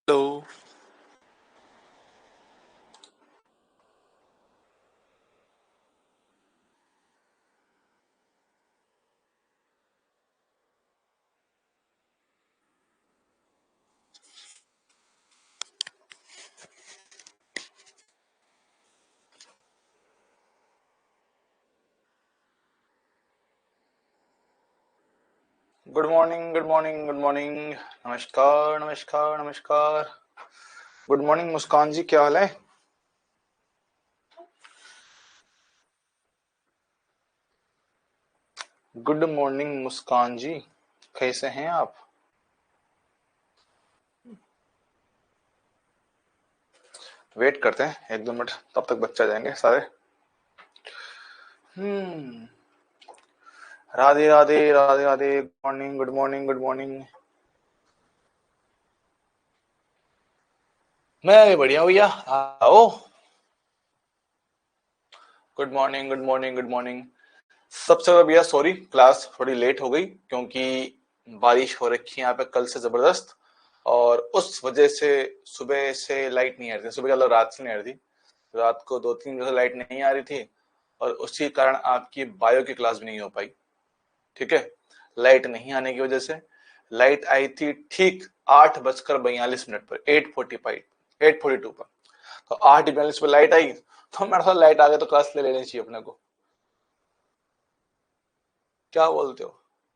Hello. Good morning, good morning, good morning. नमस्कार, नमस्कार, नमस्कार। गुड मॉर्निंग मुस्कान जी, क्या हाल है? गुड मॉर्निंग मुस्कान जी, कैसे हैं आप? वेट करते हैं 1-2 मिनट, तब तक बच्चे आ जाएंगे सारे। Hmm. Radhe Radhe, Radhe Radhe. Good morning, good morning, good morning. मैं भी बढ़िया भैया, आओ। Good morning, good morning, good morning. सबसे ज्यादा भैया सॉरी, क्लास थोड़ी लेट हो गई क्योंकि बारिश हो रखी है यहाँ पे कल से जबरदस्त। और उस वजह से सुबह से लाइट नहीं आ रही थी, सुबह मतलब रात से नहीं आ रही थी। रात को 2-3 बजे लाइट नहीं आ रही थी और उसी कारण आपकी बायो की क्लास भी नहीं हो पाई। ठीक है। लाइट नहीं आने की वजह से लाइट आई थी ठीक 8:42 पर, 8:42 पर। तो 8:42 पर लाइट आई, तो मेरे साथ लाइट आ गई तो क्लास ले लेनी चाहिए अपने को। क्या बोलते हो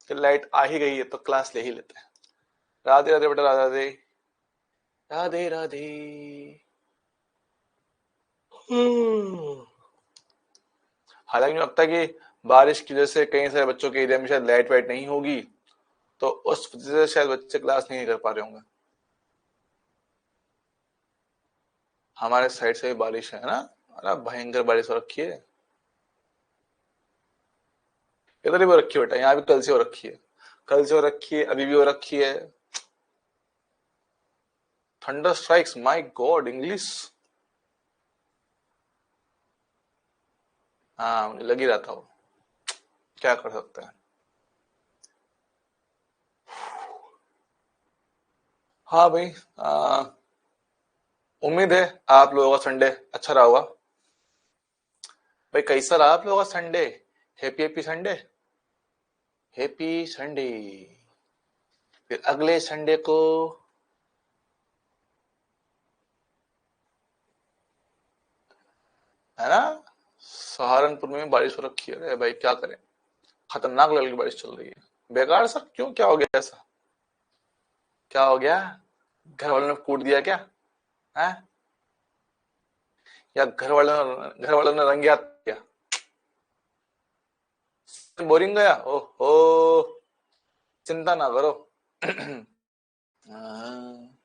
कि लाइट आ ही गई है तो क्लास ले ही लेते हैं। राधे राधे बेटा, राधे राधे। राधे राधे। हम्म। हालांकि मुझे लगता है कि बारिश की वजह से कई सारे बच्चों के एरिया में शायद लाइट वाइट नहीं होगी, तो उस वजह से शायद बच्चे क्लास नहीं कर पा रहे होंगे। हमारे साइड से भी बारिश है ना, अरे भयंकर बारिश हो रखी है। इधर भी हो रखी है बेटा, यहाँ भी कल से हो रखी है। कल से हो रखी है, अभी भी हो रखी है। Thunder strikes, my God, English. हाँ, मुझे लग ही रहा था वो। क्या कर सकते हैं। हाँ भाई। उम्मीद है आप लोगों का संडे अच्छा रहा होगा। भाई कैसा रहा आप लोगों का Sunday? Happy happy Sunday. Happy Sunday. फिर अगले संडे को। है ना। सहारनपुर में भी बारिश हो रखी है, अरे भाई क्या करें। खतरनाक लेवल की बारिश चल रही है। बेकार सर, क्यों, क्या हो गया ऐसा? क्या हो गया? घर वालों ने कूट दिया क्या? है? या घर वालों ने रंग याद किया? बोरिंग गया, ओहो। चिंता ना करो। हाँ।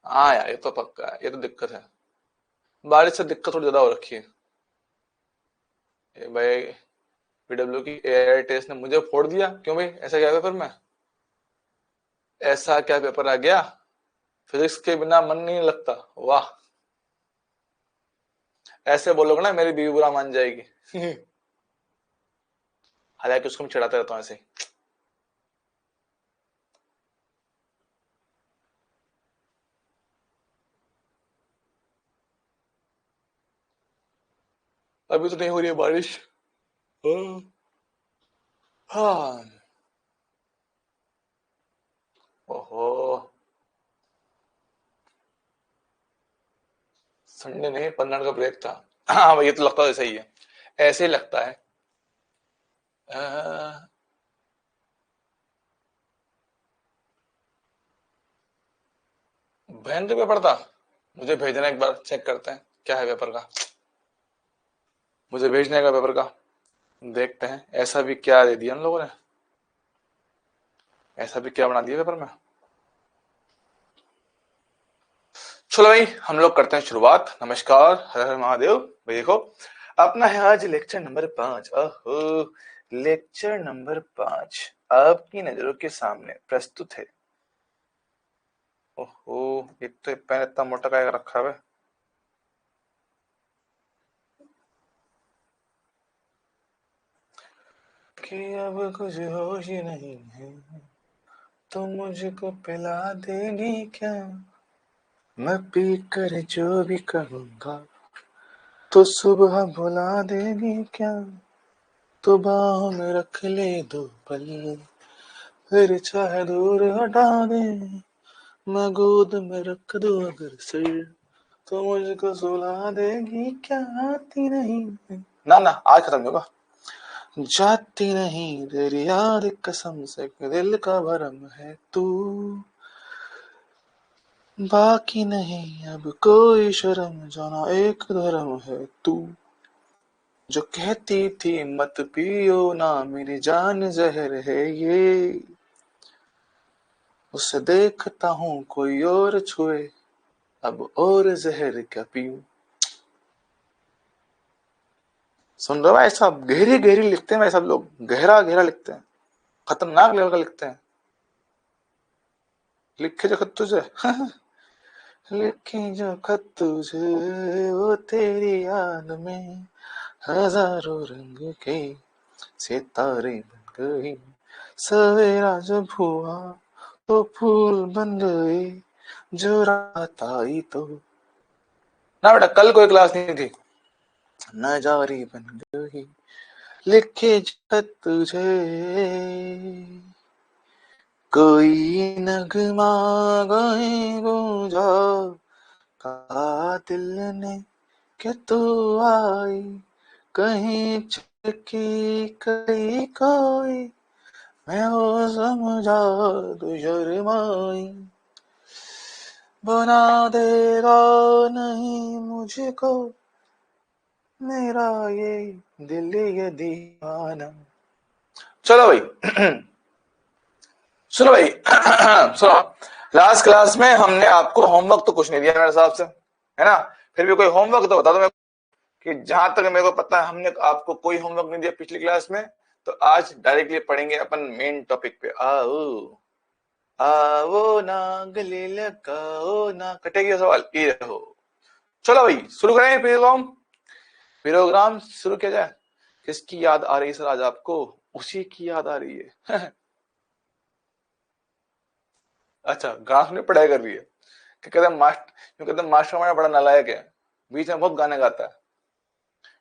हाँ यार, ये तो पक्का है, ये तो दिक्कत है। बारिश से दिक्कत थोड़ी ज्यादा हो रखी है। ये भाई, पीडब्ल्यू की एआई टेस्ट ने मुझे फोड़ दिया, क्यों भाई, ऐसा क्या पेपर में? ऐसा क्या पेपर आ गया? फिजिक्स के बिना मन नहीं लगता, वाह। ऐसे बोलोगे ना मेरी बीवी बुरा मान जाएगी। हालांकि उसको मैं चिढ़ाते रहता हूँ ऐसे ही। अभी तो नहीं हो रही है बारिश। हाँ। हाँ। ओहो। संडे नहीं, 15 का ब्रेक था। हाँ भाई, ये तो लगता है सही है। ऐसे ही लगता है। अह, भयंकर पेपर था। मुझे भेजना, एक बार चेक करते हैं क्या है पेपर का। मुझे भेजने का पेपर का। देखते हैं ऐसा भी क्या दे दिया उन लोगों ने। ऐसा भी क्या बना दिया पेपर में। चलो भाई, हम लोग करते हैं शुरुआत। नमस्कार, हर हर महादेव। भाई देखो, अपना है आज लेक्चर नंबर 5। ओहो। लेक्चर नंबर 5 आपकी नजरों के सामने प्रस्तुत है। ओहो। एक तो पेन इतना मोटा का रखा है। कि अब कुछ होश ही नहीं है। तुम मुझको पिला देगी क्या, मैं पी कर जो भी कहूँगा, तो सुबह बुला देगी क्या, तो बाहों में रख ले 2 पल, फिर चाहे दूर हटा दे, मैं गोद में रख दूं अगर सिर, तो मुझको सुला देगी क्या, आती नहीं ना ना आज खत्म होगा, जाती नहीं तेरी याद कसम से, दिल का भरम है तू, बाकी नहीं अब कोई शर्म, जाना एक धर्म है तू, जो कहती थी मत पियो ना मेरी जान जहर है ये, उसे देखता हूँ कोई और छुए, अब और जहर क्या पीऊं। सुन रहे हो भाई साहब, गहरी गहरी लिखते हैं भाई सब लोग, गहरा गहरा लिखते हैं, खतरनाक लेवल का लिखते हैं। लिखे जो खत तुझे लिखे जो खत तुझे वो तेरी याद में हजारों रंग के सितारे बन गए, सवेरा जब हुआ तो फूल बन गए, जो रात आई तो ना बेटा कल कोई क्लास नहीं थी, नजारी बन गई, लिखे खत तुझे कोई नगमा कहीं गूंजा, कहा दिल ने कि तू आई, कहीं छिड़की कहीं कोई, मैं वो समझा तू शर्माई, बना देगा नहीं मुझको मेरा ये दिल ये दीवाना। चलो भाई सुनो भाई सुनो, लास्ट क्लास में हमने आपको होमवर्क तो कुछ नहीं दिया मेरे हिसाब से, है ना, फिर भी कोई होमवर्क तो बता दो मेरे कि जहां तक मेरे को पता है हमने आपको कोई होमवर्क नहीं दिया पिछली क्लास में, तो आज डायरेक्टली पढ़ेंगे अपन मेन टॉपिक पे। आओ आओ ना गले लगाओ ना, कटेगी सवाल ये रहो। चलो भाई शुरू करें प्रोग्राम, प्रोग्राम शुरू किया जाए। किसकी याद आ रही है सर आज आपको, उसी की याद आ रही है अच्छा गांव में पढ़ाई कर रही है कि कहते मास्टर हमारा बड़ा नालायक है, बीच में बहुत गाने गाता है,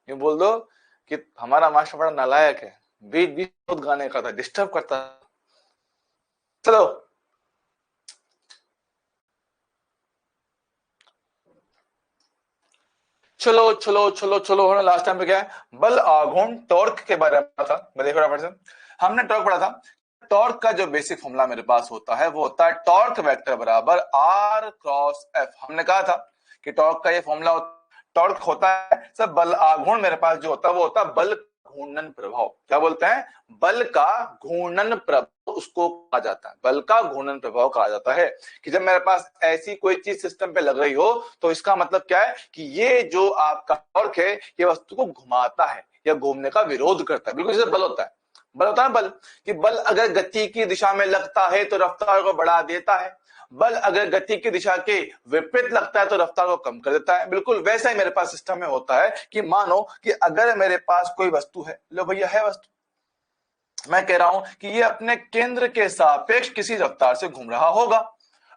ये बोल दो कि हमारा मास्टर बड़ा नालायक है, बीच बीच बहुत गाने गाता है, डिस्टर्ब करता है। चलो चलो चलो चलो चलो, हमने लास्ट टाइम पे क्या है बल आघूर्ण टॉर्क के बारे में था, मैं देख रहा हूं हमने टॉर्क पढ़ा था। टॉर्क का जो बेसिक फॉर्मूला मेरे पास होता है वो होता है टॉर्क वेक्टर बराबर आर क्रॉस एफ। हमने कहा था कि टॉर्क का ये फॉर्मूला, टॉर्क होता है सब बल आघूर्ण, मेरे पास जो होता है वो होता है बल घूर्णन प्रभाव। क्या बोलते हैं, बल का घूर्णन प्रभाव उसको कहा जाता है, बल का घूर्णन प्रभाव कहा जाता है। कि जब मेरे पास ऐसी कोई चीज सिस्टम पे लग रही हो तो इसका मतलब क्या है कि ये जो आपका टॉर्क है ये वस्तु को घुमाता है या घूमने का विरोध करता है, बिल्कुल जैसे बल होता है। बल होता है बल, कि बल अगर गति की दिशा में लगता है तो रफ्तार को बढ़ा देता है, बल अगर गति की दिशा के विपरीत लगता है तो रफ्तार को कम कर देता है। बिल्कुल वैसा ही मेरे पास सिस्टम में होता है कि मानो कि अगर मेरे पास कोई वस्तु है, लो भैया है वस्तु, मैं कह रहा हूं कि ये अपने केंद्र के सापेक्ष किसी रफ्तार से घूम रहा होगा।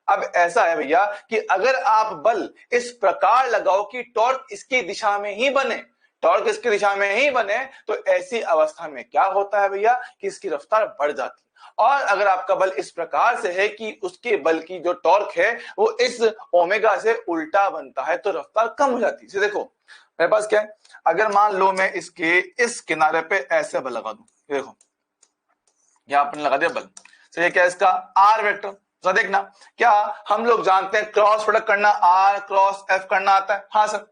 अब ऐसा है भैया कि अगर आप बल इस प्रकार लगाओ कि टॉर्क इसकी दिशा में ही बने, टॉर्क इसकी दिशा में ही बने, तो ऐसी अवस्था में क्या होता है भैया कि इसकी रफ्तार बढ़ जाती है। और अगर आपका बल इस प्रकार से है कि उसके बल की जो टॉर्क है वो इस ओमेगा से उल्टा बनता है तो रफ्तार कम हो जाती है। देखो मेरे पास क्या है, अगर मान लो मैं इसके इस किनारे पे ऐसे बल लगा दूं, देखो यहां पर लगा दिया बल, तो ये क्या है इसका आर वेक्टर। तो देखना क्या हम लोग जानते हैं क्रॉस प्रोडक्ट करना, आर क्रॉस एफ करना आता है, हाँ सर,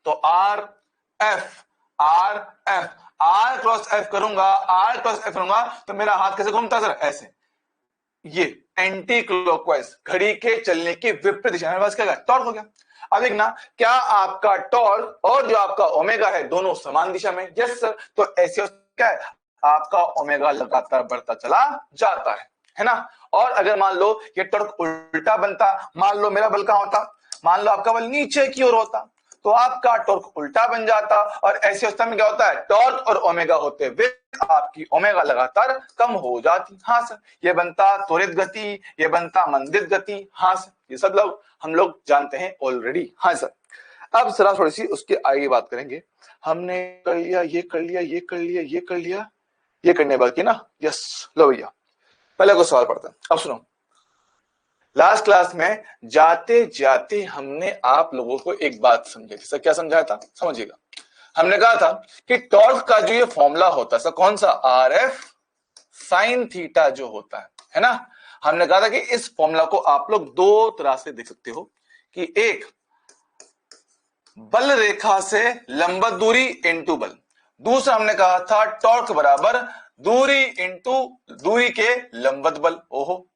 तो r F r F, r cross F करूंगा, आर क्रॉस एफ करूंगा तो मेरा हाथ कैसे घूमता है सर, ऐसे, ये एंटी क्लॉकवाइज घड़ी के चलने की विपरीत दिशा में, बस क्या टॉर्क हो गया। अब देखना क्या आपका टॉर्क और जो आपका ओमेगा है दोनों समान दिशा में, यस सर, तो ऐसे क्या है आपका ओमेगा लगातार बढ़ता चला जाता है ना। और अगर मान लो ये टॉर्क उल्टा बनता, मान लो मेरा बल कहां होता, मान लो आपका बल नीचे की ओर होता, तो आपका टॉर्क उल्टा बन जाता, और ऐसी अवस्था में क्या होता है, टॉर्क और ओमेगा होते हुए आपकी ओमेगा लगातार कम हो जाती। हाँ सर, ये बनता त्वरित गति, ये बनता मंदित गति। हाँ सर, ये सब लोग हम लोग जानते हैं ऑलरेडी। हाँ सर, अब जरा थोड़ी सी उसके आगे बात करेंगे। हमने कर लिया, ये कर लिया, ये कर लिया, ये कर लिया, ये करने बाकी ना। यस, लो भैया पहले को सवाल पढ़ते हैं। अब सुनो, लास्ट क्लास में जाते जाते हमने आप लोगों को एक बात समझाई थी। सर क्या समझाया था, समझिएगा। हमने कहा था कि टॉर्क का जो ये फॉर्मूला होता है सर, कौन सा, आर एफ साइन थीटा जो होता है ना। हमने कहा था कि इस फॉर्मूला को आप लोग दो तरह से देख सकते हो, कि एक बल रेखा से लंबवत दूरी इंटू बल, दूसरा हमने कहा था टॉर्क बराबर दूरी इंटू दूरी के लंबवत बल। ओहो,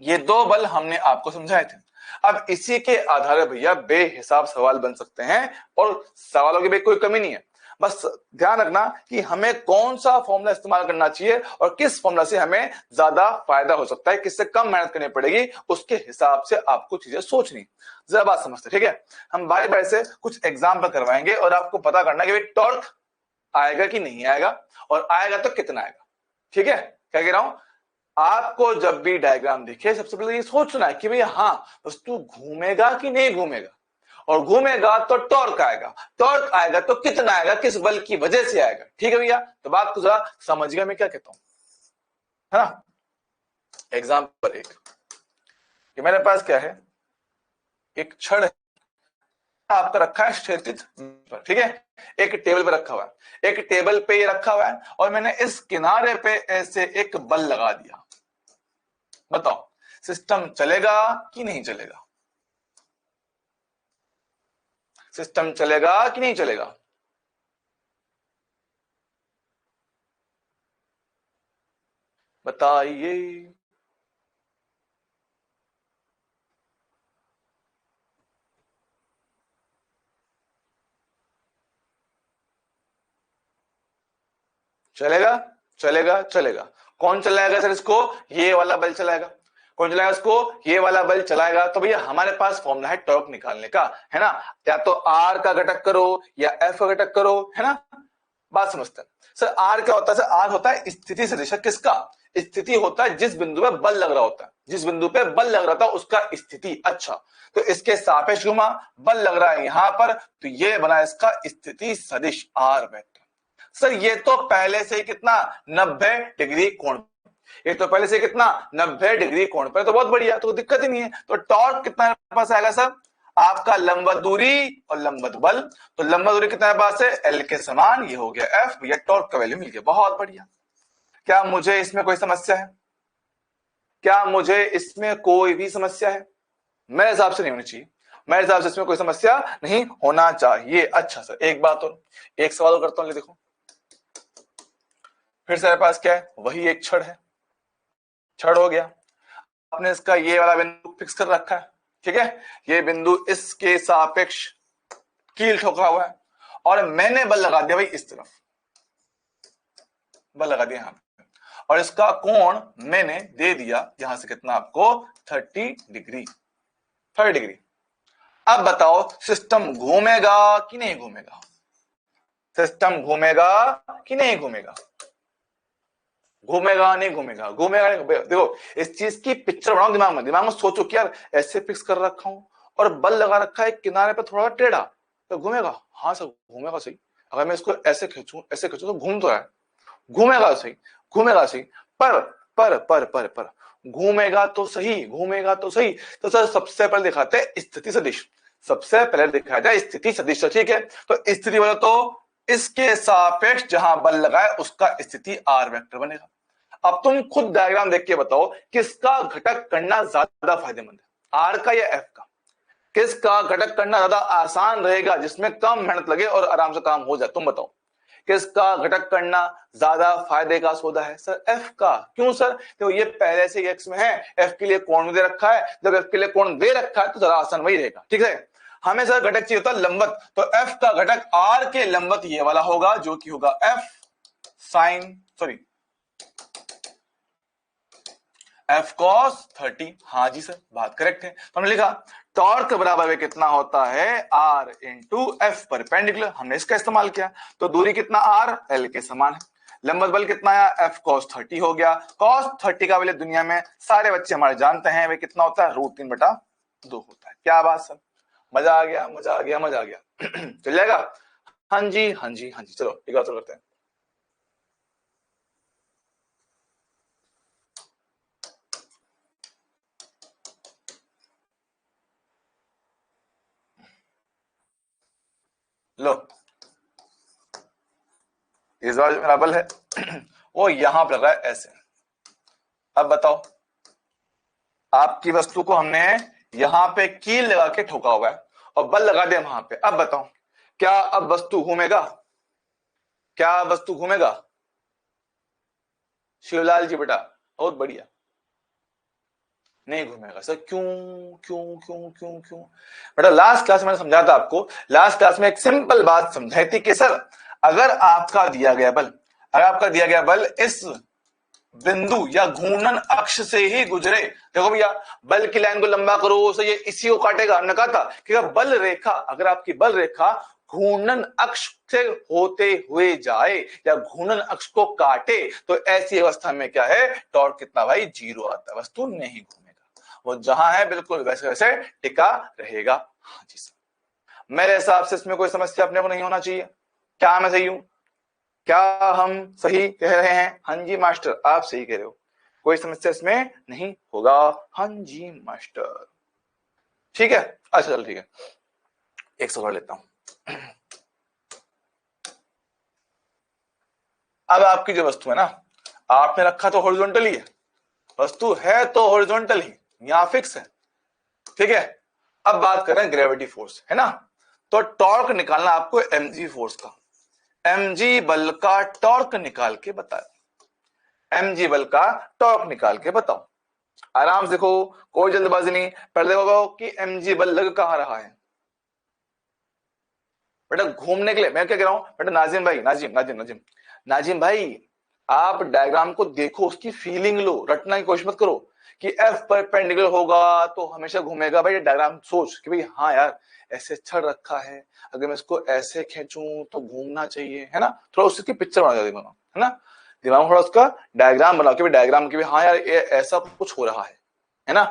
ये दो बल हमने आपको समझाए थे। अब इसी के आधार पर भैया बेहिसाब सवाल बन सकते हैं, और सवालों की भी कोई कमी नहीं है। बस ध्यान रखना कि हमें कौन सा फॉर्मूला इस्तेमाल करना चाहिए और किस फॉर्मूला से हमें ज्यादा फायदा हो सकता है, किससे कम मेहनत करनी पड़ेगी, उसके हिसाब से आपको चीजें सोचनी। जरा बात समझते, ठीक है। हम बारी बारी से कुछ एग्जाम्पल करवाएंगे और आपको पता करना कि टॉर्क आएगा कि नहीं आएगा, और आएगा तो कितना आएगा। ठीक है, क्या कह रहा हूं, आपको जब भी डायग्राम दिखे सबसे पहले ये सोचना है कि भैया हाँ वस्तु घूमेगा कि नहीं घूमेगा, और घूमेगा तो टॉर्क आएगा, टॉर्क आएगा तो कितना आएगा, किस बल की वजह से आएगा। ठीक है भैया, तो बात को जरा समझिएगा मैं क्या कहता हूं, है ना। एग्जाम्पल एक, कि मेरे पास क्या है, एक छड़ है, आपका रखा है क्षैतिज पर, ठीक है, एक टेबल पे रखा हुआ है, एक टेबल पे ये रखा हुआ है, और मैंने इस किनारे पे ऐसे एक बल लगा दिया। बताओ सिस्टम चलेगा कि नहीं चलेगा, सिस्टम चलेगा कि नहीं चलेगा, बताइए। चलेगा, चलेगा, चलेगा। कौन चलाएगा सर इसको, ये वाला बल चलाएगा। कौन चलाएगा इसको, ये वाला बल चलाएगा। तो भैया हमारे पास फॉर्मूला है टॉर्क निकालने का, है ना। या तो आर का घटक करो या एफ का घटक करो, है ना। बात समझते हैं सर। आर क्या होता है सर, आर होता है स्थिति सदिश। किसका, स्थिति होता है जिस बिंदु पे बल लग रहा होता है, जिस बिंदु पे बल लग रहा था उसका स्थिति। अच्छा, तो इसके सापेक्ष घुमा, बल लग रहा है यहां पर, तो ये बना इसका स्थिति सदिश आर वेक्टर। सर ये तो पहले से कितना, 90 डिग्री कोण, ये तो पहले से कितना 90 डिग्री कोण पर, तो बहुत बढ़िया, तो दिक्कत ही नहीं है। तो टॉर्क कितना पास आएगा सर, आपका लंबवत दूरी और लंबवत बल। तो लंबवत दूरी कितना पास है, एल के समान, ये हो गया एफ, या टॉर्क का वैल्यू मिल गया, बहुत बढ़िया। क्या मुझे इसमें कोई समस्या है, क्या मुझे इसमें कोई भी समस्या है, मेरे हिसाब से नहीं होनी चाहिए, मेरे हिसाब से इसमें कोई समस्या नहीं होना चाहिए। अच्छा सर एक बात और, एक सवाल और करता हूं, देखो फिर से मेरे पास क्या है, वही एक छड़ है, छड़ हो गया, आपने इसका ये वाला बिंदु फिक्स कर रखा है, ठीक है, ये बिंदु इसके सापेक्ष कील ठोका हुआ है, और मैंने बल लगा दिया भाई इस तरफ, बल लगा दिया यहां पे, और इसका कोण मैंने दे दिया यहां से कितना आपको, 30 डिग्री, 30 डिग्री। अब बताओ सिस्टम घूमेगा कि नहीं घूमेगा, सिस्टम घूमेगा कि नहीं घूमेगा, घूमेगा नहीं घूमेगा, घूमेगा नहीं घूमेगा। देखो इस चीज की पिक्चर बनाओ दिमाग में, दिमाग में सोचो कि यार ऐसे फिक्स कर रखा हूं और बल लगा रखा है किनारे पे थोड़ा टेढ़ा, तो घूमेगा, हाँ सर घूमेगा सही। अगर मैं इसको ऐसे खींचूं, ऐसे खींचूं तो घूम तो रहा है, घूमेगा सही, घूमेगा सही, पर घूमेगा तो सही, घूमेगा तो सही। तो सर सबसे पहले दिखाते हैं स्थिति सदिश, सबसे पहले दिखाया जाए स्थिति सदिश, ठीक है। तो स्थिति बोले तो इसके सापेक्ष जहां बल लगाए उसका स्थिति आर वेक्टर बनेगा। अब तुम खुद डायग्राम देख के बताओ किसका घटक करना ज्यादा फायदेमंद है, आर का या एफ का, किसका घटक करना ज्यादा आसान रहेगा, जिसमें कम मेहनत लगे और आराम से काम हो जाए, तुम बताओ किसका घटक करना ज्यादा फायदे का सौदा है। सर एफ का। क्यों सर, तो ये पहले से एक्स में है, एफ के लिए कोण भी दे रखा है, जब एफ के लिए कोण दे रखा है तो ज्यादा आसान वही रहेगा, ठीक है। हमें सर घटक चाहिए होता लंबवत, तो एफ का घटक आर के लंबवत ये वाला होगा, जो कि होगा F sine, sorry F cos 30। हाँ जी सर, बात करेक्ट है। तो हमने लिखा टॉर्क बराबर में कितना होता है, आर इंटू एफ परपेंडिकुलर, हमने इसका इस्तेमाल किया। तो दूरी कितना, आर एल के समान है। लंबवत बल कितना आया, एफ कॉस 30 हो गया। कॉस 30 का वैल्यू दुनिया में सारे बच्चे हमारे जानते हैं, वे कितना होता है, √3/2 होता है। क्या बात सर, मजा आ गया, मजा आ गया, मजा आ गया। चल जाएगा। हाँ जी, हाँ जी, हाँ जी, चलो एक बात करते हैं। लो, इस बार जो मेरा बल है वो यहां पर लग रहा है ऐसे। अब बताओ, आपकी वस्तु को हमने यहां पे कील लगा के ठोका हुआ है और बल लगा दे वहां पे। अब बताओ, क्या अब वस्तु घूमेगा, क्या वस्तु घूमेगा? शिवलाल जी बेटा, बहुत बढ़िया, नहीं घूमेगा सर। क्यों क्यों क्यों क्यों क्यों? बेटा लास्ट क्लास में मैंने समझाया था आपको, लास्ट क्लास में एक सिंपल बात समझाई थी कि सर अगर आपका दिया गया बल, अगर आपका दिया गया बल इस बिंदु या घूर्णन अक्ष से ही गुजरे, देखो भैया बल की लाइन को लंबा करो उसे ये इसी को काटेगा। हमने कहा था कि अगर बल रेखा, अगर आपकी बल रेखा घूर्णन अक्ष से होते हुए जाए या घूर्णन अक्ष को काटे तो ऐसी अवस्था में क्या है, टॉर्क कितना भाई, 0 आता है, वस्तु नहीं घूमेगा, वो जहां है बिल्कुल वैसे वैसे टिका रहेगा। हाँ जी सर, मेरे हिसाब से इसमें कोई समस्या अपने को नहीं होना चाहिए। क्या मैं सही हूं, क्या हम सही कह रहे हैं? हाँ जी मास्टर, आप सही कह रहे हो, कोई समस्या इसमें नहीं होगा। हाँ जी मास्टर, ठीक है। अच्छा चल ठीक है, एक सवाल लेता हूं। अब आपकी जो वस्तु है ना, आपने रखा तो हॉरिजॉन्टली है, वस्तु है तो हॉरिजॉन्टल ही, यहां फिक्स है, ठीक है। अब बात करें ग्रेविटी फोर्स, है ना, तो टॉर्क निकालना आपको mg फोर्स का, mg बल का टॉर्क निकाल के बताओ, mg बल का टॉर्क निकाल के बताओ। आराम से देखो, कोई जल्दबाजी नहीं, पहले देखो कि mg बल लग कहां रहा है। बेटा घूमने के लिए, मैं क्या कह रहा हूं बेटा, नाजिम भाई, नाजिम नाजिम नाजिम नाजिम भाई, आप डायग्राम को देखो, उसकी फीलिंग लो, रटना की कोशिश मत करो कि एफ परपेंडिकुलर होगा तो हमेशा घूमेगा। भाई डायग्राम सोच कि भाई हाँ यार ऐसे छड़ रखा है, अगर मैं इसको ऐसे खींचूं तो घूमना चाहिए, है ना, थोड़ा उसकी पिक्चर बना दिमाग, है ना, दिमाग में थोड़ा उसका डायग्राम बनाओ कि भाई डायग्राम की भी हाँ यार ये ऐसा कुछ हो रहा है ना।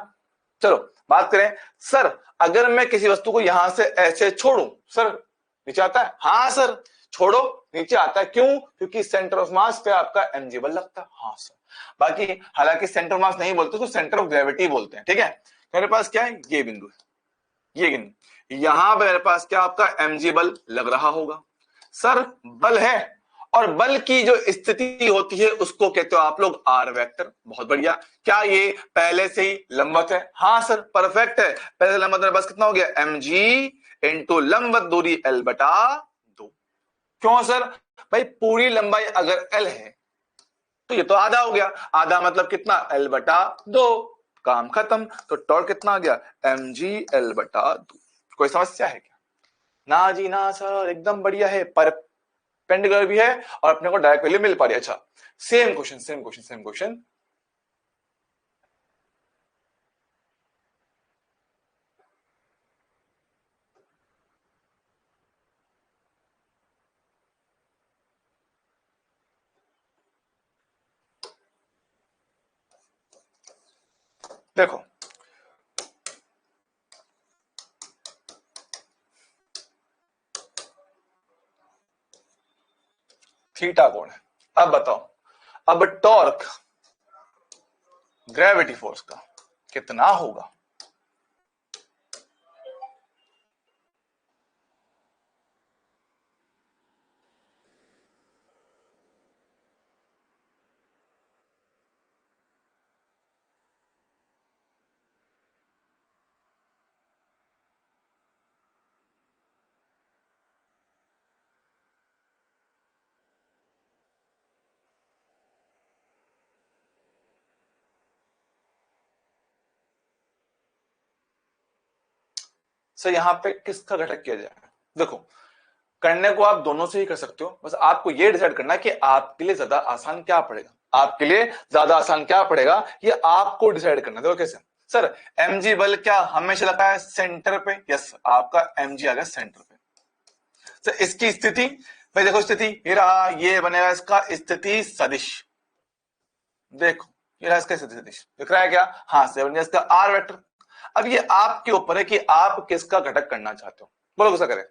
चलो बात करें, सर अगर मैं किसी वस्तु को यहां से ऐसे छोड़ू, सर नीचे आता है? हाँ सर, छोड़ो नीचे आता है, क्यों? क्योंकि सेंटर ऑफ मास पे आपका mg बल लगता है। हाँ सर, बाकी हालांकि सेंटर ऑफ मास नहीं बोलते, तो सेंटर ऑफ ग्रेविटी बोलते हैं, ठीक है। मेरे पास क्या है, ये बिंदु है, ये बिंदु, यहां पे मेरे पास क्या आपका mg बल लग रहा होगा। सर बल है, और बल की जो स्थिति होती है उसको कहते हो आप लोग आर वेक्टर। बहुत बढ़िया, क्या ये पहले से ही लंबवत है? हाँ सर परफेक्ट है, पहले से लंबवत, मेरे पास कितना हो गया, mg इंटू लंबवत दूरी l/2। क्यों सर? भाई पूरी लंबाई अगर l है तो ये तो आधा हो गया, आधा मतलब कितना, l/2, काम खत्म। तो टॉर्क कितना आ गया, mg l/2। कोई समस्या है क्या? ना जी ना सर, एकदम बढ़िया है, परपेंडिकुलर भी है और अपने को डायरेक्ट वैल्यू मिल पा रही है। अच्छा same question, same question, same question, देखो थीटा कौन है? अब बताओ, अब टॉर्क ग्रेविटी फोर्स का कितना होगा? सर यहां पे किसका घटक किया जाए? देखो करने को आप दोनों से ही कर सकते हो, बस आपको ये डिसाइड करना है कि आपके लिए ज्यादा आसान क्या पड़ेगा। आपके लिए ज्यादा आसान क्या पड़ेगा, ये आपको डिसाइड करना। देखो कैसे सर, mg बल क्या हमेशा लगा है सेंटर पे, यस आपका mg आ गया सेंटर पे। सर इसकी स्थिति भाई देखो, स्थिति ये रहा, ये बनेगा इसका स्थिति सदिश। देखो ये रहा इसका स्थिति सदिश, दिख रहा है क्या, हाँ से बन गया इसका आर वेक्टर। अब ये आपके ऊपर है कि आप किसका घटक करना चाहते हो, बोलो कैसा करें,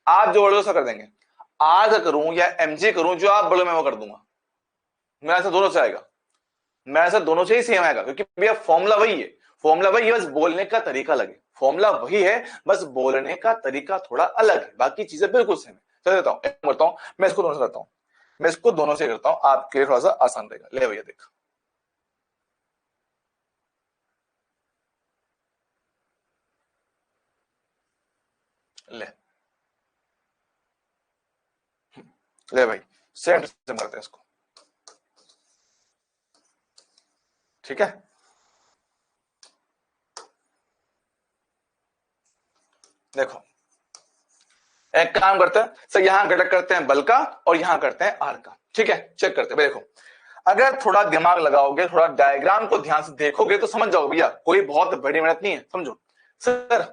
आप जो बोलोगे कर देंगे, आर का करूं या mg करूं, जो आप बोलो मैं वो कर दूंगा। मेरा ऐसा दोनों से आएगा, मेरा ऐसा दोनों से ही सेम आएगा, क्योंकि भैया फॉर्मूला वही है, फॉर्मूला वही है, बस बोलने का तरीका लगे, फॉर्मूला वही है, बस बोलने का तरीका थोड़ा अलग है, बाकी चीजें बिल्कुल सेम है। चल देता हूं, करता हूं मैं इसको दोनों से करता हूं, मैं इसको दोनों से करता हूं, आपके लिए थोड़ा सा आसान रहेगा। ले भैया देख, ले ले भाई, सेम सेम करते हैं इसको, ठीक है। देखो एक काम करते हैं सर, यहां घटक करते हैं बल का और यहां करते हैं आर का, ठीक है। चेक करते हैं, देखो अगर थोड़ा दिमाग लगाओगे, थोड़ा डायग्राम को ध्यान से देखोगे तो समझ जाओगे भैया, कोई बहुत बड़ी मेहनत नहीं है, समझो। सर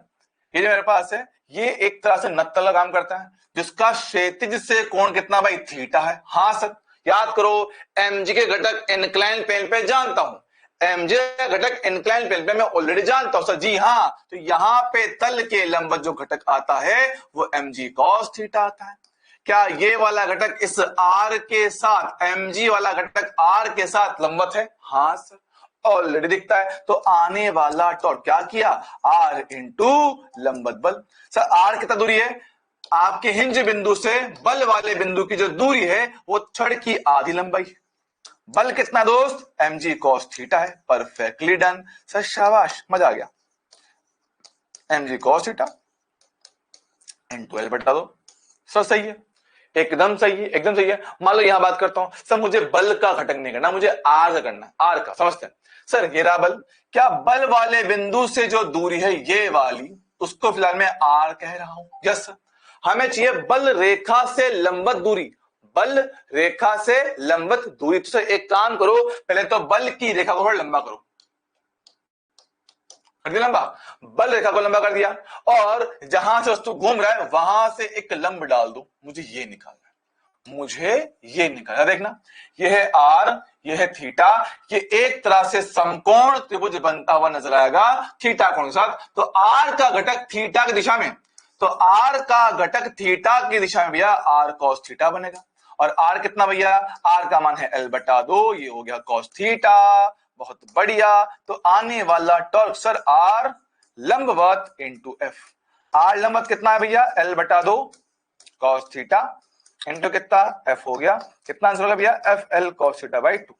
ये जो मेरे पास है, ये एक तरह से नत्तल का काम करता है, जिसका क्षैतिज से कोण कितना भाई, थीटा है। हाँ सर याद करो, mg के घटक इंक्लाइन प्लेन पे जानता हूं, mg का घटक इंक्लाइन प्लेन पे मैं ऑलरेडी जानता हूं सर जी, हाँ। तो यहां पे तल के लंबवत जो घटक आता है वो mg cos थीटा आता है। क्या ये वाला घटक इस r के साथ, mg वाला घटक r के साथ लंबवत है? हाँ सर ऑलरेडी दिखता है। तो आने वाला टॉर्क क्या किया, r इंटू लंबवत बल। सर r कितना दूरी है, आपके हिंज बिंदु से बल वाले बिंदु की जो दूरी है वो छड़ की आधी लंबाई। बल कितना दोस्त, mg cos थीटा है, परफेक्टली डन सर, शाबाश मजा आ गया। mg cos theta into L बटा दो, सर सही है, एकदम सही है, एकदम सही है। मान लो यहां बात करता हूं सर, मुझे बल का घटक नहीं करना, मुझे आर का करना है, आर का समझते हैं सर। ये रहा बल, क्या बल वाले बिंदु से जो दूरी है ये वाली, उसको फिलहाल मैं आर कह रहा हूं, यस। हमें चाहिए बल रेखा से लंबवत दूरी, बल रेखा से लंबवत दूरी। तो सर एक काम करो, पहले तो बल की रेखा को थोड़ा लंबा करो, कर दिया लंबा, बल रेखा को लंबा कर दिया, और जहां से वस्तु घूम रहा है वहां से एक लंब डाल दो, मुझे ये निकालना है, मुझे ये निकालना। देखना ये है आर, ये है थीटा, ये एक तरह से समकोण त्रिभुज बनता हुआ नजर आएगा थीटा कोण के साथ। तो आर का घटक थीटा की दिशा में, तो आर का घटक थीटा की दिशा में भैया आर कॉस थीटा बनेगा। और आर कितना भैया, आर का मान है एल बटा दो, ये हो गया कॉस थीटा, बहुत बढ़िया। तो आने वाला टॉर्क सर आर लंबवत इंटू एफ, आर लंबवत कितना है भैया, एल बटा दो कॉस थीटा इंटू कितना एफ हो गया, कितना आंसर होगा भैया, F L cos theta by 2।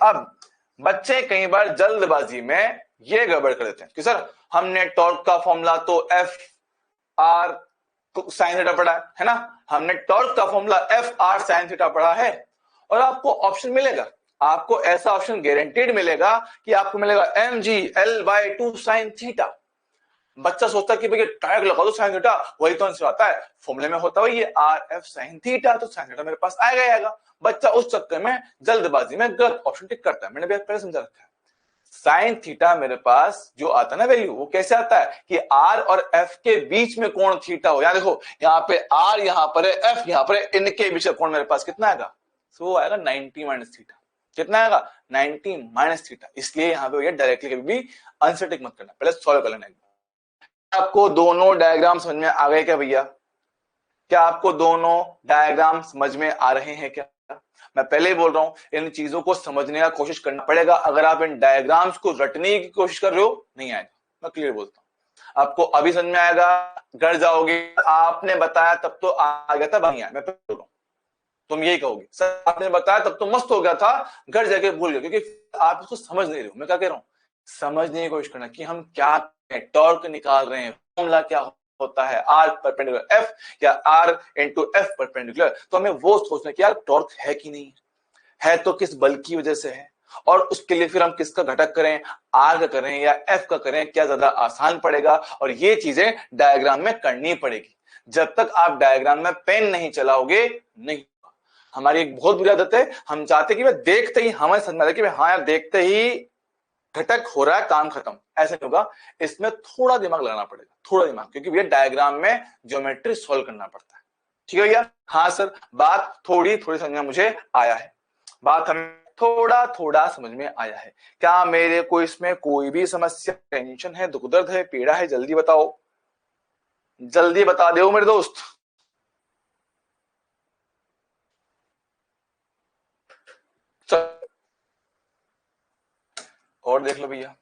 अब बच्चे कई बार जल्दबाजी में ये गड़बड़ कर देते हैं कि सर हमने टॉर्क का फॉर्मूला तो एफ आर साइन थीटा पढ़ा है ना, हमने टॉर्क का formula F R sine theta पढ़ा है, और आपको ऑप्शन मिलेगा, आपको ऐसा ऑप्शन गारंटीड मिलेगा कि आपको मिलेगा mg l by 2 sine theta. बच्चा सोचता कि भैया डायरेक्ट लगा दो साइन थीटा, वही तो आंसर आता है, फॉर्मूले में होता है ये आर एफ साइन थीटा, तो साइन थीटा मेरे पास आएगा ही आएगा। बच्चा उस चक्कर में जल्दबाजी में गलत ऑप्शन टिक करता है, मैंने भी पहले समझा रखा है। साइन थीटा मेरे पास जो आता है ना वैल्यू, वो कैसे आता है कि आर और एफ के बीच में कोण थीटा हो। यहां देखो, यहाँ पे आर यहाँ पर है, एफ यहाँ पर है, इनके बीच का कोण मेरे पास कितना आएगा, सो वो आएगा 90 माइनस थीटा। कितना आएगा, 90 माइनस थीटा। इसलिए यहाँ पे भैया डायरेक्टली कभी भी आंसर टिक मत करना, पहले सॉल्व कर लेना। आपको दोनों डायग्राम समझ में आ गए क्या भैया, क्या आपको दोनों डायग्राम समझ में आ रहे हैं क्या? मैं पहले ही बोल रहा हूं, इन चीजों को समझने का कोशिश करना पड़ेगा, अगर आप इन डायग्राम्स को रटने की कोशिश कर रहे हो नहीं आएगा, मैं क्लियर बोलता हूं। आपको अभी समझ में आएगा, घर जाओगे आपने बताया तब तो आ गया था, नहीं आया, मैं बोल रहा हूं तुम यही कहोगे सर आपने बताया तब तो मस्त हो गया था, घर जाके भूल गए, क्योंकि आप इसको समझ नहीं रहे हो। मैं क्या कह रहा हूं, समझने की कोशिश करना कि हम क्या टॉर्क निकाल रहे हैं, फॉर्मूला क्या होता है, आर परपेंडिकुलर एफ या आर इंटू एफ परपेंडिकुलर। तो हमें वो सोचना कि यार टॉर्क है कि नहीं है, तो किस बल की वजह से है, और उसके लिए फिर हम किसका घटक करें, आर का करें या एफ का करें, क्या ज्यादा आसान पड़ेगा, और ये चीजें डायग्राम में करनी पड़ेगी। जब तक आप डायग्राम में पेन नहीं चलाओगे नहीं। हमारी एक बहुत बुरी आदत है, हम चाहते कि भाई देखते ही हमें समझ में आ जाए कि हाँ यार देखते ही घटक हो रहा है, काम खत्म। ऐसे नहीं होगा, इसमें थोड़ा दिमाग लगाना पड़ेगा, थोड़ा दिमाग, क्योंकि भैया डायग्राम में ज्योमेट्री सॉल्व करना पड़ता है। ठीक है भैया? हाँ सर, बात थोड़ी थोड़ी समझ में मुझे आया है, बात हमें थोड़ा थोड़ा समझ में आया है। क्या मेरे को इसमें कोई भी समस्या, टेंशन है, दुख दर्द है, पीड़ा है? जल्दी बताओ, जल्दी बता दो मेरे दोस्त। चल, और देख लो भैया,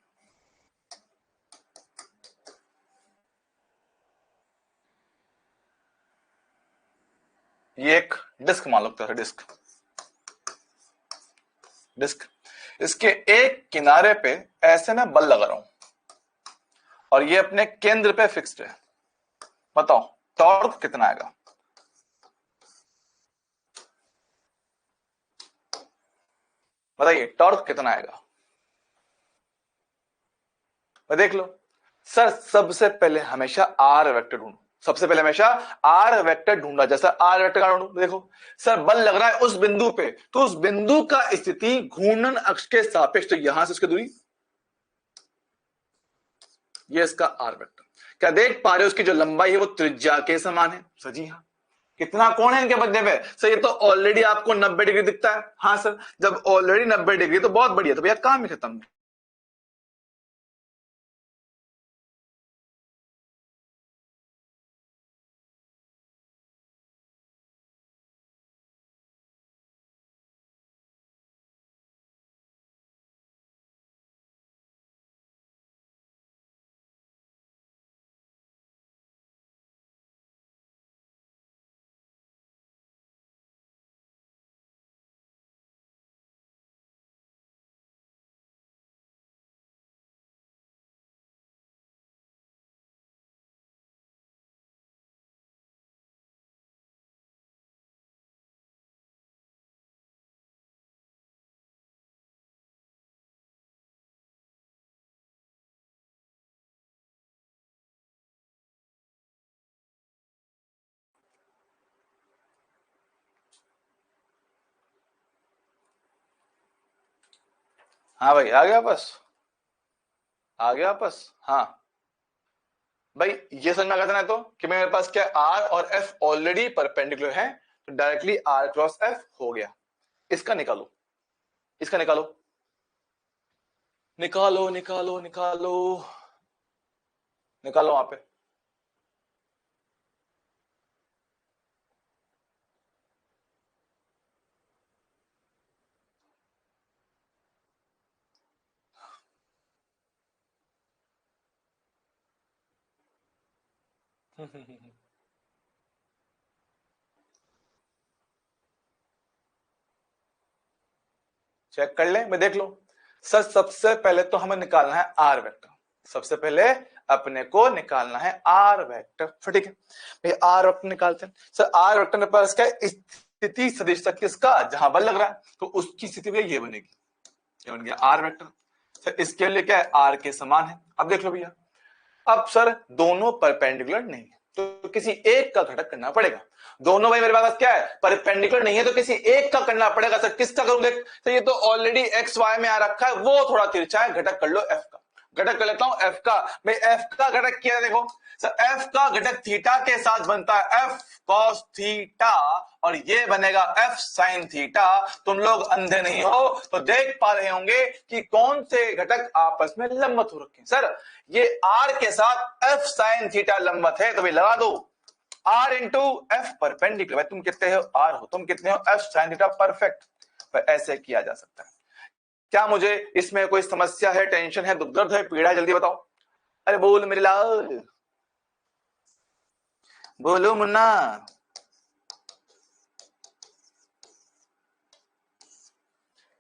ये एक डिस्क मान लो, डिस्क, डिस्क, इसके एक किनारे पे ऐसे मैं बल लगा रहा हूं और ये अपने केंद्र पे फिक्स्ड है। बताओ टॉर्क कितना आएगा? बताइए टॉर्क कितना आएगा? देख लो सर, सबसे पहले हमेशा आर वेक्टर ढूंढो, सबसे पहले हमेशा आर वेक्टर ढूंढा। जैसा आर वेक्टर का ढूंढो, देखो सर बल लग रहा है उस बिंदु पे, तो उस बिंदु का स्थिति घूर्णन अक्ष के सापेक्ष, तो यहां से उसकी दूरी, ये इसका आर वेक्टर। क्या देख पा रहे हो उसकी जो लंबाई है वो त्रिज्या के समान है? सर जी हाँ। कितना कोण है इनके मध्य में? सर ये तो ऑलरेडी आपको 90 डिग्री दिखता है। हाँ सर, जब ऑलरेडी 90 डिग्री तो बहुत बढ़िया, तो भैया काम ही खत्म। हाँ भाई आ गया बस, आ गया बस। हाँ भाई, ये समझ में आ गया था ना, तो कि मेरे पास क्या आर और एफ ऑलरेडी परपेंडिकुलर है, तो डायरेक्टली आर क्रॉस एफ हो गया। इसका निकालो, इसका निकालो, निकालो निकालो निकालो, निकालो वहां पे। चेक कर ले, मैं देख लो। सर सबसे पहले तो हमें निकालना है आर वेक्टर, सबसे पहले अपने को निकालना है आर वेक्टर। फिर ठीक है भाई, आर वेक्टर निकालते हैं। सर आर वेक्टर मेरे पास क्या है? स्थिति सदिश किसका, जहां बल लग रहा है, तो उसकी स्थिति में ये बनेगी, ये बन गया आर वेक्टर। सर इसके लिए क्या है? आर के समान है। अब देख लो भैया, अब सर दोनों परपेंडिकुलर नहीं है, तो किसी एक का घटक करना पड़ेगा। दोनों भाई मेरे पास क्या है? परपेंडिकुलर नहीं है, तो किसी एक का करना पड़ेगा। सर किसका करूं? देख, तो ये तो ऑलरेडी एक्स वाई में आ रखा है, वो थोड़ा तिरछा है, घटक कर लो एफ का। घटक कर लेता हूं एफ का। भाई एफ का घटक किया है, देखो सर एफ का घटक थीटा के साथ बनता है एफ कॉस थीटा, और ये बनेगा एफ साइन थीटा। तुम लोग अंधे नहीं हो तो देख पा रहे होंगे कि कौन से घटक आपस में लंबवत हो रखे हैं। सर ये आर के साथ एफ साइन थीटा लंबवत है, तो भाई लगा दो आर इंटू एफ परपेंडिकुलर। तुम कितने हो? आर हो, तुम कितने हो? F sine theta. परफेक्ट। पर ऐसे किया जा सकता है। क्या मुझे इसमें कोई समस्या है, टेंशन है, दुख दर्द है, पीड़ा है? जल्दी बताओ। अरे बोल मेरे लाल, बोलो मुन्ना।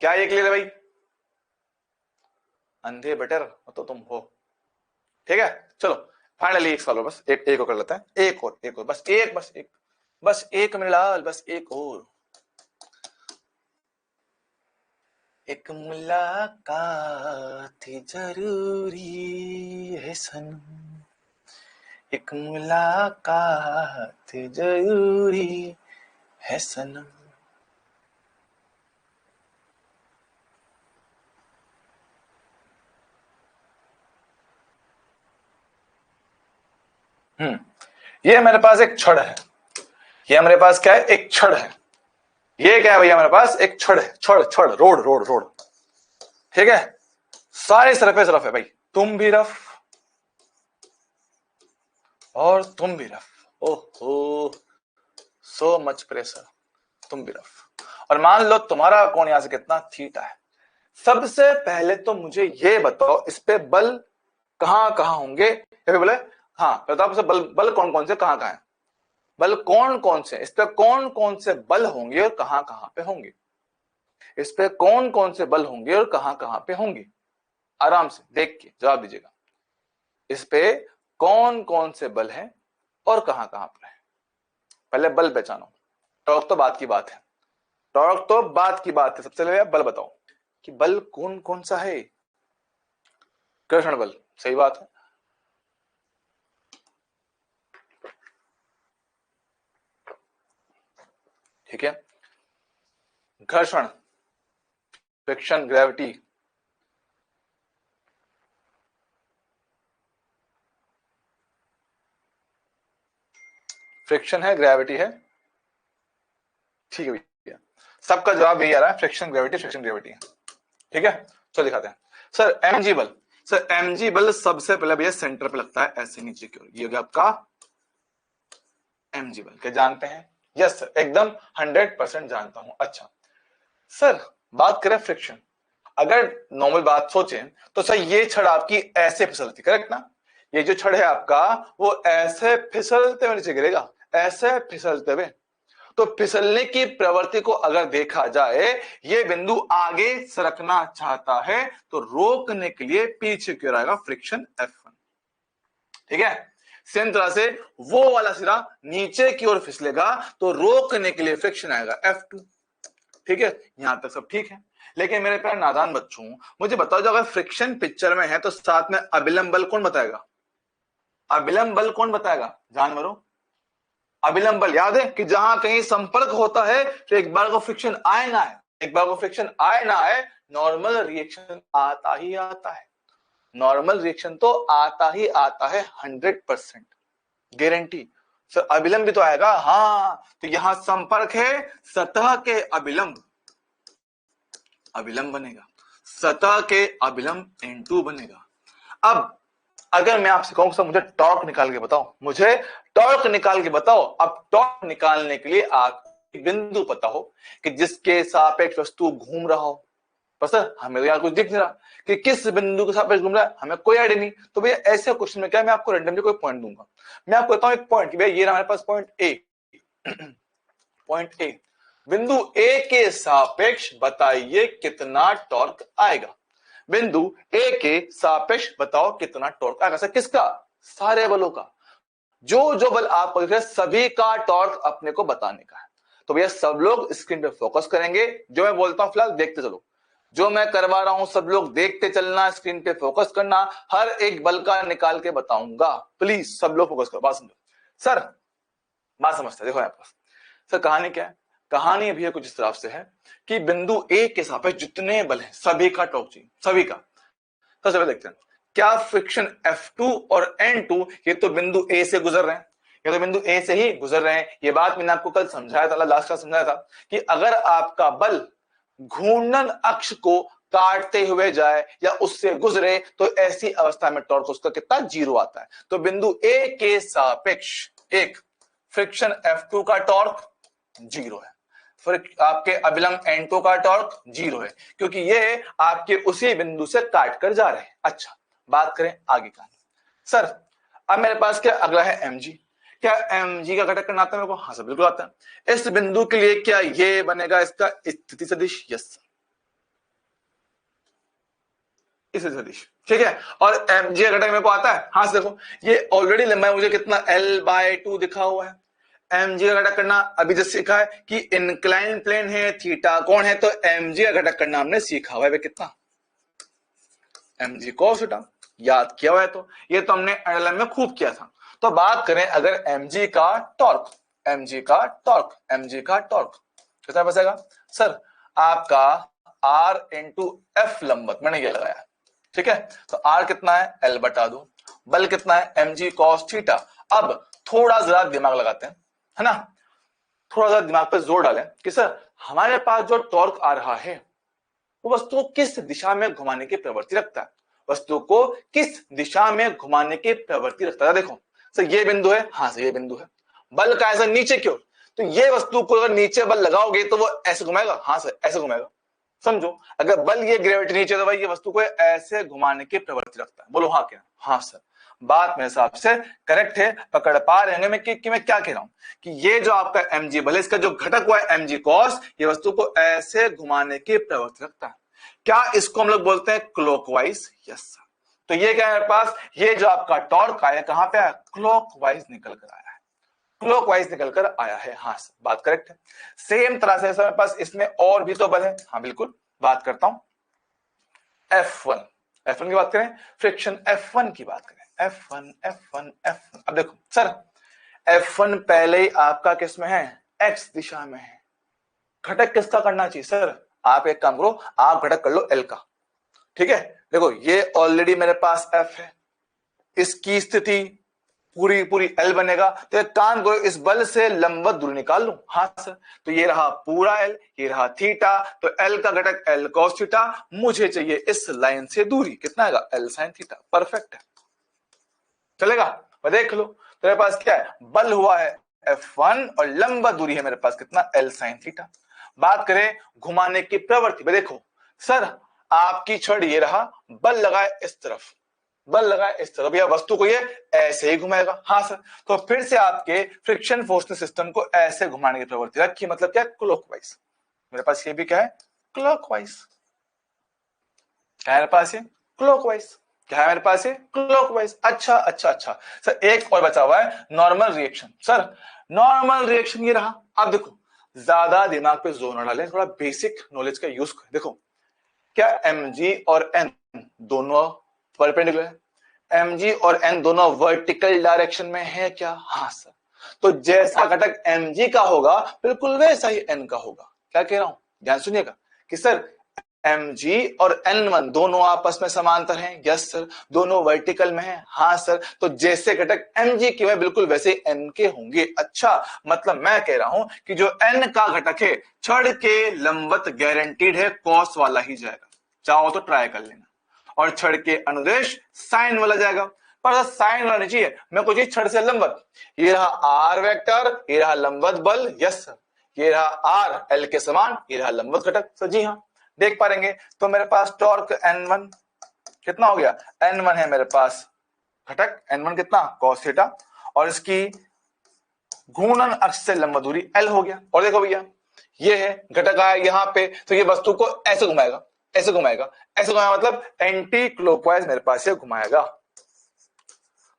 क्या ये क्लियर है भाई? अंधे बटर तो तुम हो। ठीक है, चलो फाइनली एक सवाल बस, एक और कर लेते हैं, एक और बस, बस एक मेरे लाल, बस एक और। एक मुलाकात जरूरी है सनम, एक मुलाकात जरूरी है सनम। ये मेरे पास एक छड़ है, ये मेरे पास क्या है, एक छड़ है। ये क्या है भैया, मेरे पास एक छड़ है, छड़ छड़, रोड रोड रोड, ठीक है। सारे सरफेस रफ है भाई, तुम भी रफ और तुम भी रफ, ओहो सो मच प्रेशर, तुम भी रफ। और मान लो तुम्हारा कोण यहां से कितना, थीटा है। सबसे पहले तो मुझे ये बताओ इस पे बल कहां कहां होंगे, या बोले हाँ बताओ बल, बल कौन कौन से कहां कहां है, बल कौन कौन से, इस पे कौन कौन से बल होंगे और कहां कहां पे होंगे, इस पे कौन कौन से बल होंगे और कहां कहां पे होंगे, आराम से देख के जवाब दीजिएगा। इस पे कौन कौन से बल हैं और कहां कहां पर है। पहले बल पहचानो, टॉर्क तो बात की बात है, टॉर्क तो बात की बात है। सबसे पहले बल बताओ कि बल कौन कौन सा है। घर्षण बल, सही बात है। ठीक है, घर्षण, फ्रिक्शन, ग्रेविटी, फ्रिक्शन है, ग्रेविटी है, ठीक है भैया। सबका जवाब यही आ रहा है, फ्रिक्शन ग्रेविटी, फ्रिक्शन ग्रेविटी। ठीक है, चलो दिखाते हैं। सर एमजी बल, सर एमजी बल सबसे पहले भैया सेंटर पे लगता है, ऐसे नीचे की ओर, ये हो गया आपका एमजी बल। क्या जानते हैं? यस सर, एकदम 100% जानता हूं। अच्छा सर, बात करें फ्रिक्शन, अगर नॉर्मल बात सोचें तो सर ये छड़ आपकी ऐसे फिसलती, करेक्ट ना, ये जो छड़ है आपका वो ऐसे फिसलते हुए नीचे गिरेगा, ऐसे फिसलते हुए। तो फिसलने की प्रवृत्ति को अगर देखा जाए, ये बिंदु आगे सरकना चाहता है तो रोकने के लिए पीछे की ओर आएगा फ्रिक्शन F1। ठीक है, सेम तरह से वो वाला सिरा नीचे की ओर फिसलेगा तो रोकने के लिए फ्रिक्शन आएगा F2। ठीक है, यहां तक सब ठीक है। लेकिन मेरे प्यारे नादान बच्चों, मुझे बताओ, जो अगर फ्रिक्शन पिक्चर में है तो साथ में अभिलंब बल कौन बताएगा, अभिलंब बल कौन बताएगा, जान मरो। अभिलंब बल याद है कि जहां कहीं संपर्क होता है तो एक बार को फ्रिक्शन आए ना आए, एक बार को फ्रिक्शन आए ना आए, नॉर्मल रिएक्शन आता ही आता है, नॉर्मल रिएक्शन तो आता ही आता है, 100% गारंटी। सर अभिलंब भी तो आएगा, हाँ, तो यहां संपर्क है, सतह के अभिलंब, अभिलंब बनेगा, सतह के अभिलंब N2 बनेगा। अब अगर मैं आपसे कहूं सर मुझे टॉर्क निकाल के बताओ, मुझे टॉर्क निकाल के बताओ, अब टॉर्क निकालने के लिए आप बिंदु पता हो कि जिसके सापेक्ष वस्तु घूम रहा हो, पर सर हमें तो यार कुछ दिख नहीं रहा कि किस बिंदु के सापेक्ष घूम रहा है, हमें कोई आइडिया नहीं। तो भैया ऐसे क्वेश्चन में क्या, मैं आपको रैंडमली कोई पॉइंट दूंगा, मैं आपको बताऊं एक पॉइंट कि भैया ये हमारे पास पॉइंट ए, पॉइंट ए, बिंदु ए के सापेक्ष बताइए कितना टॉर्क आएगा, बिंदु ए के सापेक्ष बताओ कितना टॉर्क आएगा। सर किसका, सारे बलों का, जो जो बल आपको दिख रहे सभी का टॉर्क अपने को बताने का है। तो भैया सब लोग स्क्रीन पे फोकस करेंगे, जो मैं बोलता हूं फिलहाल देखते चलो, जो मैं करवा रहा हूं सब लोग देखते चलना, स्क्रीन पे फोकस करना, हर एक बल का निकाल के बताऊंगा, प्लीज सब लोग फोकस करो, बात समझो। सर बात समझते देखो यहाँ पास, सर कहानी क्या है, कहानी अभी कुछ इस तरह से है कि बिंदु ए के सापेक्ष जितने बल हैं सभी का टॉर्क चाहिए, सभी का। तो सबसे देखते हैं क्या फ्रिक्शन F2 और N2 ये तो बिंदु ए से गुजर रहे हैं, ये तो बिंदु ए से ही गुजर रहे हैं। ये बात मैंने आपको कल समझाया था, लास्ट क्लास समझाया था कि अगर आपका बल घूर्णन अक्ष को काटते हुए जाए या उससे गुजरे तो ऐसी अवस्था में टॉर्क उसका कितना, 0 आता है। तो बिंदु ए के सापेक्ष एक फ्रिक्शन F2 का टॉर्क 0 है, फिर आपके अभिलंब N2 का टॉर्क 0 है, क्योंकि ये आपके उसी बिंदु से काट कर जा रहे हैं। अच्छा बात करें आगे का, सर अब मेरे पास क्या अगला है mg, क्या mg का घटक करना आता है मेरे को, हाँ सर बिल्कुल आता है। इस बिंदु के लिए क्या ये बनेगा इसका स्थिति सदिश, यस इस सदिश, ठीक है। और mg का घटक मेरे को आता है, हाँ देखो ये ऑलरेडी लंबाई मुझे कितना l/2 दिखा हुआ है। mg का घटक करना अभी जस्ट सीखा है कि इंक्लाइन प्लेन है, थीटा कोण है, तो mg का घटक करना हमने सीखा हुआ है कितना, mg cos थीटा, याद किया हुआ है, तो ये तो हमने एलएम में खूब किया था। तो बात करें अगर mg का टॉर्क, mg का टॉर्क, mg का टॉर्क कितना बचेगा सर, आपका r इंटू एफ लंबत मैंने ये लगाया, ठीक है। तो r कितना है, l/2, बल कितना है mg cos थीटा, अब थोड़ा जरा दिमाग लगाते हैं, है ना, थोड़ा सा दिमाग पे जोर डालें कि सर हमारे पास जो टॉर्क आ रहा है वो वस्तु को किस दिशा में घुमाने की प्रवृत्ति रखता है, वस्तु को किस दिशा में घुमाने की प्रवृत्ति रखता है। देखो सर ये बिंदु है, हाँ सर ये बिंदु है, बल का ऐसा नीचे क्यों, तो ये वस्तु को अगर नीचे बल लगाओगे तो वो ऐसे घुमाएगा, हाँ सर ऐसे घुमाएगा। समझो अगर बल ये ग्रेविटी नीचे तो भाई ये वस्तु को ऐसे घुमाने की प्रवृत्ति रखता है। बोलो हाँ क्या, हाँ सर बात मेरे हिसाब से करेक्ट है, पकड़ पा रहे हैं मैं कि मैं क्या कह रहा हूं कि ये जो आपका mg बल इसका जो घटक हुआ है mg cos, ये वस्तु को ऐसे घुमाने की प्रवृत्ति रखता है। क्या इसको हम लोग बोलते हैं क्लॉकवाइज? Yes sir. तो ये क्या है मेरे पास, ये जो आपका टॉर्क आया कहां पे आया, क्लॉकवाइज निकल कर आया है, क्लॉकवाइज निकल कर आया है। हाँ सर बात करेक्ट है। सेम तरह से सर मेरे पास इसमें और भी तो बल है, हाँ बिल्कुल बात करता हूं F1, F1 की बात करें, फ्रिक्शन F1 की बात करें, F1 F1 F1। अब देखो सर F1 पहले ही आपका किस में है, x दिशा में है, घटक किसका करना चाहिए सर, आप एक काम करो आप घटक कर लो L का, ठीक है। देखो ये ऑलरेडी मेरे पास F है, इसकी स्थिति पूरी पूरी L बनेगा, तो एक काम करो इस बल से लंबवत दूरी निकाल लो। हाँ सर, तो ये रहा पूरा L, ये रहा थीटा, तो L का घटक L cos थीटा, मुझे चाहिए इस लाइन से दूरी कितना आएगा L sin थीटा। परफेक्ट है, चलेगा, मैं देख लो तो मेरे पास क्या है, बल हुआ है F1 और लंबा दूरी है मेरे पास कितना L sin थीटा। बात करें घुमाने की प्रवृत्ति में, देखो सर आपकी छड़ ये रहा, बल लगाए इस तरफ, बल लगाए इस तरफ, या वस्तु को ये ऐसे ही घुमाएगा। हाँ सर, तो फिर से आपके फ्रिक्शन फोर्स ने सिस्टम को ऐसे घुमाने की प्रवृत्ति रखी, मतलब क्या, क्लॉकवाइज। मेरे पास ये भी क्या है, क्लॉकवाइज। क्या है मेरे पास ये, क्लॉकवाइज। क्या है मेरे पास ये, क्लॉकवाइज। अच्छा अच्छा अच्छा सर, एक और बचा हुआ है normal reaction. Sir normal reaction ये रहा। अब देखो ज्यादा दिमाग पे जोर न डालें, थोड़ा बेसिक नॉलेज का यूज करें। देखो क्या mg और n दोनों परपेंडिकुलर है, mg और n दोनों वर्टिकल डायरेक्शन में है क्या, हाँ सर। तो जैसा घटक mg का होगा बिल्कुल वैसा ही n का होगा। क्या कह रहा हूं, ध्यान सुनिएगा कि सर mg और n1 दोनों आपस में समांतर हैं, यस सर। दोनों वर्टिकल में हैं, हाँ सर। तो जैसे घटक mg के में बिल्कुल वैसे n के होंगे। अच्छा, मतलब मैं कह रहा हूं कि जो n का घटक है छड़ के लंबवत गारंटीड है, कॉस वाला ही जाएगा, चाहो तो ट्राई कर लेना, और छड़ के अनुदेश साइन वाला जाएगा। पर साइन वाला नहीं चाहिए मैं कुछ छड़ से लंबवत, ये रहा आर वेक्टर, ये रहा लंबवत बल, यस सर। ये रहा आर एल के समान, ये रहा लंबवत घटक, सर जी हाँ देख पाएंगे। तो मेरे पास टॉर्क N1 कितना हो गया, N1 है मेरे पास घटक N1 कितना cos थीटा, और इसकी घूर्णन अक्ष से लंब दूरी L हो गया। और देखो भैया ये है घटक आया यहाँ पे, तो ये वस्तु को ऐसे घुमाएगा, ऐसे घुमाएगा, ऐसे घुमाएगा, मतलब एंटी क्लॉकवाइज मेरे पास से घुमाएगा।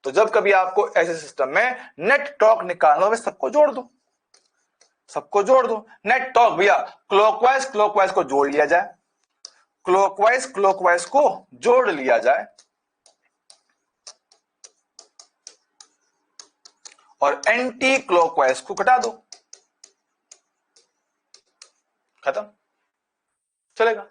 तो जब कभी आपको ऐसे सिस्टम में नेट टॉर्क निकालना हो, सबको जोड़ दो, सबको जोड़ दो। नेट टॉर्क भैया क्लॉकवाइज क्लॉकवाइज को जोड़ लिया जाए, क्लॉकवाइज क्लॉकवाइज को जोड़ लिया जाए, और एंटी क्लॉकवाइज को घटा दो, खत्म। चलेगा,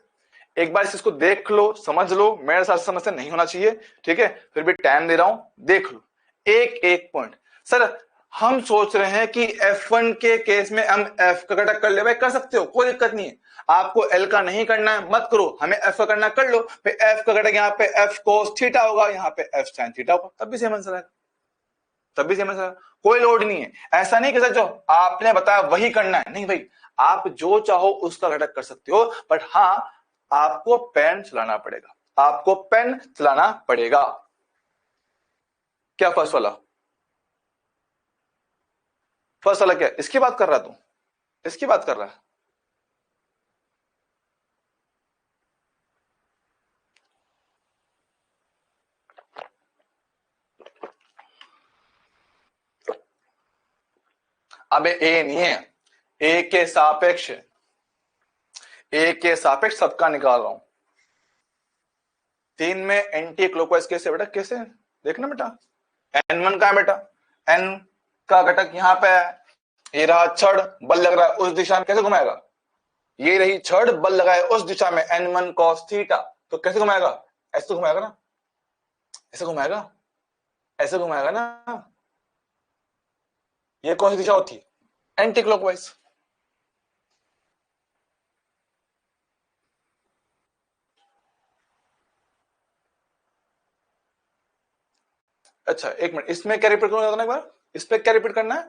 एक बार इसको देख लो, समझ लो, मेरे साथ समस्या नहीं होना चाहिए, ठीक है, फिर भी टाइम दे रहा हूं, देख लो एक एक पॉइंट। सर हम सोच रहे हैं कि F1 के केस में हम F का घटक कर ले, भाई कर सकते हो, कोई दिक्कत नहीं है। आपको L का नहीं करना है मत करो, हमें F का करना कर लो, फिर F का घटक यहाँ पे F cos थीटा होगा, यहाँ पे F sin थीटा होगा, तब भी सेम आंसर आएगा, तब भी सेम आंसर, कोई लोड नहीं है। ऐसा नहीं कि सर जो आपने बताया वही करना है, नहीं भाई, आप जो चाहो उसका घटक कर सकते हो, बट हाँ आपको पेन चलाना पड़ेगा, आपको पेन चलाना पड़ेगा। क्या फर्स्ट वाला, फर्स्ट वाला क्या, इसकी बात कर रहा तू, इसकी बात कर रहा है? अबे ए नहीं है, ए के सापेक्ष, ए के सापेक्ष सबका निकाल रहा हूं। 3 में एंटी क्लॉकवाइज कैसे बेटा, कैसे देखना बेटा, N1 का है बेटा, N का घटक यहां पे है, ये रहा छड़, बल लग रहा है उस दिशा में, कैसे घुमाएगा, ये रही छड़, बल लगाए उस दिशा में, N1 cos थीटा, तो कैसे घुमाएगा, ऐसे घुमाएगा ना, ऐसे घुमाएगा, ऐसे घुमाएगा ना, ये कौन सी दिशा होती है? Anti clockwise. अच्छा एक मिनट, इसमें क्या रिपीट करना, एक बार इस पे क्या रिपीट करना है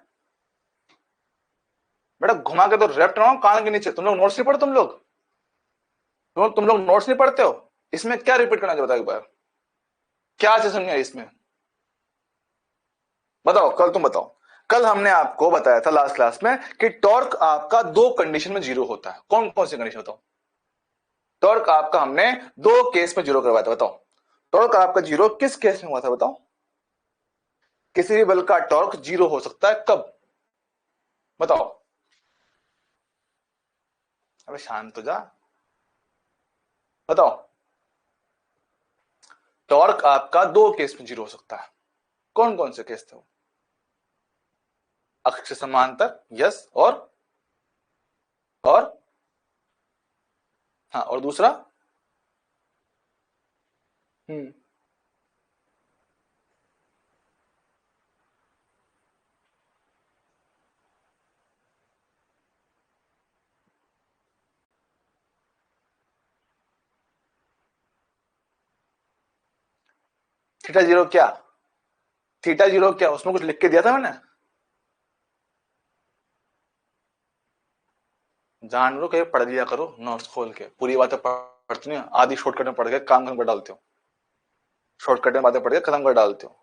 बेटा? घुमा के तो लेफ्ट रहा हूं कान के नीचे। तुम लोग नोट्स नहीं पढ़ते? तुम लोग नोट्स नहीं पढ़ते हो? इसमें क्या रिपीट करना है बताओ एक बार, क्या चीज समझ आई इसमें? बताओ, कल तुम बताओ। कल हमने आपको बताया था लास्ट क्लास में कि टॉर्क आपका दो कंडीशन में जीरो होता है। कौन कौन सी कंडीशन बताओ? टॉर्क आपका हमने दो केस में जीरो करवाया था, बताओ। टॉर्क आपका जीरो किस केस में हुआ था बताओ? किसी भी बल का टॉर्क जीरो हो सकता है कब? बताओ। अबे शांत हो जा, बताओ। टॉर्क आपका दो केस में जीरो हो सकता है। कौन कौन से केस थे वो? अक्ष समांतर, यस, और हाँ, और दूसरा? हम्म थीटा जीरो क्या? थीटा जीरो क्या, उसमें कुछ लिख के दिया था मैंने? जानवरों के पढ़ लिया करो नोट्स खोल के, पूरी बातें पढ़ती नहीं, आधी शॉर्टकट में पढ़ के काम खत्म कर डालते हो। शॉर्टकट में बातें पढ़ के खत्म कर डालते हो।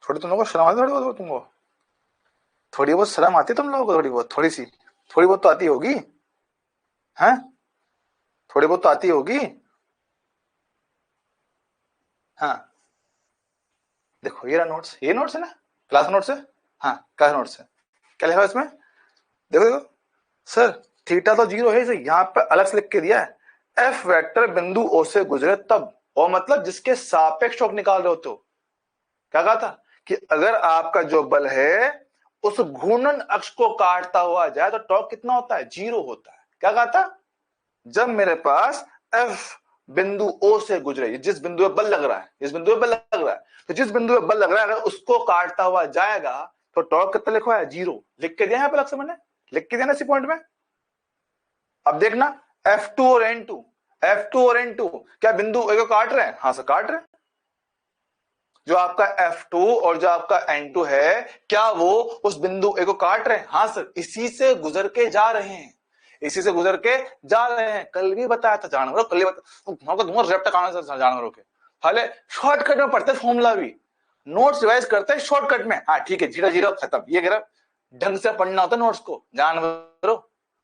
थोड़ी तुम लोगों को शर्म आती है? थोड़ी बहुत तुमको थोड़ी बहुत शर्म आती है तुम लोगों को? थोड़ी बहुत, थोड़ी सी, थोड़ी बहुत तो आती होगी, हैं? थोड़ी बहुत तो आती होगी। हाँ, देखो ये रहा नोट्स, ये नोट्स है ना, क्लास नोट्स है। हाँ, क्लास नोट्स है। क्या लिखा है इसमें? देखो देखो सर, थीटा तो जीरो है, सही यहाँ पे अलग से लिख के दिया है। एफ वेक्टर बिंदु ओ से गुजरे तब, और मतलब जिसके सापेक्ष टॉर्क निकाल रहे हो तो क्या कहा था कि अगर आपका जो बल है उस घूर्णन अक्ष को काटता हुआ जाए तो टॉर्क कितना होता है? जीरो होता है। क्या कहा था? जब मेरे पास एफ बिंदु ओ से गुजरे, जिस बिंदु पे बल लग रहा है, जिस बिंदु पे बल लग रहा है, तो जिस बिंदु पे बल लग रहा है अगर उसको काटता हुआ जाएगा तो टॉर्क कितना लिखा है? जीरो। लिख के दिया है अलग से मैंने, लिख के दिया ना इसी पॉइंट में। अब देखना, F2 और N2, F2 और N2 क्या बिंदु ए को काट रहे हैं? हाँ सर काट रहे हैं। जो आपका F2 और जो आपका N2 है, क्या वो उस बिंदु ए को काट रहे हैं? हाँ सर, इसी से गुजर के जा रहे हैं, इसी से गुजर के जा रहे हैं। कल भी बताया था जानवरों, कल भी बताया रेप्टा कहां से जानवरों के। हाले शॉर्टकट में पढ़ते फॉर्मूला भी, नोट्स रिवाइज करते हैं शॉर्टकट में। हाँ ठीक है, जीरो जीरो खत्म, ये गिरा। ढंग से पढ़ना होता नोट्स को जानवरों।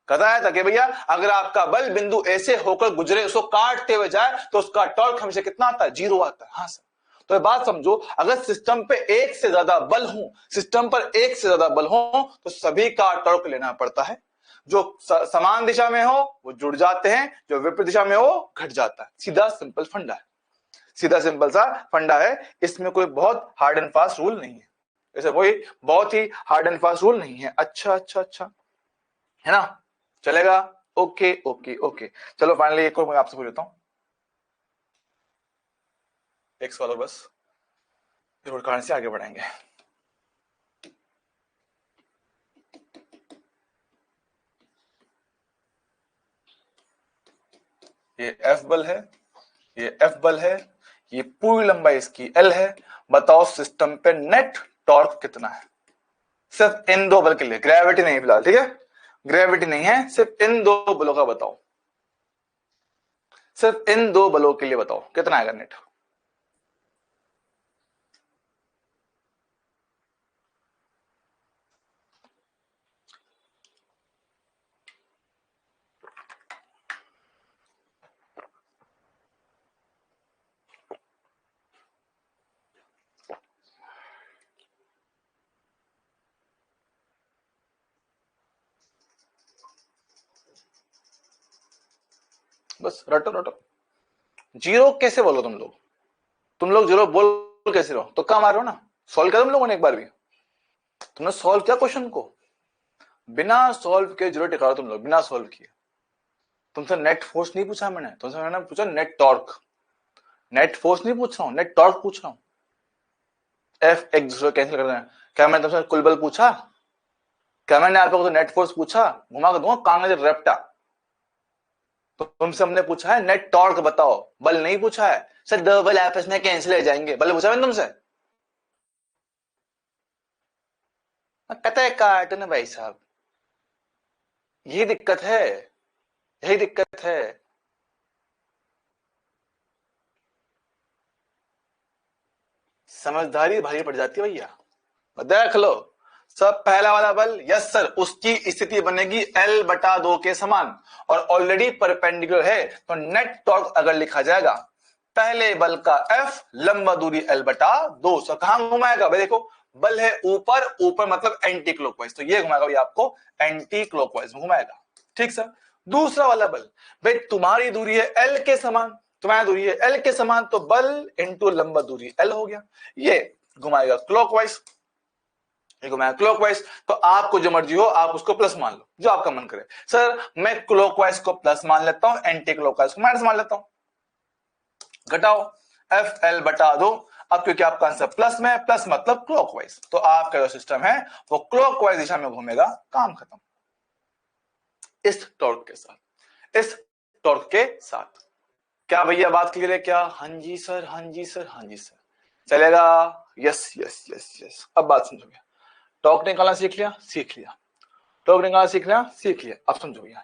बताया था कि भैया अगर आपका बल बिंदु ए से होकर गुजरे, उसको काटते हुए जाए तो उसका टॉर्क हमेशा कितना आता है? जीरो आता है। हाँ सर, तो ये बात समझो, अगर सिस्टम पे एक से ज्यादा बल हो, सिस्टम पर एक से ज्यादा बल हो तो सभी का टॉर्क लेना पड़ता है। जो समान दिशा में हो वो जुड़ जाते हैं, जो विपरीत दिशा में हो घट जाता है। सीधा सिंपल फंडा है, सीधा सिंपल सा फंडा है। इसमें कोई बहुत हार्ड एंड फास्ट रूल नहीं है, ऐसे कोई बहुत ही हार्ड एंड फास्ट रूल नहीं है। अच्छा अच्छा अच्छा, है ना? चलेगा? Okay okay okay. चलो फाइनली एक और मैं आपसे पूछ लेता हूं, एक सवाल और बस, फिर कहानी से आगे बढ़ेंगे। ये एफ बल है, ये एफ बल है, ये पूरी लंबाई इसकी एल है। बताओ सिस्टम पे नेट टॉर्क कितना है? सिर्फ इन दो बल के लिए, ग्रेविटी नहीं फिलहाल, ठीक है? ग्रेविटी नहीं है, सिर्फ इन दो बलों का बताओ, सिर्फ इन दो बलों के लिए बताओ कितना आएगा नेट? बस रटो रटो। जीरो कैसे बोलो तुम लोग? तुम लोग जीरो बोल कैसे रहो? तो कहाँ मारो ना, सॉल्व किया तुम लोगों ने एक बार भी? तुमने सॉल्व किया क्वेश्चन को? बिना सॉल्व किए जरूर टिका तुम लोग, बिना सॉल्व किए। तुमसे नेट फोर्स नहीं पूछा मैंने, तुमसे मैंने पूछा नेट टॉर्क। नेट फोर्स नहीं पूछ रहा हूं, नेट टॉर्क पूछ रहा हूं। एफ एक दूसरे कैंसिल कर रहे हैं। क्या मैंने तुमसे कुल बल पूछा? क्या मैंने आप लोगों से नेट फोर्स पूछा? घुमा कर दूंगा कांगड़े रेप्टा। तो तुमसे हमने पूछा है नेट टॉर्क बताओ, बल नहीं पूछा है। सर दो बल आपस में कैंसिल हो जाएंगे, बल पूछा मैंने तुमसे? कतई काट ना भाई साहब, यही दिक्कत है, यही दिक्कत है। समझदारी भारी पड़ जाती है भैया। देख लो, सब पहला वाला बल, यस सर, उसकी स्थिति बनेगी L बटा 2 के समान और ऑलरेडी परपेंडिकुलर है, तो नेट टॉर्क अगर लिखा जाएगा पहले बल का F लंबा दूरी L बटा 2, सो कहां घुमाएगा भाई? देखो बल है ऊपर, ऊपर मतलब एंटी क्लॉकवाइज, तो ये घुमाएगा भाई आपको एंटी क्लॉकवाइज में घुमाएगा। ठीक सर। दूसरा वाला बल, भाई तुम्हारी दूरी है L के समान, तुम्हारी दूरी है L के समान, तो बल इंटू लंबा दूरी L हो गया, ये घुमाएगा क्लॉकवाइज, क्लॉकवाइज। तो आपको जो मर्जी हो आप उसको प्लस मान लो, जो आपका मन करे। सर मैं क्लॉकवाइज को प्लस मान लेता हूं, एंटी क्लॉकवाइज को माइनस मान लेता हूं। घटाओ एफ एल बटा 2। अब क्योंकि आपका आंसर प्लस में है, प्लस मतलब क्लॉकवाइज, तो आपका जो सिस्टम है वो क्लॉकवाइज दिशा में घूमेगा, काम खत्म। इस टॉर्क के साथ, इस टॉर्क के साथ क्या भैया बात क्लियर है क्या? हाँ जी सर, हाँ जी सर, हाँ जी सर, चलेगा। यस यस यस यस, अब बात समझोगे। टॉर्क निकालना सीख लिया, सीख लिया। टॉर्क निकालना सीख लिया, सीख लिया। अब समझो भैया,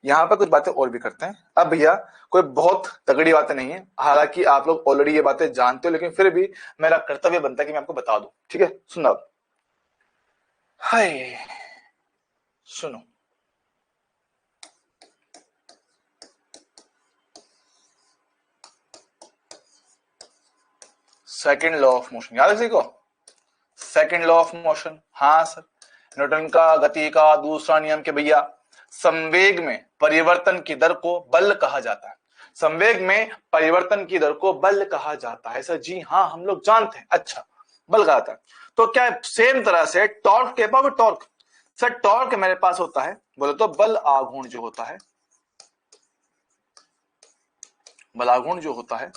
यहाँ पर कुछ बातें और भी करते हैं। अब भैया कोई बहुत तगड़ी बातें नहीं है, हालांकि आप लोग ऑलरेडी ये बातें जानते हो, लेकिन फिर भी मेरा कर्तव्य बनता है कि मैं आपको बता दूं। ठीक है, सुनो। हाय, सुनो, सेकंड लॉ ऑफ मोशन याद है किसी को? सेकंड लॉ ऑफ मोशन, हाँ सर, न्यूटन का गति का दूसरा नियम के भैया संवेग में परिवर्तन की दर को बल कहा जाता है। संवेग में परिवर्तन की दर को बल कहा जाता है सर। जी हाँ, हम लोग जानते हैं। अच्छा, बल कहा जाता है, तो क्या सेम तरह से टॉर्क के पास, टॉर्क सर, टॉर्क मेरे पास होता है, बोले तो बल आघूर्ण जो होता है, बल आघूर्ण जो होता है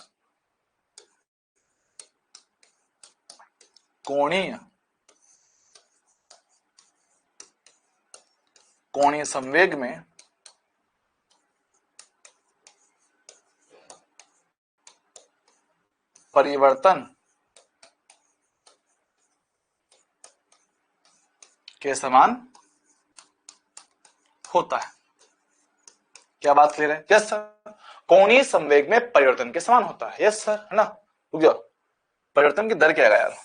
कोणीय, कोणीय संवेग में परिवर्तन के समान होता है। क्या बात क्लियर है? यस सर, कोणीय संवेग में परिवर्तन के समान होता है। यस सर, है ना? रुक जाओ, परिवर्तन की दर क्या है यार?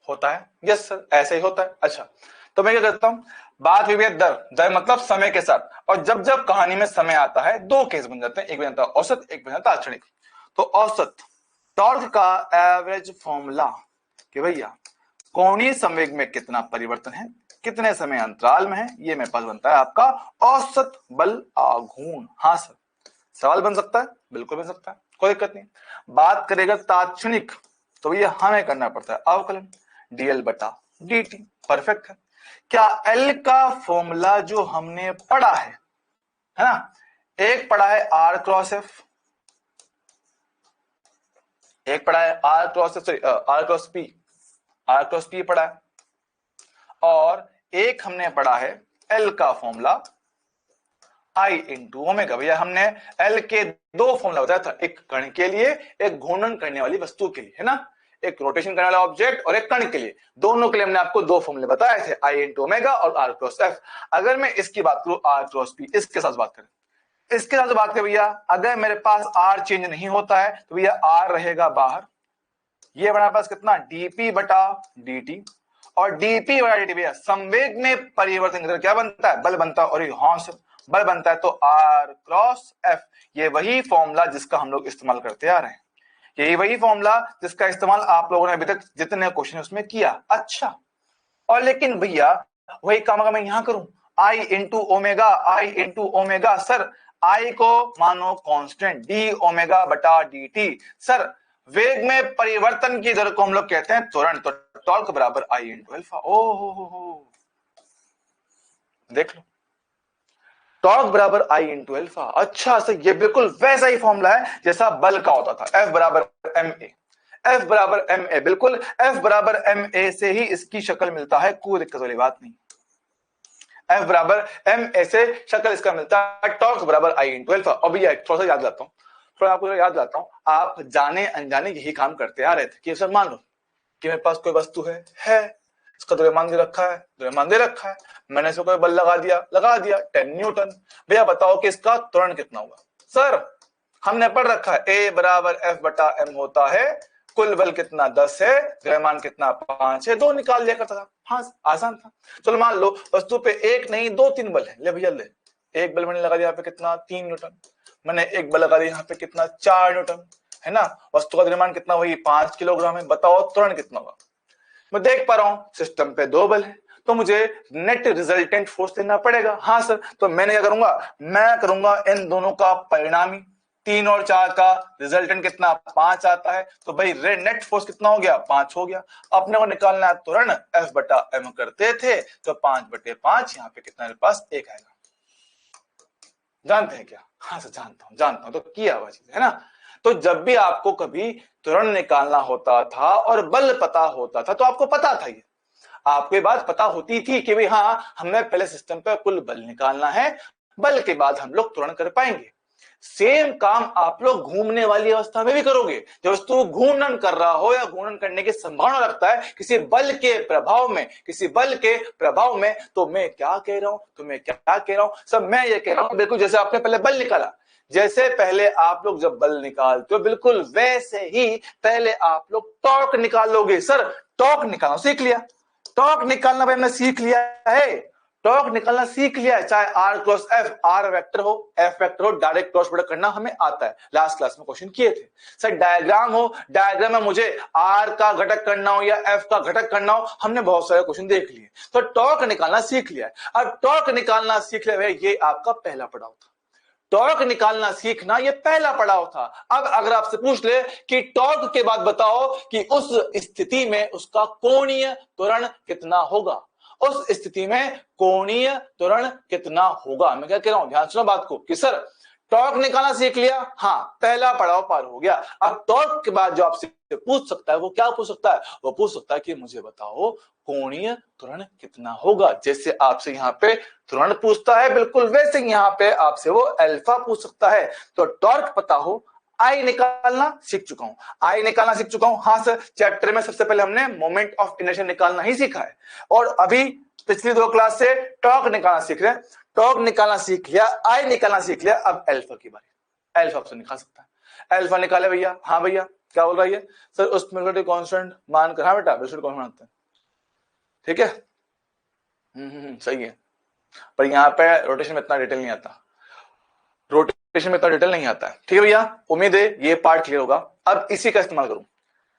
होता है, यस सर, ऐसे ही होता है। अच्छा, तो मैं क्या करता हूं, बात हुई है दर, दर मतलब समय के साथ, और जब जब कहानी में समय आता है दो केस बन जाते हैं, एक बन जाता है औसत, एक बन जाता है क्षणिक। तो औसत टॉर्क का एवरेज फॉर्मूला कि भैया कोणीय संवेग में कितना परिवर्तन है, कितने समय अंतराल में है, ये मेरे पास बनता है आपका औसत बल आघूर्ण। हाँ सर, सवाल बन सकता है, बिल्कुल बन सकता है, कोई दिक्कत नहीं। बात करेगा तात्क्षणिक, तो भैया हमें करना पड़ता है अवकलन, डीएल बटा dt, परफेक्ट है। क्या एल का फॉर्मूला जो हमने पढ़ा है ना, एक पढ़ा है आर क्रॉस एफ, एक पढ़ा है r cross F, sorry r cross P, r cross P पढ़ा है, और एक हमने पढ़ा है एल का फॉर्मूला आई इंटू ओमेगा। भैया हमने एल के दो फॉर्मूला बताया था, एक कण के लिए, एक घूर्णन करने वाली वस्तु के लिए, है ना, एक रोटेशन करने वाला ऑब्जेक्ट और एक कण के लिए, दोनों के लिए हमने आपको दो फॉर्मूले बताए थे, आई इंटू ओमेगा और आर क्रॉस एफ। अगर मैं इसकी बात करूं आर क्रॉस पी, इसके साथ बात करें, इसके साथ बात करें भैया, अगर मेरे पास आर चेंज नहीं होता है तो भैया आर रहेगा बाहर, ये हमारे पास कितना डीपी बटा dt, और डीपी बटा dt भैया संवेग में परिवर्तन क्या बनता है, बल बनता है, और यहां से बल बनता है, तो आर क्रॉस एफ, ये वही फॉर्मूला जिसका हम लोग इस्तेमाल करते आ रहे हैं, यही वही फॉर्मूला जिसका इस्तेमाल आप लोगों ने अभी तक जितने क्वेश्चन उसमें किया। अच्छा, और लेकिन भैया वही काम अगर मैं यहां करूं, I into omega, I into omega, sir I को मानो कांस्टेंट डी ओमेगा बटा डी टी। सर वेग में परिवर्तन की दर को हम लोग कहते हैं त्वरण, तो टॉर्क बराबर आई इंटू अल्फा। ओ हो, देख लो, टॉर्क बराबर आई इंटू अल्फा। अच्छा सर, ये बिल्कुल वैसा ही फॉर्मूला है जैसा बल का होता था, एफ बराबर एम ए, एफ बराबर एम ए, बिल्कुल एफ बराबर एम ए से ही इसकी शक्ल मिलता है, कोई दिक्कत वाली बात नहीं। एफ बराबर एम ए से शक्ल इसका मिलता है टॉर्क बराबर आई इंटू अल्फा। और भैया थोड़ा सा याद लाता हूँ, थोड़ा आपको याद लाता हूँ, आप जाने अनजाने यही काम करते आ रहे थे कि सर मान लो कि मेरे पास कोई वस्तु है, इसका द्रव्यमान दे रखा है, द्रव्यमान दे रखा है, मैंने इसको कोई बल लगा दिया 10 न्यूटन। भैया बताओ कि इसका त्वरण कितना होगा। सर हमने पढ़ रखा है ए बराबर एफ बटा एम होता है, कुल बल कितना 10 है, द्रव्यमान कितना 5 है, 2 निकाल लिया करता था। हाँ आसान था। चलो मान लो वस्तु पे एक नहीं 2-3 बल है, ले भैया ले, एक बल मैंने लगा दिया यहाँ पे कितना 3 न्यूटन, मैंने एक बल लगा दिया यहाँ पे कितना 4 न्यूटन, है ना। वस्तु का द्रव्यमान कितना वही 5 किलोग्राम है। बताओ त्वरण कितना होगा। मैं देख पा रहा हूं सिस्टम पे 2 बल है, तो मुझे नेट रिजल्टेंट फोर्स लेना पड़ेगा। हाँ सर, तो मैंने क्या करूंगा, मैं करूंगा इन दोनों का परिणामी, 3 और 4 का रिजल्टेंट कितना 5 आता है, तो भाई नेट फोर्स कितना हो गया 5 हो गया। अपने को निकालना है त्वरण, एफ बटा एम करते थे, तो 5/5, यहाँ पे कितना मेरे पास 1 आएगा। जानते हैं क्या? हाँ सर जानता हूं, तो किया हुआ चीज है ना। तो जब भी आपको कभी त्वरण निकालना होता था और बल पता होता था, तो आपको पता था, ये आपको ये बात पता होती थी कि भाई हाँ हमें पहले सिस्टम पे कुल बल निकालना है, बल के बाद हम लोग त्वरण कर पाएंगे। सेम काम आप लोग घूमने वाली अवस्था में भी करोगे। जब वस्तु घूर्णन कर रहा हो या घूर्णन करने की संभावना रखता है किसी बल के प्रभाव में, तो मैं क्या कह रहा हूं, तुम्हें क्या कह रहा हूं, सब मैं ये कह रहा हूं बिल्कुल जैसे आपने पहले बल निकाला, जैसे पहले आप लोग जब बल निकालते हो बिल्कुल वैसे ही पहले आप लोग टॉर्क निकालोगे। सर टॉर्क निकालना सीख लिया, टॉर्क निकालना भाई हमने सीख लिया है, टॉर्क निकालना सीख लिया है, चाहे r cross F, r vector हो एफ वेक्टर हो, डायरेक्ट क्रॉस प्रोडक्ट करना हमें आता है, लास्ट क्लास में क्वेश्चन किए थे। सर डायग्राम हो, डायग्राम में मुझे आर का घटक करना हो या एफ का घटक करना हो, हमने बहुत सारे क्वेश्चन देख लिए, तो टॉर्क निकालना सीख लिया है। अब टॉर्क निकालना सीख लिया, ये आपका पहला पड़ाव था, टॉर्क निकालना सीखना ये पहला पड़ाव था। अब अगर आपसे पूछ ले कि टॉर्क के बाद बताओ कि उस स्थिति में उसका कोणीय त्वरण कितना होगा, उस स्थिति में कोणीय त्वरण कितना होगा। मैं क्या कह रहा हूं, ध्यान सुनो बात को, कि सर टॉर्क निकालना सीख लिया, हाँ पहला पड़ाव पार हो गया। अब टॉर्क के बाद जो आपसे पूछ सकता है वो क्या पूछ सकता है, वो पूछ सकता है कि मुझे बताओ कोणीय त्वरण कितना होगा। जैसे आपसे यहाँ पे त्वरण पूछता है बिल्कुल वैसे यहाँ पे आपसे वो अल्फा पूछ सकता है। तो टॉर्क पता हो, आई निकालना सीख चुका हूं, आई निकालना सीख चुका हूं। हाँ सर, चैप्टर में सबसे पहले हमने मोमेंट ऑफ इनर्शिया निकालना ही सीखा है, और अभी पिछली 2 क्लास से टॉर्क निकालना सीख रहे हैं, टॉर्क निकालना सीख लिया, आई निकालना सीख लिया, अब अल्फा की बारी, अल्फा से निकाल सकता है। अल्फा निकाले भैया, हाँ भैया क्या बोल रहा है सर, उस कांस्टेंट मान कर, हाँ बेटा बिल्कुल कांस्टेंट है, ठीक है, सही है, पर यहाँ पे रोटेशन में इतना डिटेल नहीं आता, रोटेशन में इतना डिटेल नहीं आता है, ठीक है भैया। उम्मीद है ये पार्ट क्लियर होगा। अब इसी का इस्तेमाल करूं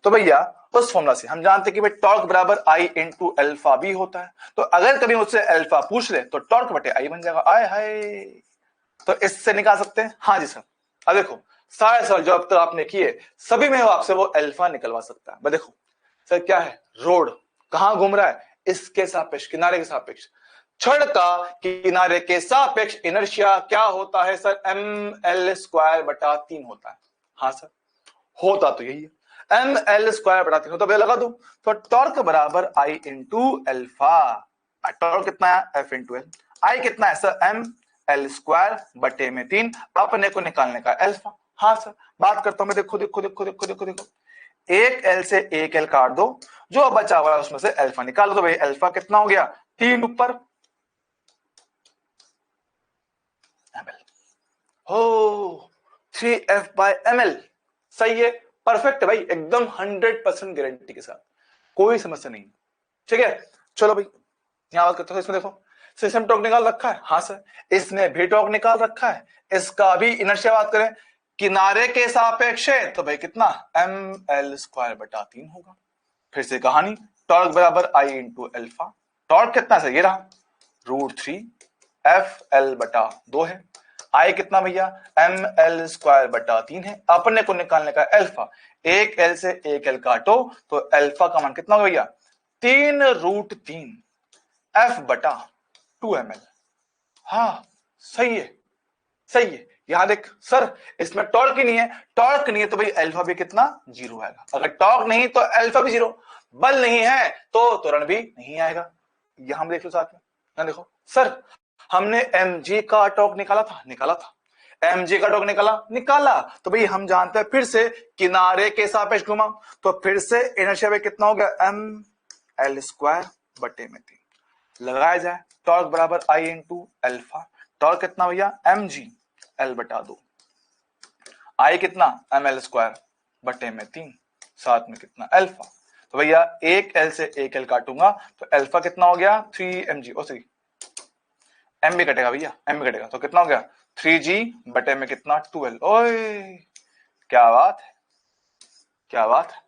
तो भैया उस फॉर्मूला से हम जानते हैं कि भाई टॉर्क बराबर आई इंटू अल्फा भी होता है, तो अगर कभी मुझसे अल्फा पूछ ले तो टॉर्क बटे आई बन जाएगा। आय हाय, तो इससे निकाल सकते हैं। हाँ जी सर, अब देखो सारे सवाल जो अब तक आपने किए सभी में आपसे वो अल्फा निकलवा सकता है। देखो सर क्या है, रोड कहां घूम रहा है, इसके सापेक्ष, किनारे के सापेक्ष, छड़ का किनारे के सापेक्ष इनर्शिया क्या होता है सर, ml² बटा 3 होता है। हाँ सर, होता तो यही है, ml² बटा 3 होता, तो लगा दूं, तो टॉर्क बराबर आई इंटू अल्फा, टॉर्क कितना है एफ इंटू एल, आई कितना है सर ml² बटे में 3, अपने को निकालने का अल्फा। हाँ सर, बात करता हूं मैं, देखो देखो देखो देखो देखो देखो, एक एल से एक एल काट दो, जो बचा हुआ है उसमें से अल्फा निकाल दो। भाई अल्फा कितना हो गया 3 ऊपर, हो 3f/ml, सही है, परफेक्ट है भाई, एकदम 100% गारंटी के साथ, कोई समस्या नहीं, ठीक है। चलो भाई यहां बात करते हैं, इसमें देखो सिस्टम टॉर्क निकाल रखा है, हाँ सर इसने भी टॉर्क निकाल रखा है, इसका भी इनर्शिया बात करें किनारे के सापेक्ष है, तो भाई कितना ml² बटा 3 होगा। फिर से कहानी, टॉर्क बराबर आई इंटू अल्फा, टॉर्क कितना है? ये रहा √3 FL/2 है। आई कितना भैया? ML²/3 है। अपने को निकालने का अल्फा, एक एल से एक एल काटो तो अल्फा का मान कितना होगा भैया? 3√3 F/2ml। हाँ सही है, सही है। यहां देख सर, इसमें टॉर्क ही नहीं है, टॉर्क नहीं है तो भाई अल्फा भी कितना? 0 आएगा। अगर टॉर्क नहीं तो अल्फा भी 0, बल नहीं है तो त्वरण भी नहीं आएगा। यहां देख लो साथ में ना, देखो सर हमने mg का टॉर्क निकाला था, mg का टॉर्क निकाला तो भाई हम जानते हैं फिर से किनारे के सापेक्ष घुमा तो फिर से इनर्शिया पे कितना हो गया? ML²/3 लगाया जाए, टॉर्क बराबर I इंटू अल्फा। टॉर्क कितना भैया? mg L/2, आई कितना? ML²/3, साथ में कितना? अल्फा। तो भैया एक एल से एक एल काटूंगा तो अल्फा कितना हो गया? 3mg, ओ सॉरी एम भी कटेगा भैया, एम भी कटेगा तो कितना हो गया? 3g में कितना? 2l। ओए क्या बात है, क्या बात है।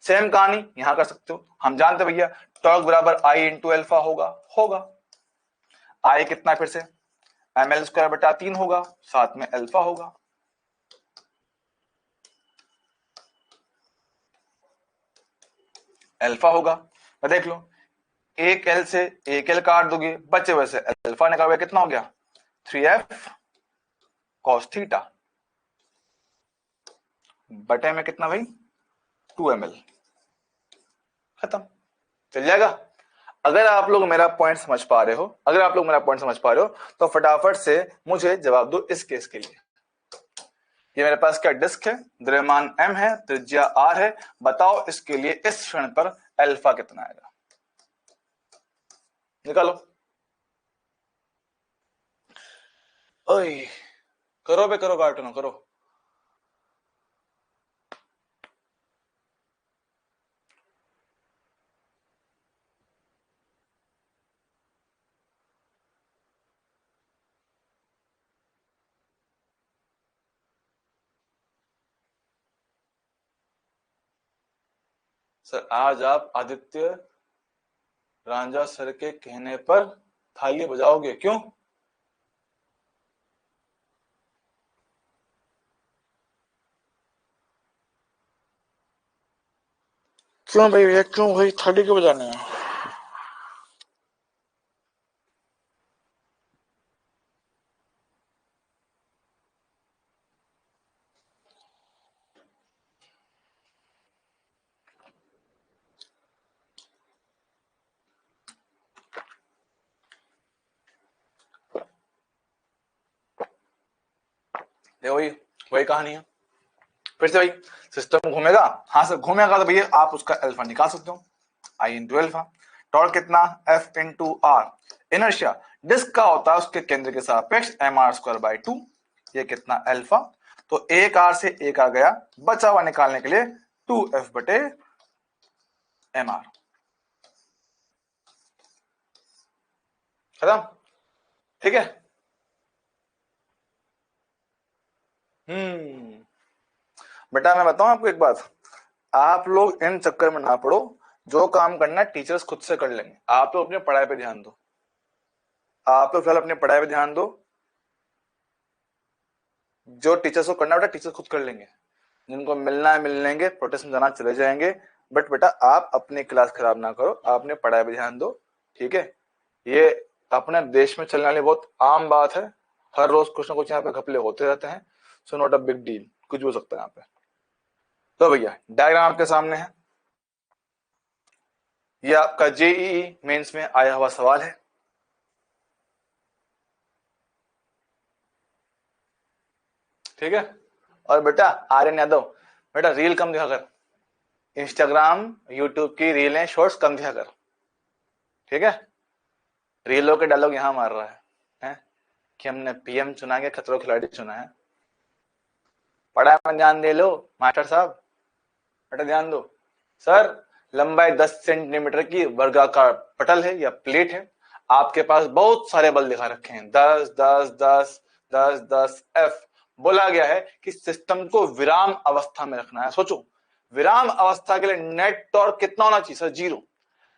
सेम कहानी यहां कर सकते हो, हम जानते भैया टॉर्क बराबर I इंटू अल्फा होगा। आई कितना फिर से? ML²/3 होगा, साथ में अल्फा होगा। अल्फा होगा तो देख लो, एक एल से एक एल काट दोगे, बचे वैसे अल्फा निकालोगे, कितना हो गया? 3F cos थीटा बटे में कितना भाई? 2ml। खत्म, चल जाएगा। अगर आप लोग मेरा पॉइंट समझ पा रहे हो, तो फटाफट से मुझे जवाब दो इस केस के लिए। ये मेरे पास क्या डिस्क है, द्रव्यमान m है, त्रिज्या r है, बताओ इसके लिए इस क्षण पर अल्फा कितना आएगा? निकालो। ओए करो बे करो, कार्टून करो। सर आज आप आदित्य रांझा सर के कहने पर थाली बजाओगे, क्यों? क्यों भाई भैया, क्यों भाई थाली क्यों बजाने हैं? देखो भाई वही कहानी है, फिर से भाई सिस्टम घूमेगा। हाँ सर घूमेगा तो भैया आप उसका अल्फा निकाल सकते हो, I इंटू अल्फा। टॉर्क कितना? F into r. Inertia disc का होता है उसके केंद्र के सापेक्ष mr²/2, ये कितना? अल्फा। तो एक आर से एक आ गया, बचा हुआ निकालने के लिए 2F/mr। खत्म, ठीक है। बेटा मैं बताऊं आपको एक बात, आप लोग इन चक्कर में ना पड़ो, जो काम करना है टीचर्स खुद से कर लेंगे। आप लोग अपनी पढ़ाई पे ध्यान दो, आप लोग फिलहाल अपनी पढ़ाई पे ध्यान दो। जो टीचर्स को करना है बेटा टीचर्स खुद कर लेंगे, जिनको मिलना है मिल लेंगे, प्रोटेस्ट में जाना चले जाएंगे। बट बेटा आप अपनी क्लास खराब ना करो, आप अपने पढ़ाई पे ध्यान दो, ठीक है। ये अपने देश में चलने वाली बहुत आम बात है, हर रोज कुछ ना कुछ यहाँ पे घपले होते रहते हैं। So not a big deal, कुछ भी हो सकता है यहाँ पे। तो भैया डायग्राम आपके सामने है, ये आपका जेईई मेंस में आया हुआ सवाल है। ठीक है। और बेटा आर्यन यादव, बेटा रील कम दिखा कर, इंस्टाग्राम यूट्यूब की रीलें शॉर्ट्स कम दिखा कर, ठीक है। रीलों के डायलॉग यहां मार रहा है कि हमने पीएम चुना के खतरों खिलाड़ी चुना है। पढ़ाई में ध्यान दे लो मास्टर साहब, बेटा ध्यान दो। सर लंबाई 10 सेंटीमीटर की वर्गाकार पटल है या प्लेट है, आपके पास बहुत सारे बल दिखा रखे हैं, 10 10 10 10 10 F। बोला गया है कि सिस्टम को विराम अवस्था में रखना है। सोचो विराम अवस्था के लिए नेट टॉर्क कितना होना चाहिए? सर 0।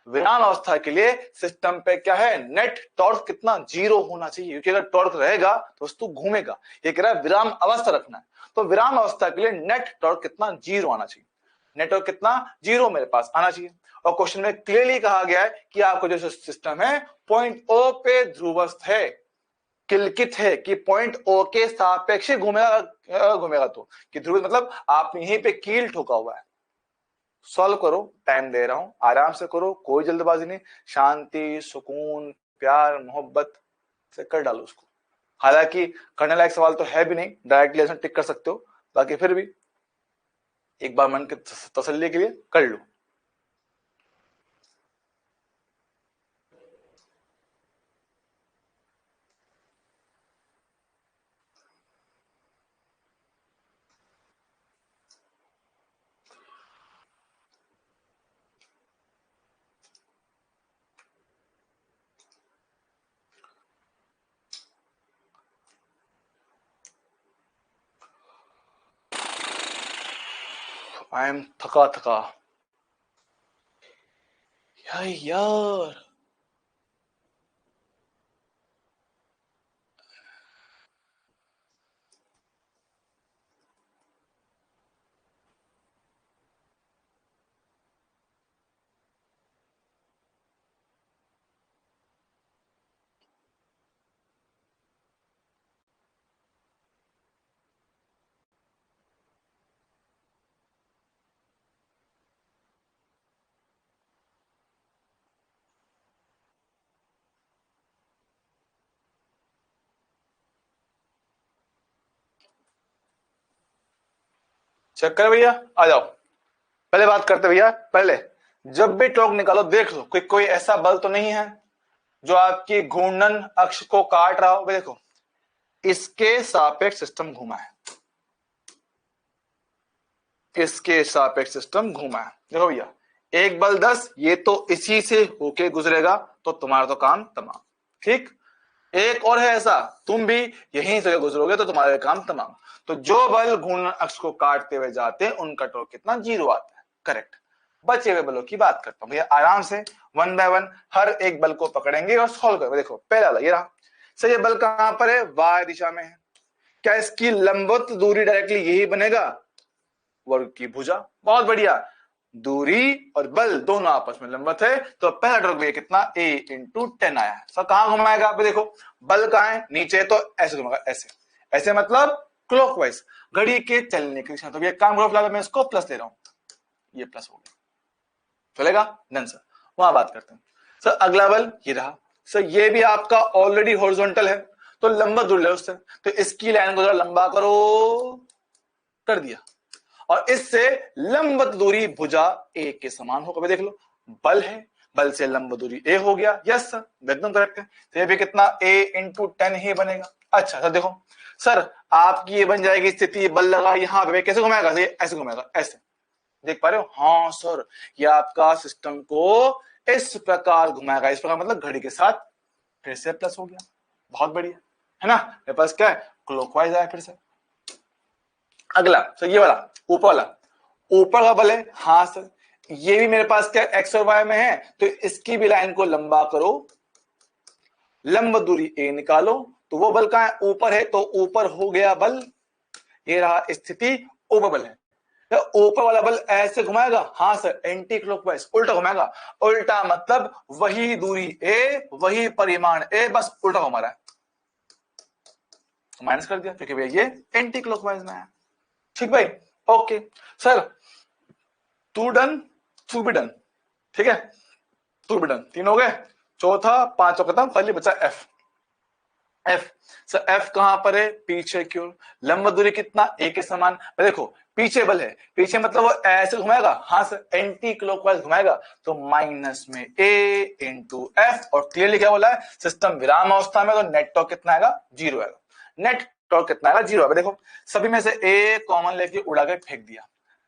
विराम अवस्था के लिए सिस्टम पे क्या है, नेट टॉर्क कितना, 0 होना चाहिए, क्योंकि अगर टॉर्क रहेगा तो वस्तु घूमेगा। ये कह रहा है विराम अवस्था रखना है, तो विराम अवस्था के लिए नेट टॉर्क कितना, 0 आना चाहिए। नेट टॉर्क कितना, 0 मेरे पास आना चाहिए। और क्वेश्चन में क्लियरली कहा गया है कि आपको जो सिस्टम है पॉइंट ओ पे ध्रुवस्थ है, किलकित है कि पॉइंट ओ के सापेक्ष घूमेगा तो, कि ध्रुव मतलब आपने यहीं पे कील ठोका हुआ है। सॉल्व करो, टाइम दे रहा हूं, आराम से करो, कोई जल्दबाजी नहीं, शांति सुकून प्यार मोहब्बत से कर डालो उसको। हालांकि करने लायक सवाल तो है भी नहीं, डायरेक्टली ऐसा टिक कर सकते हो, बाकी फिर भी एक बार मन के तसल्ली के लिए कर लो। आई एम थका थका यार। चेक कर भैया, आ जाओ। पहले बात करते भैया, पहले जब भी टॉर्क निकालो देख लो कोई ऐसा बल तो नहीं है जो आपकी घूर्णन अक्ष को काट रहा हो। देखो इसके सापेक्ष सिस्टम घूमा है, इसके सापेक्ष सिस्टम घूमा है। देखो भैया एक बल 10, ये तो इसी से होके गुजरेगा, तो तुम्हारा तो काम तमाम। ठीक, एक और है ऐसा, तुम भी यहीं से गुजरोगे तो तुम्हारा काम तमाम। तो जो बल घूर्णन अक्ष को काटते हुए जाते हैं उनका टॉर्क कितना, 0 आता है। करेक्ट। बचे हुए बलों की बात करता हूं भैया, आराम से वन बाय वन हर एक बल को पकड़ेंगे और सॉल्व करेंगे। देखो पहला वाला ये रहा। सर ये बल कहां पर है, वाय दिशा में है। क्या इसकी लंबवत दूरी डायरेक्टली यही बनेगा, वर्ग की भुजा। बहुत बढ़िया, दूरी और बल दोनों आपस में लंबवत है, तो पहला टॉर्क भी कितना, a इंटू 10 आया है। सर कहां घुमाएगा, देखो बल कहां है, नीचे, तो ऐसे घुमाएगा, ऐसे ऐसे मतलब क्लॉकवाइज, घड़ी के चलने की दिशा। तो ये काम ग्राफ लगा, मैं इसको प्लस ले रहा हूं, ये प्लस हो गया, चलेगा। डन सर, वहां बात करते हैं। सर अगला बल ये रहा। सर ये भी आपका ऑलरेडी हॉरिजॉन्टल है, तो लंबा दूर ले उससे, तो इसकी लाइन को जरा लंबा करो, कर दिया। और इससे लंबवत दूरी भुजा ए के समान होगा। देख लो बल है, बल से लंब दूरी ए हो गया। यस सर एकदम करेक्ट है। तो ये भी कितना, a इंटू 10 ही बनेगा। अच्छा सर देखो, सर आपकी ये बन जाएगी स्थिति, बल लगा यहां पे, कैसे घुमाएगा, ऐसे घुमाएगा, ऐसे, देख पा रहे हो। हाँ सर ये आपका सिस्टम को इस प्रकार घुमाएगा, इस प्रकार मतलब घड़ी के साथ, फिर से प्लस हो गया। बहुत बढ़िया है ना, मेरे पास क्या है, क्लॉकवाइज आया फिर से। अगला सर ये वाला ऊपर वाला, ऊपर का बल है। हाँ सर ये भी मेरे पास क्या एक्स और वाई में है, तो इसकी भी लाइन को लंबा करो, लंब दूरी ए निकालो। तो वो बल कहां है, ऊपर है, तो ऊपर हो गया बल, ये रहा स्थिति, ऊपर बल है। तो ऊपर वाला बल ऐसे घुमाएगा, हाँ सर एंटी क्लॉकवाइज, उल्टा घुमाएगा। उल्टा मतलब वही दूरी ए, वही परिमाण ए, बस उल्टा घुमा रहा है, माइनस कर दिया क्योंकि भैया ये एंटी क्लॉकवाइज में है। ठीक भाई, okay sir, to done, to be done, ठीक है, टू बी डन, 3 हो गए, चौथा 5 खत्म, खाली बचा एफ। एफ सर एफ कहां पर है, पीछे की ओर, लंब दूरी कितना, ए के समान। देखो पीछे बल है, पीछे मतलब वो ऐसे घुमाएगा, हाँ सर एंटी क्लॉकवाइज घुमाएगा, तो माइनस में ए इंटू एफ। और क्लियरली क्या बोला है, सिस्टम विराम अवस्था में, तो नेट टॉर्क कितना आएगा, 0 आएगा। नेट टॉर्क कितना आएगा, 0 आएगा। देखो सभी में से ए कॉमन लेके उड़ा के फेंक दिया,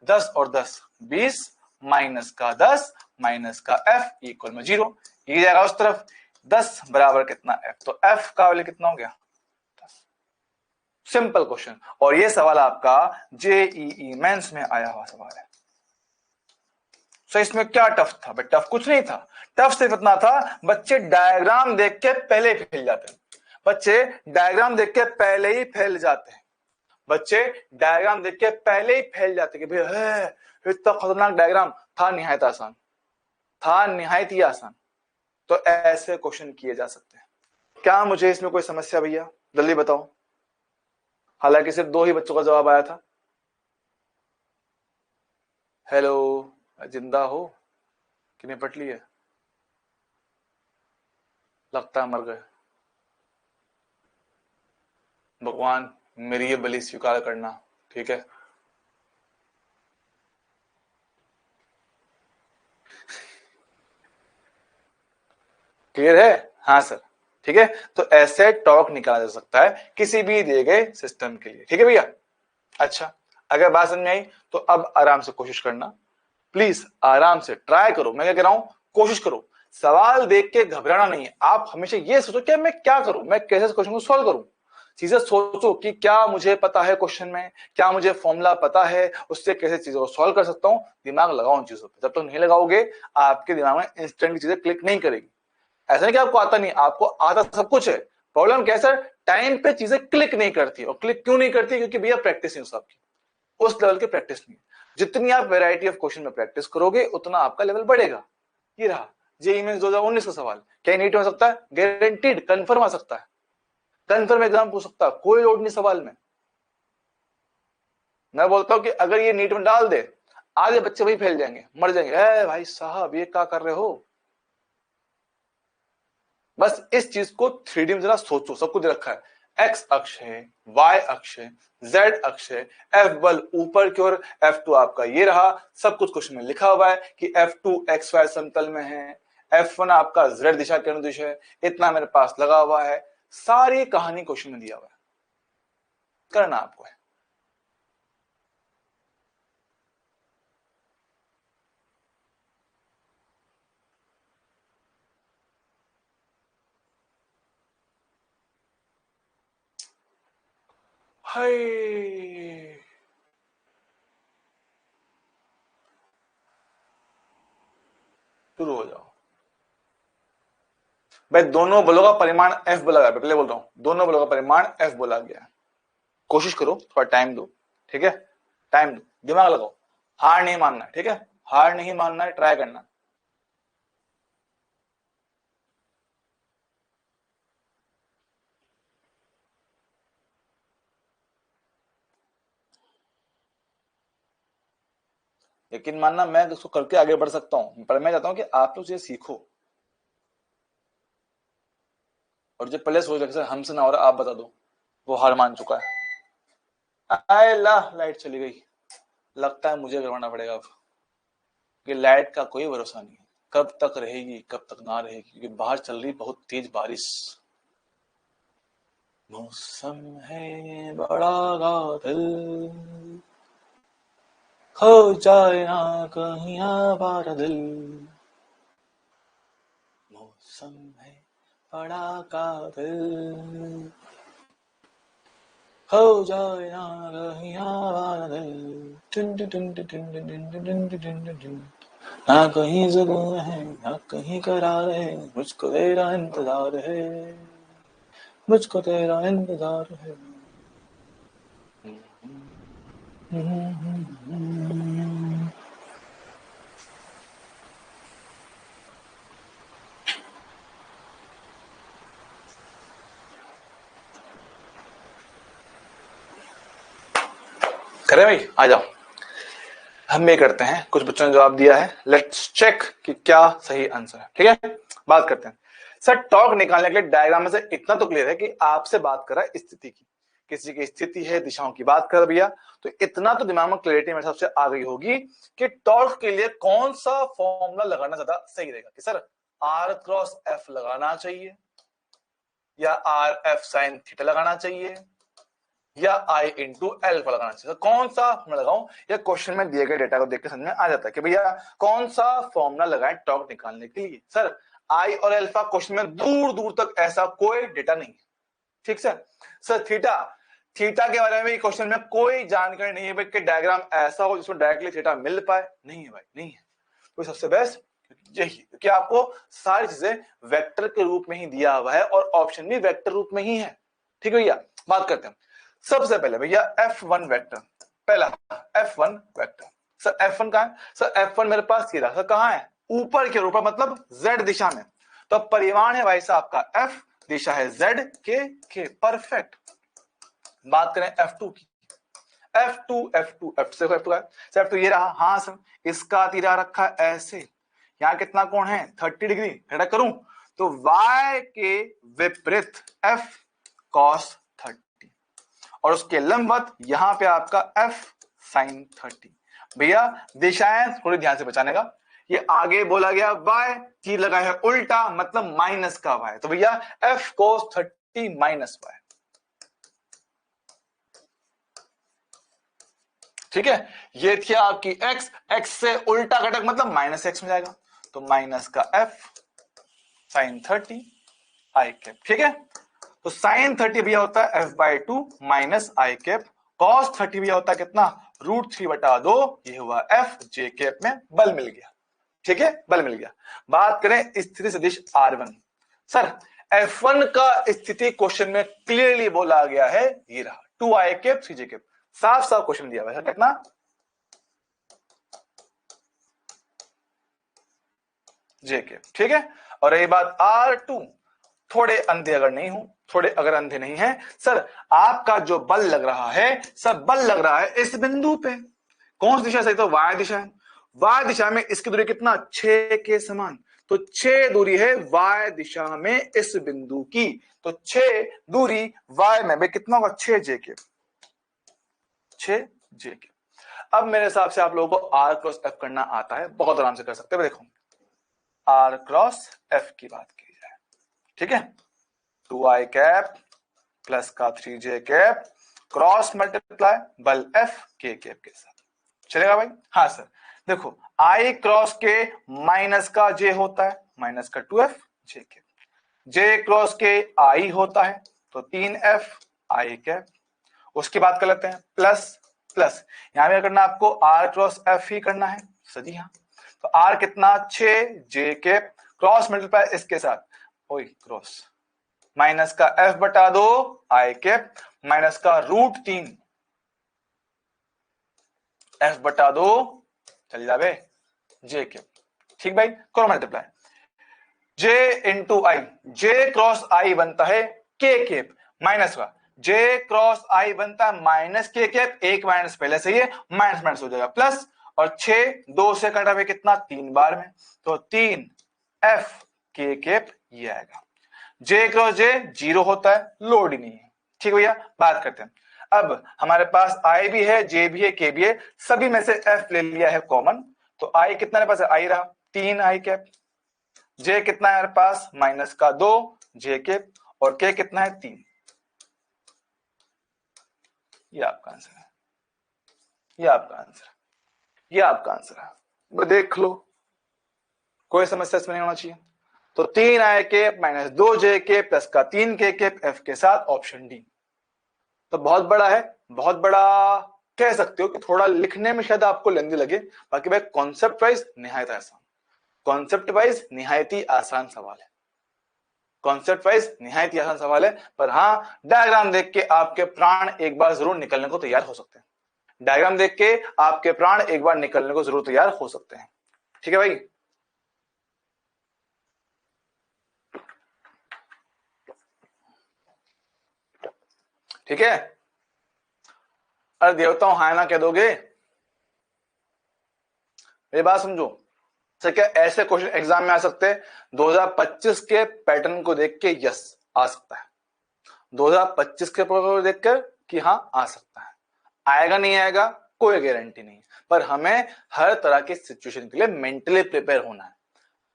10 और 10 20, माइनस का 10 माइनस का एफ इक्वल में 0, ये जाएगा उस तरफ। 10 बराबर कितना एफ, तो एफ का वैल्यू कितना हो गया, 10। सिंपल क्वेश्चन, और ये सवाल आपका जेईई मेंस में आया हुआ सवाल है। सो इसमें क्या टफ था भाई? टफ कुछ नहीं था, टफ सिर्फ इतना था बच्चे डायग्राम देख के पहले ही फैल जाते हैं। बच्चे डायग्राम देख के पहले ही फैल जाते हैं। बच्चे डायग्राम देख के पहले ही फैल जाते कि भाई है इतना खतरनाक डायग्राम था, निहायत आसान था, निहायत ही आसान। तो ऐसे क्वेश्चन किए जा सकते हैं। क्या मुझे इसमें कोई समस्या भैया? जल्दी बताओ। हालांकि सिर्फ 2 ही बच्चों का जवाब आया था। हेलो, जिंदा हो कि निपट लिए? लगता है मर गए। भगवान मेरी ये बलि स्वीकार करना, ठीक है? क्लियर है? हाँ सर, ठीक है। तो ऐसे टॉर्क निकाला जा सकता है किसी भी दिए गए सिस्टम के लिए, ठीक है भैया? अच्छा, अगर बात समझ में आई तो अब आराम से कोशिश करना, प्लीज आराम से ट्राई करो। मैं क्या कह रहा हूं, कोशिश करो। सवाल देख के घबराना नहीं है। आप हमेशा ये सोचो कि मैं क्या करूं, मैं कैसे इस क्वेश्चन को सॉल्व करूं। चीजें सोचो कि क्या मुझे पता है क्वेश्चन में, क्या मुझे फॉर्मूला पता है, उससे कैसे चीजों को सॉल्व कर सकता हूं। दिमाग लगाओ उन चीजों पे। जब तक नहीं लगाओगे आपके दिमाग में इंस्टेंट चीजें क्लिक नहीं करेगी। ऐसा नहीं कि आपको आता नहीं, आपको आता सब कुछ है। प्रॉब्लम क्या है सर, टाइम पे चीजें क्लिक नहीं करती। और क्लिक क्यों नहीं करती? क्योंकि भैया प्रैक्टिस नहीं आपकी, उस लेवल की प्रैक्टिस नहीं है। जितनी आप वैरायटी ऑफ क्वेश्चन में प्रैक्टिस करोगे उतना आपका लेवल बढ़ेगा। ये रहा जेईई मेंस 2019 का सवाल। क्या नीट में आ सकता है? गारंटीड, कंफर्म आ सकता है। कंफर्म एग्जाम पूछ सकता है, कोई लोड नहीं सवाल में। मैं बोलता हूं कि अगर ये नीट में डाल दे, आधे बच्चे वही फैल जाएंगे, मर जाएंगे। ए भाई साहब ये क्या कर रहे हो? बस इस चीज को 3D में जरा सोचो। सब कुछ रखा है, एक्स अक्ष है, वाई अक्ष है, जेड अक्ष है, एफ बल ऊपर की ओर, F2 आपका ये रहा। सब कुछ क्वेश्चन में लिखा हुआ है कि F2 एक्स वाई समतल में है, F1 आपका जेड दिशा के अनुदिश है। इतना मेरे पास लगा हुआ है, सारी कहानी क्वेश्चन में दिया हुआ है, करना आपको है। हाय, शुरू हो जाओ भाई। दोनों बलों का परिमाण F बोला गया, पहले बोल रहा हूं, दोनों बलों का परिमाण F बोला गया। कोशिश करो, थोड़ा टाइम दो, ठीक है? टाइम दो, दिमाग लगाओ। हार नहीं मानना है, ठीक है? हार नहीं मानना है, ट्राई करना। यकीन मानना मैं इसको करके आगे बढ़ सकता हूं, पर मैं चाहता हूं कि आप लोग ये सीखो। और जो पहले सोच रहे हमसे ना हो रहा, आप बता दो, वो हार मान चुका है। आए ला, लाइट चली गई। लगता है मुझे करवाना पड़ेगा अब, कि लाइट का कोई भरोसा नहीं है, कब तक रहेगी कब तक ना रहेगी, क्योंकि बाहर चल रही बहुत तेज बारिश। मौसम है बड़ा गाफिल, खो जाए ना कहीं हमारा दिल। मौसम है बड़ा कातिल, हो जाए ना कहीं हमारा दिल। टुन टुन टुन टुन टुन टुन टुन टुन टुन टुन। ना कहीं जुनून है ना कहीं करार है, मुझको तेरा इंतजार है, मुझको तेरा इंतजार है। करें भाई, आ जाओ। हम ये करते हैं, कुछ बच्चों ने जवाब दिया है, लेट्स चेक कि क्या सही आंसर है, ठीक है? बात करते हैं। सर टॉर्क निकालने के लिए डायग्राम में से इतना तो क्लियर है कि आपसे बात कर रहा है स्थिति की, किसी की स्थिति है, दिशाओं की बात कर भैया। तो इतना तो दिमाग में क्लैरिटी मेरे हिसाब से आ गई होगी कि टॉर्क के लिए कौन सा फॉर्मूला लगाना ज्यादा सही रहेगा। कि सर R क्रॉस F लगाना चाहिए, या R F साइन थीटा लगाना चाहिए, या I इंटू एल्फा लगाना चाहिए। तो कौन सा फॉर्मूला लगाऊं? या क्वेश्चन में दिए गए डेटा को देख के समझ में आ जाता है कि भैया कौन सा फॉर्मूला लगाएं टॉर्क निकालने के लिए। सर I और एल्फा क्वेश्चन में दूर दूर तक ऐसा कोई डेटा नहीं है, ठीक सर थीटा, थीटा के बारे में क्वेश्चन में कोई जानकारी नहीं है भाई कि डायग्राम ऐसा हो जिसमें डायरेक्टली थीटा मिल पाए। नहीं है भाई, नहीं है। तो सबसे बेस्ट यही, क्योंकि आपको सारी चीजें वेक्टर के रूप में ही दिया हुआ है और ऑप्शन भी वेक्टर रूप में ही है। ठीक है भैया, बात करते हैं सबसे पहले भैया F1 वेक्टर। पहला F1 वेक्टर, सर F1 कहां है? सर F1 मेरे पास ये रहा, सर कहां है? ऊपर के ऊपर, मतलब Z दिशा में। तो परिमाण है भाई साहब का F, दिशा है Z के परफेक्ट। बात करें F2 की, F2 से F2 ये रहा, हाँ सर इसका तीरा रखा ऐसे, यहां कितना कोण है 30 डिग्री, खड़ा करूं तो y के विपरीत f cos 30 और उसके लंबवत यहां पे आपका f sin 30। भैया दिशाएं थोड़ी ध्यान से बचाने का, ये आगे बोला गया y, तीर लगा है उल्टा मतलब माइनस का y, तो भैया f cos 30 माइनस y। ठीक है, ये थी आपकी x से उल्टा घटक मतलब माइनस x में जाएगा, तो माइनस का f sin 30 i कैप। ठीक है, तो sin 30 भी होता है f/2 minus i cap, cos 30 भी होता है कितना √3/2, ये हुआ f j कैप में बल मिल गया। ठीक है, बल मिल गया। बात करें स्थिति सदिश R1, सर F1 का स्थिति क्वेश्चन में क्लियरली बोला गया है, ये रहा 2i कैप 3j कैप, साफ साफ क्वेश्चन दिया हुआ है कितना j कैप। ठीक है, और रही बात R2, थोड़े अंधे अगर नहीं हो, थोड़े अगर अंधे नहीं है, सर आपका जो बल लग रहा है, सब बल लग रहा है इस बिंदु पे, कौन सी दिशा सही? तो y दिशा है, y दिशा में इसकी दूरी कितना 6 के समान, तो 6 दूरी है y दिशा में इस बिंदु की, तो 6 दूरी y में कितना होगा 6j के, 6j के। अब मेरे हिसाब से आप लोगों को r क्रॉस f करना आता है, बहुत आराम से कर सकते हैं। देखो r क्रॉस f की बात की जाए, ठीक है, 2i कैप प्लस का 3j कैप क्रॉस मल्टीप्लाई बल f k कैप के साथ, चलेगा भाई? हाँ सर, देखो i क्रॉस के माइनस का j होता है, माइनस का 2f j cap, j cross के i होता है तो 3f i कैप, उसकी बात कर लेते हैं प्लस प्लस, यहां भी करना आपको r क्रॉस f ही करना है सही। हाँ, तो r कितना 6j कैप क्रॉस मल्टीप्लाई इसके साथ ओए क्रॉस माइनस का f/2 i कैप माइनस का √3 f/2 चल जावे j कैप। ठीक भाई, करो multiply, j into I, j cross i बनता है k कैप माइनस का j क्रॉस i बनता है माइनस k कैप, एक माइनस पहले से ही माइनस माइनस हो जाएगा प्लस, और 6 2 से कटा हुआ कितना 3 बार में, तो 3 f k कैप ये आएगा। j क्रॉस j 0 होता है, लोड ही नहीं है। ठीक भैया, बात करते हैं। अब हमारे पास i भी है, j भी है, k भी है, सभी में से f ले लिया है कॉमन, तो i कितना मेरे पास है, i रहा 3i कैप, j कितना है मेरे पास माइनस का 2 j कैप, और k कितना है 3। ये आपका आंसर है, ये आपका आंसर है, ये आपका आंसर है, देख लो, कोई समस्या इसमें नहीं होना चाहिए। तो 3i cap minus 2j cap plus का 3k कैप f के साथ ऑप्शन डी। तो बहुत बड़ा है, बहुत बड़ा कह सकते हो कि थोड़ा लिखने में शायद आपको लेंदी लगे, बाकी भाई कॉन्सेप्ट वाइज निहायत आसान, कॉन्सेप्ट वाइज निहायत ही आसान सवाल है, कॉन्सेप्ट वाइज निहायत ही आसान सवाल है। पर हाँ, डायग्राम देख के आपके प्राण एक बार जरूर निकलने को तैयार हो सकते हैं, डायग्राम देख के आपके प्राण एक बार निकलने को जरूर तैयार हो सकते हैं। ठीक है भाई, ठीक है। अरे देवताओं हाय ना कह दोगे, मेरी बात समझो। सर क्या ऐसे क्वेश्चन एग्जाम में आ सकते हैं? 2025 के पैटर्न को देख के यस आ सकता है, 2025 के पैटर्न को देखकर कि हाँ आ सकता है, आएगा नहीं आएगा कोई गारंटी नहीं, पर हमें हर तरह की सिचुएशन के लिए मेंटली प्रिपेयर होना है।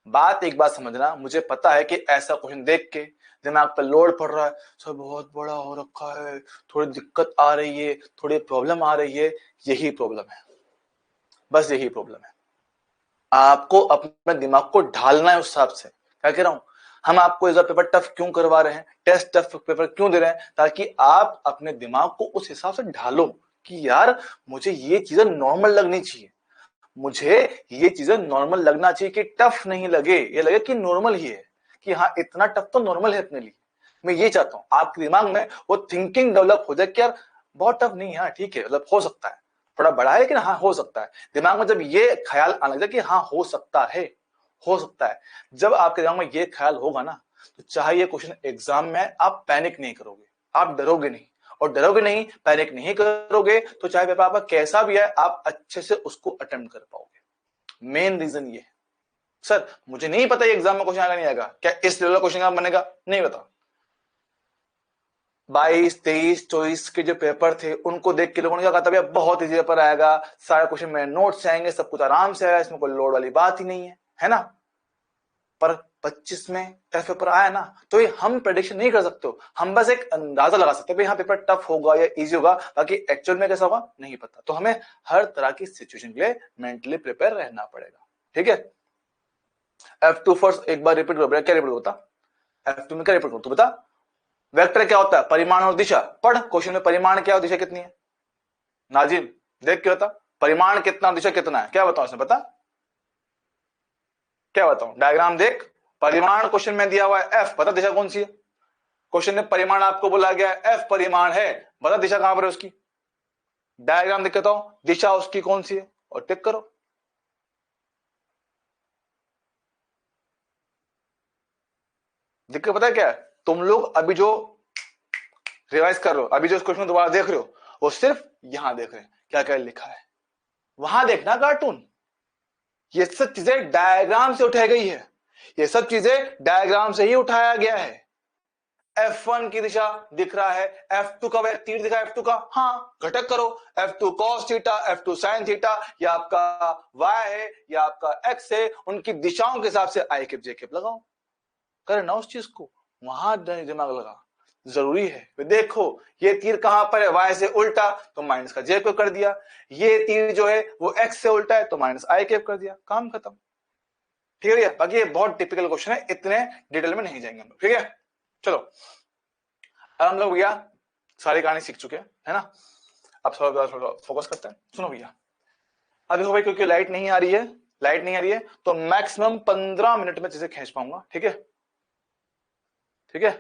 बात एक बात समझना, मुझे पता है कि ऐसा क्वेश्चन देख के दिमाग पर लोड पड़ रहा है, सर बहुत बड़ा हो रखा है, थोड़ी दिक्कत आ रही है, थोड़ी प्रॉब्लम आ रही है, यही प्रॉब्लम है, बस यही प्रॉब्लम है। आपको अपने दिमाग को ढालना है उस हिसाब से। क्या कह रहा हूं, हम आपको इस बार पेपर टफ क्यों करवा रहे हैं, टेस्ट टफ पेपर क्यों दे रहे हैं, ताकि आप अपने दिमाग को उस हिसाब से ढालो कि यार मुझे ये चीजें नॉर्मल लगनी चाहिए, मुझे ये चीजें नॉर्मल लगना चाहिए कि टफ नहीं लगे, ये लगे कि नॉर्मल ही है, कि हाँ इतना टफ तो नॉर्मल है अपने लिए। मैं ये चाहता हूं आपके दिमाग में वो थिंकिंग डेवलप हो जाए कि यार बहुत टफ नहीं है, हाँ ठीक है, मतलब हो सकता है, थोड़ा बड़ा है लेकिन हाँ हो सकता है। दिमाग में जब ये ख्याल आने लग जाए कि हाँ हो सकता है, हो सकता है, जब आपके दिमाग में ये ख्याल होगा ना, तो चाहे ये क्वेश्चन एग्जाम में आप पैनिक नहीं करोगे, आप डरोगे नहीं, और डरोगे नहीं, पैनिक नहीं करोगे, तो चाहे पेपर आपका कैसा भी है आप अच्छे से उसको अटेम्प्ट कर पाओगे। मेन रीजन ये है। सर मुझे नहीं पता ये एग्जाम में क्वेश्चन आएगा नहीं आएगा, क्या इस लेवल का क्वेश्चन बनेगा, नहीं पता। 22, 23, 24 के जो पेपर थे उनको देख के लोगों ने क्या कहा था, भैया बहुत इजी पेपर आएगा, सारे क्वेश्चन में नोट से आएंगे, सब कुछ आराम से आएगा, इसमें कोई लोड वाली बात ही नहीं है ना। पर 25 में टफ पेपर आया ना, तो ये हम प्रेडिक्शन नहीं कर सकते हो, हम बस एक अंदाजा लगा सकते हैं भाई हाँ पेपर टफ होगा या इजी होगा, बाकी एक्चुअल में कैसा होगा नहीं पता। तो हमें हर तरह की सिचुएशन के लिए मेंटली प्रिपेयर रहना पड़ेगा, ठीक है। F2 फर्स्ट एक बार रिपीट करो, क्या रिपीट होता F2 में, क्या रिपीट करो तू बता। वेक्टर क्या होता है, परिमाण और दिशा। पढ़ क्वेश्चन में परिमाण क्या और दिशा कितनी है। नाजिम देख क्या होता, परिमाण कितना और दिशा कितना है, क्या बताओ इसमें, बता क्या बताऊं, डायग्राम देख। परिमाण क्वेश्चन में दिया हुआ है F, बता दिशा कौन सी है। क्वेश्चन में परिमाण आपको बोला गया है F परिमाण है, बता दिशा कहां पर है उसकी। डायग्राम देख के हूं दिशा उसकी कौन सी है और टिक करो। दिक्कत पता है क्या है, तुम लोग अभी जो रिवाइज कर रहे हो, अभी जो क्वेश्चन दोबारा देख रहे हो, वो सिर्फ यहां देख रहे हैं क्या क्या लिखा है, वहां देखना कार्टून। ये सब चीजें डायग्राम से उठाई गई है, ये सब चीजें डायग्राम से ही उठाया गया है। F1 की दिशा दिख रहा है, F2 का वह तीर दिखा है, F2 का, हाँ घटक करो, F2 cos theta, F2 sin theta, या आपका Y है या आपका X है, उनकी दिशाओं के हिसाब से आई कैप जे कैप लगाओ, करना उस चीज को, वहां दिमाग लगा, जरूरी है। देखो ये तीर कहां पर है, Y से उल्टा तो माइनस का जे कैप कर दिया, ये तीर जो है वो X से उल्टा है तो माइनस आई कैप कर दिया, काम खत्म, ठीक है। बाकी ये बहुत टिपिकल क्वेश्चन है, इतने डिटेल में नहीं जाएंगे हम लोग, ठीक है। चलो अब हम लोग भैया सारी कहानी सीख चुके हैं, है ना। अब थोड़ा फोकस करते हैं, सुनो भैया। अब देखो भाई, क्योंकि लाइट नहीं आ रही है, लाइट नहीं आ रही है तो मैक्सिमम 15 मिनट में चीजें खींच पाऊंगा, ठीक है, ठीक है।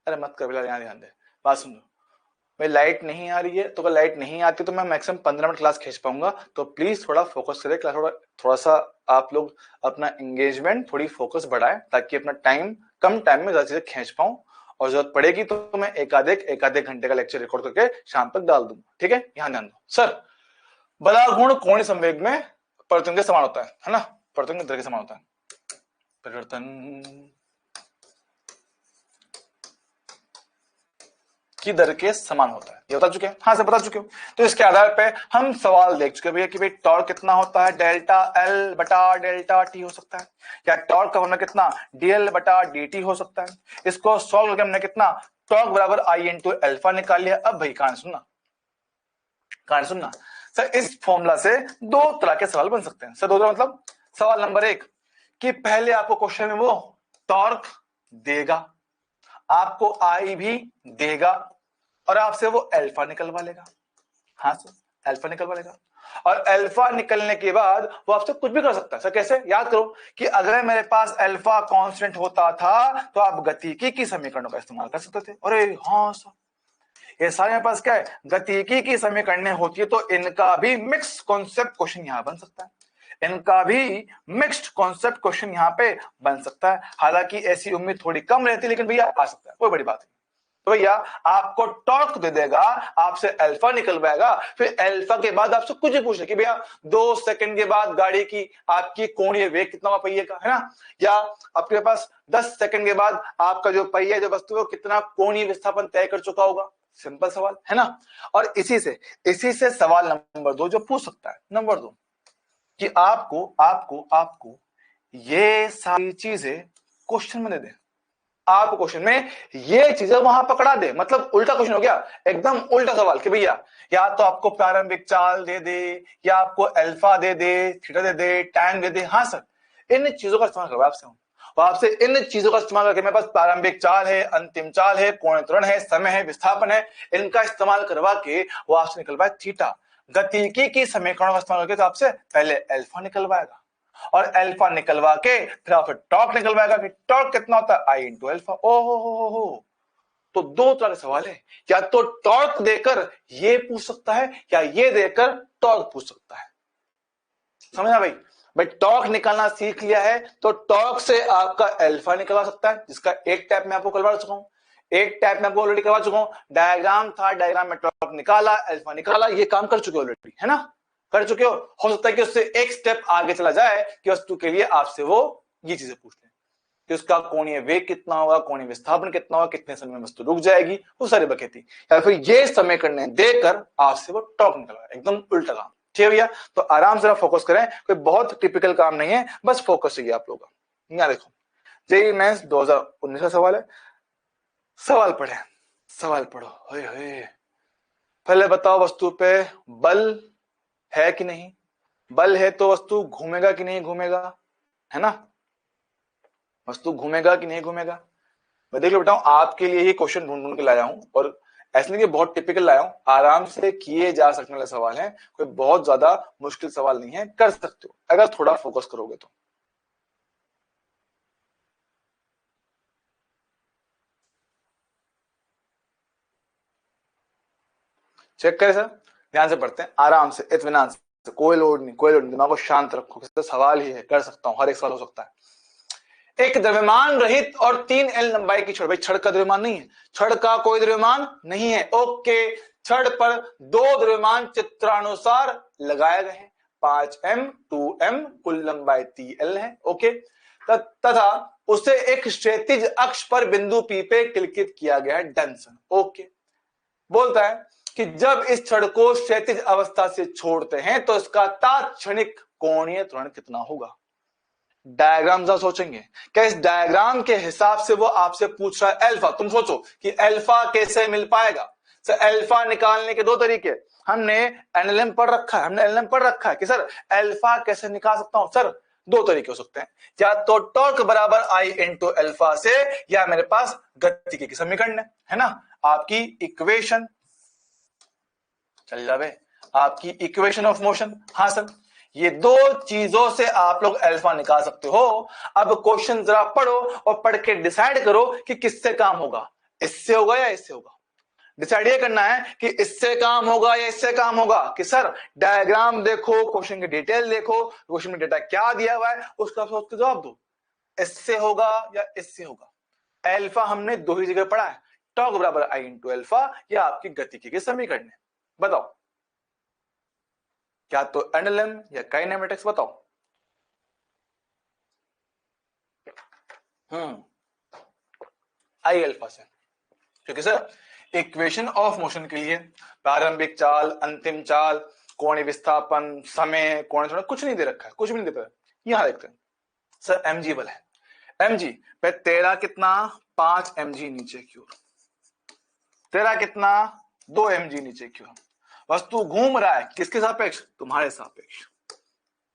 अरे मत कर, ध्यान ध्यान दे, बात सुनो भाई, लाइट नहीं आ रही है तो अगर लाइट नहीं आती तो मैं मैक्सिमम 15 मिनट क्लास खींच पाऊंगा, तो प्लीज थोड़ा फोकस करें क्लास, थोड़ा सा आप लोग अपना एंगेजमेंट, थोड़ी फोकस बढ़ाएं, ताकि अपना टाइम, कम टाइम में ज्यादा चीजें खींच पाऊं, और जरूरत पड़ेगी तो मैं एक आधे घंटे का लेक्चर रिकॉर्ड करके शाम तक डाल दूंगा, ठीक है। यहाँ ध्यान दो सर, बलागुण कोणीय संवेग में परिवर्तन के समान होता है ना, परिवर्तन के दर के समान होता है, परिवर्तन की दर के समान होता है, ये बता चुके हैं, हाँ से बता चुके हो। तो इसके आधार पे हम सवाल देख चुके हैं कि भाई टॉर्क कितना होता है, डेल्टा एल बटा डेल्टा टी हो सकता है, या टॉर्क का होना कितना डीएल बटा डी हो सकता है। इसको सॉल्व करके हमने कितना, टॉर्क बराबर आई इंटू एल्फा निकाल लिया। अब भाई कहानी सुनना सर, इस फॉर्मूला से दो तरह के सवाल बन सकते हैं सर, दो तरह मतलब, सवाल नंबर एक कि पहले आपको क्वेश्चन में वो टॉर्क देगा, आपको आई भी देगा, और आपसे वो अल्फा निकलवा लेगा, हाँ सर अल्फा निकलवा लेगा, और अल्फा निकलने के बाद वो आपसे कुछ भी कर सकता है सर। कैसे, याद करो कि अगर मेरे पास अल्फा कांस्टेंट होता था तो आप गतिकी की समीकरणों का इस्तेमाल कर सकते थे। अरे हाँ सर, ये सारे मेरे पास क्या है, गतिकी की समीकरणें होती है, तो इनका भी मिक्स कॉन्सेप्ट क्वेश्चन यहां बन सकता है, इनका भी मिक्स्ड कॉन्सेप्ट क्वेश्चन यहां पे बन सकता है। हालांकि ऐसी उम्मीद थोड़ी कम रहती है, लेकिन भैया आ सकता है, कोई बड़ी बात नहीं। तो भैया आपको टॉर्क दे देगा, आपसे अल्फा निकलवाएगा, फिर अल्फा के बाद आपसे कुछ भी पूछ ले कि भैया 2 सेकंड के बाद गाड़ी की आपकी कोणीय वेग कितना होगा पहिए का, है ना, या आपके पास 10 सेकंड के बाद आपका जो पहिया जो वस्तु है कितना कोणीय विस्थापन तय कर चुका होगा। सिंपल सवाल है ना। और इसी से सवाल नंबर 2 जो पूछ सकता है, नंबर 2 कि आपको ये सारी चीजें क्वेश्चन में दे दे, आप क्वेश्चन में ये चीजें वहां पकड़ा दे, मतलब उल्टा क्वेश्चन हो गया, एकदम उल्टा सवाल कि भैया या तो आपको प्रारंभिक चाल दे दे, या आपको अल्फा दे दे, थीटा दे दे, टैन दे दे। हाँ सर इन चीजों का इस्तेमाल करवा आपसे, आपसे इन चीजों का इस्तेमाल करके, मेरे पास प्रारंभिक चाल है, अंतिम चाल है, कोण त्वरण है, समय है, विस्थापन है, इनका इस्तेमाल करवा के वो आपसे निकलवाए थीटा। गतिकी की समीकरण का इस्तेमाल करके तो आपसे पहले अल्फा निकलवाएगा और अल्फा निकलवा के फिर आपसे टॉर्क निकलवाएगा कि टॉर्क कितना होता है आई इंटू अल्फा। ओहो हो। तो दो तरह के सवाल है, या तो टॉर्क देकर ये पूछ सकता है या ये देकर टॉर्क पूछ सकता है। समझना भाई? भाई टॉर्क निकालना सीख लिया है तो टॉर्क से आपका अल्फा निकलवा सकता है, जिसका एक टाइप में आपको करवा चुका हूं, एक टाइप में आपको ऑलरेडी करवा चुका हूं। डायग्राम था, डायग्राम में टॉर्क निकाला, अल्फा निकाला, ये काम कर चुके ऑलरेडी, है ना? कर चुके हो सकता है कि उससे एक स्टेप आगे चला जाए कि वस्तु के लिए आपसे वो ये चीजें पूछ ले कि उसका कोणीय वेग कितना होगा, कोणीय विस्थापन कितना होगा, कितने समय में वस्तु रुक जाएगी, वो सारी बकेती, या फिर ये समीकरण देकर आपसे वो टॉर्क निकलवा, एकदम उल्टा काम। ठीक है भैया? तो आराम से फोकस करें, कोई बहुत टिपिकल काम नहीं है, बस फोकस चाहिए आप लोगों का। यहाँ देखो, जेईई मेंस 2019 का सवाल है, सवाल पढ़े, सवाल पढ़ो। पहले बताओ वस्तु पे बल है कि नहीं? बल है तो वस्तु घूमेगा कि नहीं घूमेगा, है ना? वस्तु घूमेगा कि नहीं घूमेगा? मैं देख लो बेटा, आपके लिए ही क्वेश्चन ढूंढ ढूंढ के लाया हूं, और ऐसे नहीं कि बहुत टिपिकल लाया हूं, आराम से किए जा सकने वाले सवाल है, कोई बहुत ज्यादा मुश्किल सवाल नहीं है, कर सकते हो अगर थोड़ा फोकस करोगे तो। चेक करें सर, ध्यान से पढ़ते हैं, आराम से, इत्मीनान से, कोई लोड नहीं, कोई लोड नहीं, दिमाग को शांत रखो, सवाल ही है, कर सकता हूं, हर एक सवाल हो सकता है। एक द्रव्यमान रहित और 3L लंबाई की छड़, भाई छड़ का द्रव्यमान नहीं है, छड़ का कोई द्रव्यमान नहीं है, ओके। छड़ पर दो द्रव्यमान चित्रानुसार लगाए गए हैं, 5m 2m, कुल लंबाई 3L है, ओके। तथा उसे एक क्षैतिज अक्ष पर बिंदु P पे क्लिकित किया गया है, डंसन, ओके। बोलता है कि जब इस छड़ को क्षैतिज अवस्था से छोड़ते हैं तो इसका तात्क्षणिक कोणीय त्वरण कितना होगा? डायग्राम जरा सोचेंगे क्या इस डायग्राम के हिसाब से वो आपसे पूछ रहा है अल्फा? तुम सोचो कि अल्फा कैसे मिल पाएगा। सर अल्फा निकालने के दो तरीके, हमने एनएलएम पढ़ रखा है, हमने एनएलएम पढ़ रखा है कि सर अल्फा कैसे निकाल सकता हूं। सर दो तरीके हो सकते हैं, या तो टॉर्क बराबर आई इंटू अल्फा से, या मेरे पास गतिकी की समीकरण है ना, आपकी इक्वेशन चल जावे, आपकी इक्वेशन ऑफ मोशन। हाँ सर, ये दो चीजों से आप लोग अल्फा निकाल सकते हो। अब क्वेश्चन जरा पढ़ो और पढ़ के डिसाइड करो कि किससे काम होगा, इससे होगा या इससे होगा। डिसाइड ये करना है कि इससे काम होगा या इससे काम होगा, कि सर डायग्राम देखो, क्वेश्चन की डिटेल देखो, क्वेश्चन में डेटा क्या दिया हुआ है उसका सोच के जवाब दो, इससे होगा या इससे होगा। अल्फा हमने दो ही जगह पढ़ा है, टॉर्क बराबर आई इंटू अल्फा या आपकी गतिकी के समीकरण है। बताओ क्या तो एनएलएम या काइनेमेटिक्स? बताओ। आई अल्फा से, क्योंकि सर इक्वेशन ऑफ मोशन के लिए प्रारंभिक चाल, अंतिम चाल, कोणीय विस्थापन, समय, कोणीय त्वरण कुछ नहीं दे रखा है, कुछ भी नहीं दे रखा है। यहां देखते हैं सर एमजी बल है, एमजी पे तेरा कितना 5 mg नीचे की ओर, तेरा कितना 2 mg नीचे की ओर, वस्तु घूम रहा है किसके सापेक्ष? तुम्हारे सापेक्ष।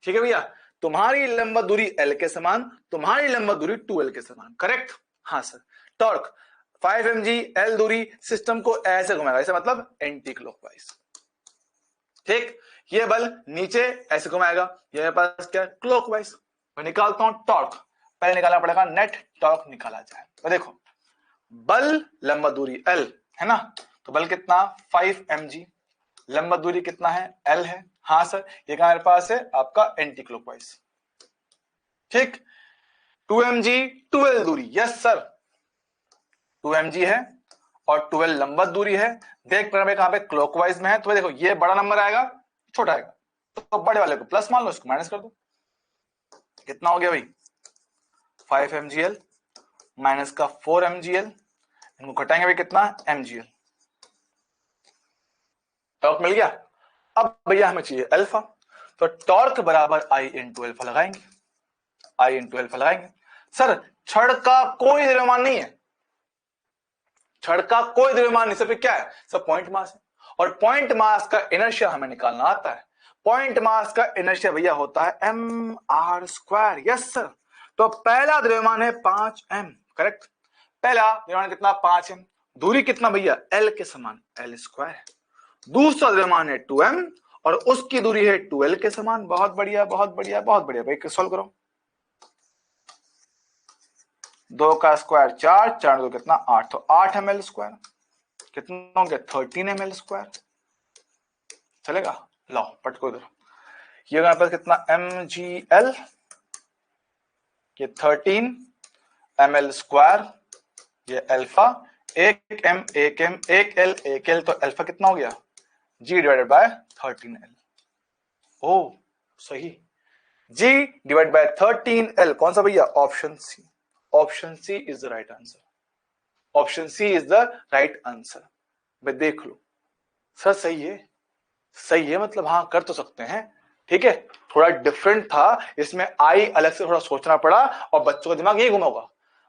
ठीक है भैया, तुम्हारी लंबवत दूरी L के समान, तुम्हारी लंबवत दूरी 2L के समान, करेक्ट? हाँ सर। टॉर्क 5 mg, L दूरी, सिस्टम को ऐसे घुमाएगा, ऐसे मतलब एंटी क्लॉकवाइज। ठीक, ये बल नीचे ऐसे घुमाएगा, ये मेरे पास क्या क्लॉकवाइज। मैं निकालता हूं टॉर्क, पहले निकालना पड़ेगा नेट टॉर्क निकाला जाए। तो देखो बल लंबवत दूरी L है ना, तो बल कितना 5 mg, लंबवत दूरी कितना है L है। हाँ सर, ये क्या मेरे पास है आपका एंटी क्लॉकवाइज। ठीक, 2 mg 12 दूरी, यस सर 2 mg है और 12 लंबवत दूरी है। देख पर कहां पे क्लॉकवाइज में है, तो देखो ये बड़ा नंबर आएगा छोटा आएगा, तो बड़े वाले को प्लस मान लो, इसको माइनस कर दो। कितना हो गया भाई 5 mgl माइनस का 4 mgl, इनको घटाएंगे भाई कितना mgl, टॉर्क मिल गया। अब भैया हमें चाहिए अल्फा, तो टॉर्क बराबर आई इंटू अल्फा लगाएंगे, आई इंटू अल्फा लगाएंगे। सर छड़ का कोई द्रव्यमान नहीं है, छड़ का कोई द्रव्यमान नहीं, सिर्फ क्या है सर पॉइंट मास है, और पॉइंट मास का इनर्शिया हमें निकालना आता है। पॉइंट मास का इनर्शिया भैया होता है mr², यस सर। तो पहला द्रव्यमान है 5m, करेक्ट? पहला द्रव्यमान कितना 5m, दूरी कितना भैया L के समान L² है। दूसरा द्रव्यमान है 2m और उसकी दूरी है 2l के समान। बहुत बढ़िया, बहुत बढ़िया, बहुत बढ़िया भाई, सॉल्व करो। 2 का स्क्वायर 4, 4 दो कितना 8, तो 8 ml स्क्वायर कितना हो गया 13 ml स्क्वायर। चलेगा, लो पटको इधर। ये यहाँ पर कितना mgl, ये 13 ml स्क्वायर, ये अल्फा, एक m एक m एक l एक l, तो अल्फा कितना हो गया g डिवाइडेड बाय 13l। ओ सही, g डिवाइड बाय 13l कौन सा भैया, option C. Option C is the right answer. Option C is the right answer. भाई देख लो, सर सही है, सही है, मतलब हाँ कर तो सकते हैं। ठीक है, थोड़ा डिफरेंट था इसमें, आई अलग से थोड़ा सोचना पड़ा, और बच्चों का दिमाग यही घुमा होगा,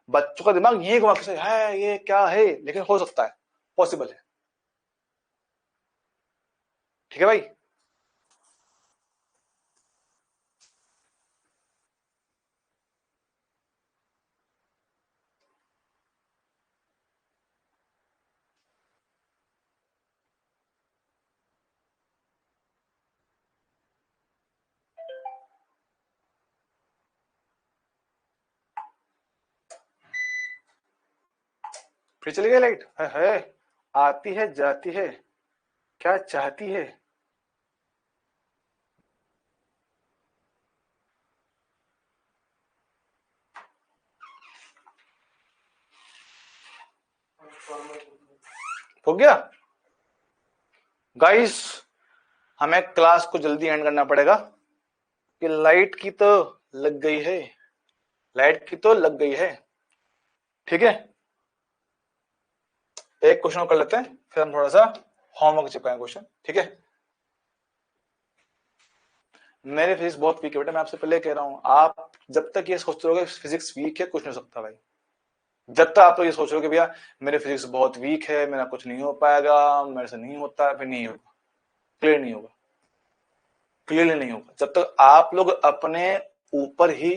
बच्चों का दिमाग यही घुमा के है ये क्या है, लेकिन हो सकता है, पॉसिबल है। ठीक है भाई। फिर चली गई लाइट, है आती है जाती है, क्या चाहती है। हो गया गाइस, हमें क्लास को जल्दी एंड करना पड़ेगा कि लाइट की तो लग गई है, लाइट की तो लग गई है। ठीक है, एक क्वेश्चन कर लेते हैं, फिर हम थोड़ा सा होमवर्क चिपकाएं क्वेश्चन। ठीक है, मेरे फिजिक्स बहुत वीक है बेटा, मैं आपसे पहले कह रहा हूं, आप जब तक ये सोचते रहोगे फिजिक्स वीक है, कुछ नहीं हो सकता भाई। जब तक आप लोग ये सोच रहे हो कि भैया मेरे फिजिक्स बहुत वीक है, मेरा कुछ नहीं हो पाएगा, मेरे से नहीं होता, फिर नहीं होगा, क्लियर नहीं होगा, क्लियरली नहीं होगा। जब तक आप लोग अपने ऊपर ही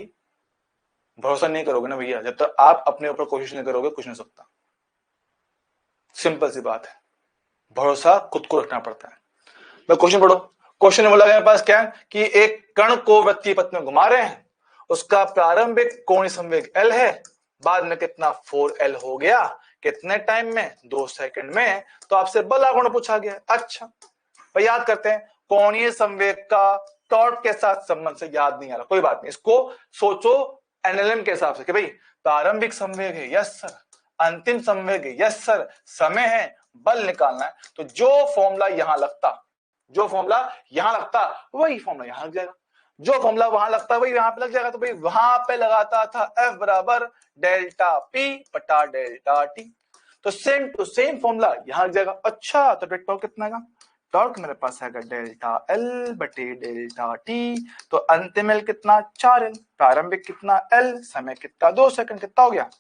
भरोसा नहीं करोगे ना भैया, जब तक आप अपने ऊपर कोशिश नहीं करोगे, कुछ नहीं हो सकता। सिंपल सी बात है, भरोसा खुद को रखना पड़ता है। मैं क्वेश्चन पढ़ो। क्वेश्चन में बोला मेरे पास क्या है कि एक कण को वृत्तीय पथ में घुमा रहे हैं, उसका प्रारंभिक कोणीय संवेग L है, बाद में कितना 4L हो गया, कितने टाइम में, 2 सेकंड में। तो आपसे बल आघूर्ण पूछा गया। अच्छा भाई याद करते हैं, कोणीय संवेग का टॉर्क के साथ संबंध से याद नहीं आ रहा, कोई बात नहीं, इसको सोचो एनएलएम के हिसाब से कि भाई प्रारंभिक संवेग है, यस सर, अंतिम संवेग है, यस सर, समय है, बल निकालना है। तो जो फॉर्मूला यहां लगता, जो फॉर्मूला यहां लगता वही फॉर्मूला यहां लग जाएगा, जो फॉर्मूला वहां लगता वही यहां पे लग जाएगा। तो भाई वहां पे लगाता था F बराबर डेल्टा P बटा डेल्टा T, तो सेम टू सेम फॉर्मूला यहां लग जाएगा। अच्छा तो डायरेक्ट पावर कितना आएगा, टॉर्क मेरे पास है डेल्टा L बटे डेल्टा T, तो अंतिम L कितना 4L, प्रारंभिक कितना L, समय कितना 2 सेकंड, कितना हो गया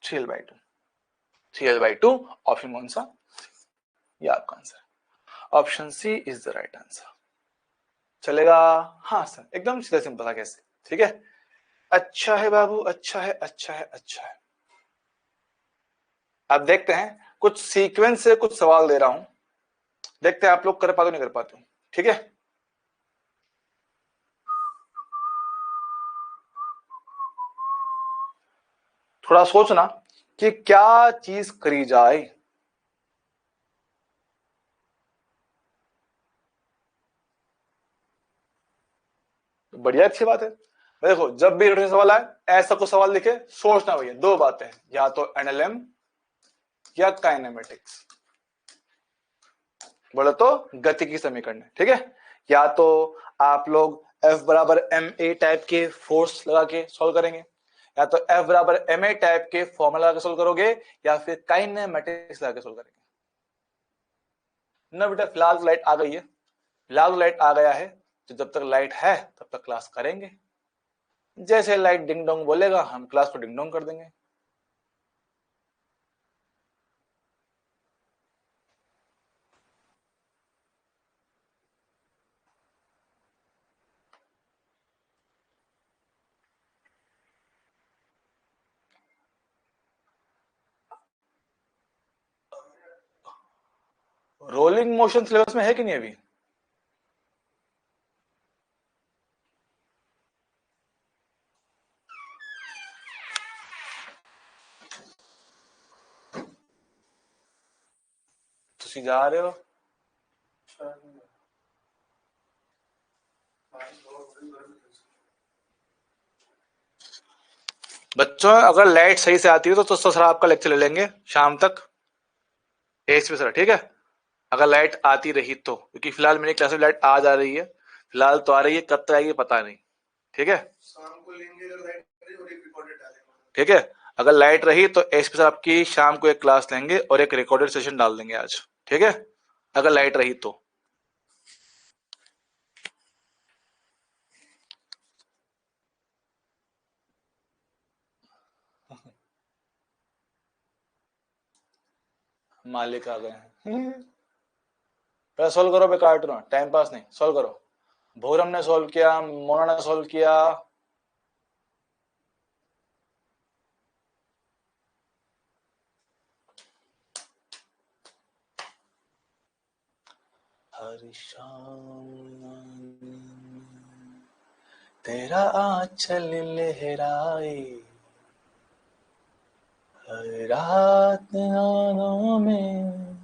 3L/2, 3L/2। ऑप्शन कौन सा, ये आपका answer, option C is the right answer. चलेगा, हाँ सर एकदम सीधा सिंपल था कैसे। ठीक है, अच्छा है बाबू, अच्छा है, अच्छा है, अच्छा है। अब देखते हैं, कुछ सीक्वेंस से कुछ सवाल दे रहा हूं, देखते हैं आप लोग कर पाते नहीं कर पाते। ठीक है, थोड़ा सोचना कि क्या चीज करी जाए। तो बढ़िया, अच्छी बात है। देखो जब भी सवाल आए ऐसा कुछ सवाल लिखे, सोचना भैया दो बातें, या तो एनएलएम या काइनेमेटिक्स, बोले तो गति की समीकरण। ठीक है, या तो आप लोग F बराबर एम ए टाइप के फोर्स लगा के सॉल्व करेंगे, या तो F बराबर एम ए टाइप के फॉर्मूला लगा के सॉल्व करोगे, या फिर काइनेमेटिक्स लगा के सॉल्व करेंगे। ना बेटा फिलहाल तो लाइट आ गई है, फिलहाल तो लाइट आ गया है, तो जब तक लाइट है तब तक क्लास करेंगे, जैसे लाइट डिंग डोंग बोलेगा हम क्लास को डिंग डोंग कर देंगे। रोलिंग मोशन सिलेबस में है कि नहीं अभी? तुसी जा रहे हो? बच्चों अगर लाइट सही से आती है तो सर आपका लेक्चर ले लेंगे शाम तक एच पे सर, ठीक है? अगर लाइट आती रही तो, क्योंकि फिलहाल मेरी क्लास में लाइट आ जा रही है, फिलहाल तो आ रही है, कब तक आएगी पता नहीं, ठीक है? शाम को लेंगे अगर लाइट रही और एक रिकॉर्डेड डालेंगे, ठीक है? अगर लाइट रही तो एच पे सर आपकी शाम को एक क्लास लेंगे और एक रिकॉर्डेड सेशन डाल देंगे आज, ठीक है? अगर लाइट रही तो। मालिक आ गए हैं। पहले सॉल्व करो, बेकार काटो, टाइम पास नहीं, सॉल्व करो। भोरम ने सॉल्व किया, मोना ने सॉल्व किया। हर शाम तेरा आंचल लहराए, हर रात आँखों में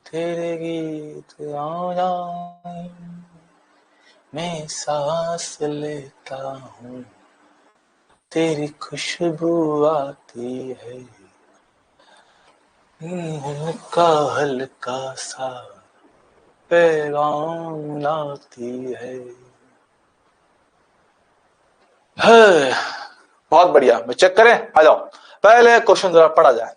तेरे गीत आ जाए, मैं सांस लेता हूँ तेरी खुशबू आती है, उनका हल्का सा पैगाम लाती है। बहुत बढ़िया, चेक करें, आ जाओ। पहले क्वेश्चन जरा पढ़ा जाए।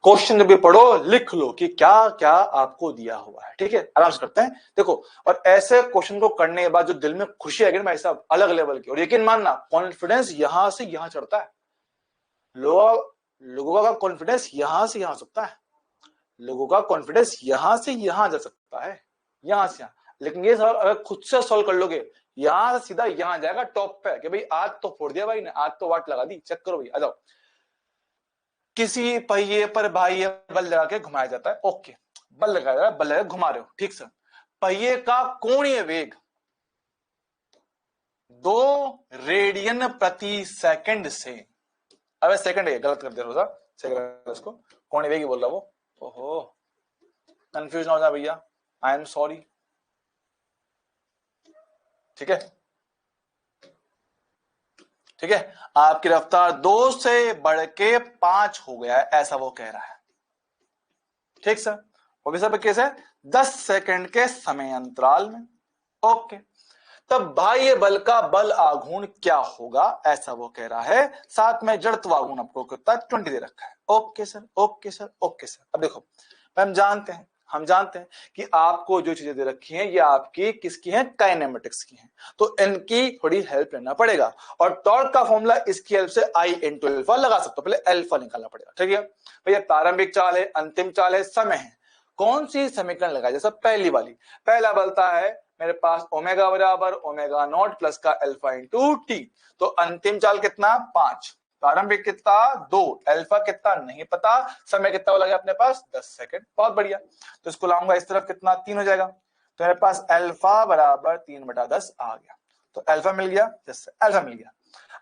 क्वेश्चन भी पढ़ो, लिख लो कि क्या क्या आपको दिया हुआ है, ठीक है? आराम से करते हैं, देखो। और ऐसे क्वेश्चन को करने के बाद जो दिल में खुशी आएगी ना भाई साहब, अलग लेवल की। और यकीन मानना, कॉन्फिडेंस यहां से यहां चढ़ता है। लोगों का कॉन्फिडेंस यहां से यहां सकता है, लोगों का कॉन्फिडेंस यहां से यहां जा सकता है, यहां से यहां। लेकिन ये सवाल अगर खुद से सॉल्व कर लोगे, यहां से सीधा यहां जाएगा टॉप पे, कि भाई आज तो फोड़ दिया भाई ने, आज तो वाट लगा दी। चेक करो भाई, आ जाओ। किसी पहिए पर बाह्य बल लगा के घुमाया जाता है, ओके, बल लगाया जा रहा है, बल लगा घुमा रहे हो, ठीक सर। पहिए का कोणीय वेग 2 रेडियन प्रति सेकंड से, अबे सेकंड है, गलत कर दिया था, सेकंड इसको कोणीय वेग ही बोल रहा वो। ओहो, कंफ्यूज ना हो जाए भैया, आई एम सॉरी, ठीक है? ठीक है, आपकी रफ्तार 2 से बढ़ के 5 हो गया है, ऐसा वो कह रहा है, ठीक सर? वो भी सब केस है 10 सेकंड के समय अंतराल में, ओके। तब बाह्य बल का बल आघूर्ण क्या होगा, ऐसा वो कह रहा है। साथ में जड़त्व आघूर्ण आपको कितना 20 दे रखा है, okay sir, okay sir, okay sir. अब देखो, हम जानते हैं कि आपको जो चीजें दे रखी हैं ये आपकी किसकी हैं, काइनेमेटिक्स की हैं, तो इनकी थोड़ी हेल्प लेना पड़ेगा। और टॉर्क का फॉर्मूला इसकी हेल्प से आई इंटू अल्फा लगा सकते हो, पहले अल्फा निकालना पड़ेगा, ठीक है भैया? प्रारंभिक चाल है, अंतिम चाल है, समय है, कौन सी समीकरण लगाए? जैसा पहली वाली, पहला बोलता है मेरे पास ओमेगा बराबर ओमेगा नॉट प्लस का अल्फा इंटू टी, तो अंतिम चाल कितना 5, प्रारंभिक कितना 2, अल्फा कितना नहीं पता, समय कितना लगा अपने पास 10 सेकंड, बहुत बढ़िया। तो इसको लाऊंगा इस तरफ, कितना 3 हो जाएगा, तो मेरे पास अल्फा बराबर 3/10 आ गया, तो अल्फा मिल गया, जैसे अल्फा मिल गया।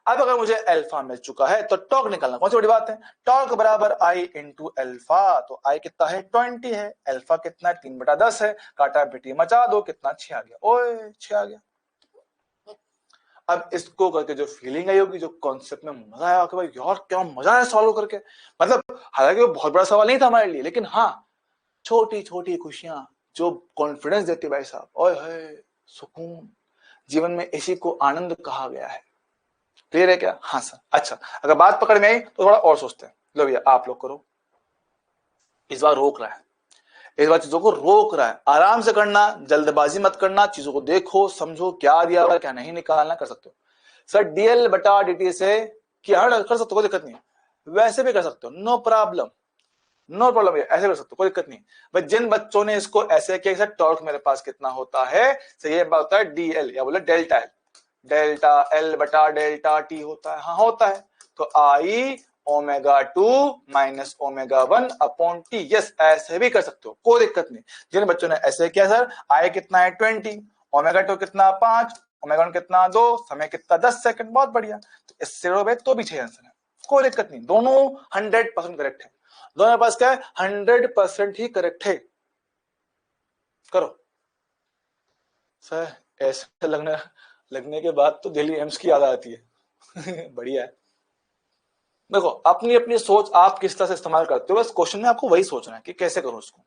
अब अगर मुझे अल्फा मिल चुका है तो टॉर्क निकालना कौन सी बड़ी बात है, टॉर्क बराबर आई इंटू अल्फा, तो आई कितना है 20 है, अल्फा कितना 3/10 है, काटा पिटी मचा दो, कितना 6 आ गया, ओए 6 आ गया। अब इसको करके जो फीलिंग आई होगी, जो कॉन्सेप्ट में मजा आया कि भाई यार क्या मजा आया सॉल्व करके, मतलब हालांकि वो बहुत बड़ा सवाल नहीं था हमारे लिए, लेकिन हाँ छोटी छोटी खुशियां जो कॉन्फिडेंस देती भाई साहब, ओए है सुकून, जीवन में इसी को आनंद कहा गया है। क्लियर है क्या? हाँ सर। अच्छा, अगर बात पकड़ में आई तो थोड़ा और सोचते हैं। लो भैया आप लोग करो, इस बार रोक रहा है, इस बार चीजों को रोक रहा है, आराम से करना, जल्दबाजी मत करना, चीजों को देखो समझो, क्या दिया हुआ क्या नहीं, निकालना कर सकते हो सर। डीएल बटा dt से क्या कर सकते हो, कोई दिक्कत नहीं है, वैसे भी कर सकते हो, नो प्रॉब्लम, नो प्रॉब्लम, ऐसे कर सकते हो, कोई दिक्कत नहीं। बट जिन बच्चों ने इसको ऐसे किया, टॉर्क मेरे पास कितना होता है, तो ये होता है डीएल या बोले डेल्टा एल, डेल्टा एल बटा डेल्टा टी होता है, हाँ होता है। तो I omega 2 minus omega 1 upon T. Yes, ऐसे भी कर सकते हो, कोई दिक्कत नहीं। जिन बच्चों ने ऐसे किया सर, आई कितना है 20, ओमेगा 2 कितना 5, ओमेगा 1 कितना 2, समय कितना 10 सेकंड, बहुत बढ़िया। तो इससे तो भी सही आंसर है, कोई दिक्कत नहीं, दोनों 100% करेक्ट है। दोनों के पास क्या है, 100% ही करेक्ट है। करो सर, ऐसा लगने के बाद तो दिल्ली एम्स की याद आती है। बढ़िया है। देखो, अपनी अपनी सोच आप किस तरह से इस्तेमाल करते हो, बस क्वेश्चन में आपको वही सोचना है कि कैसे करो उसको।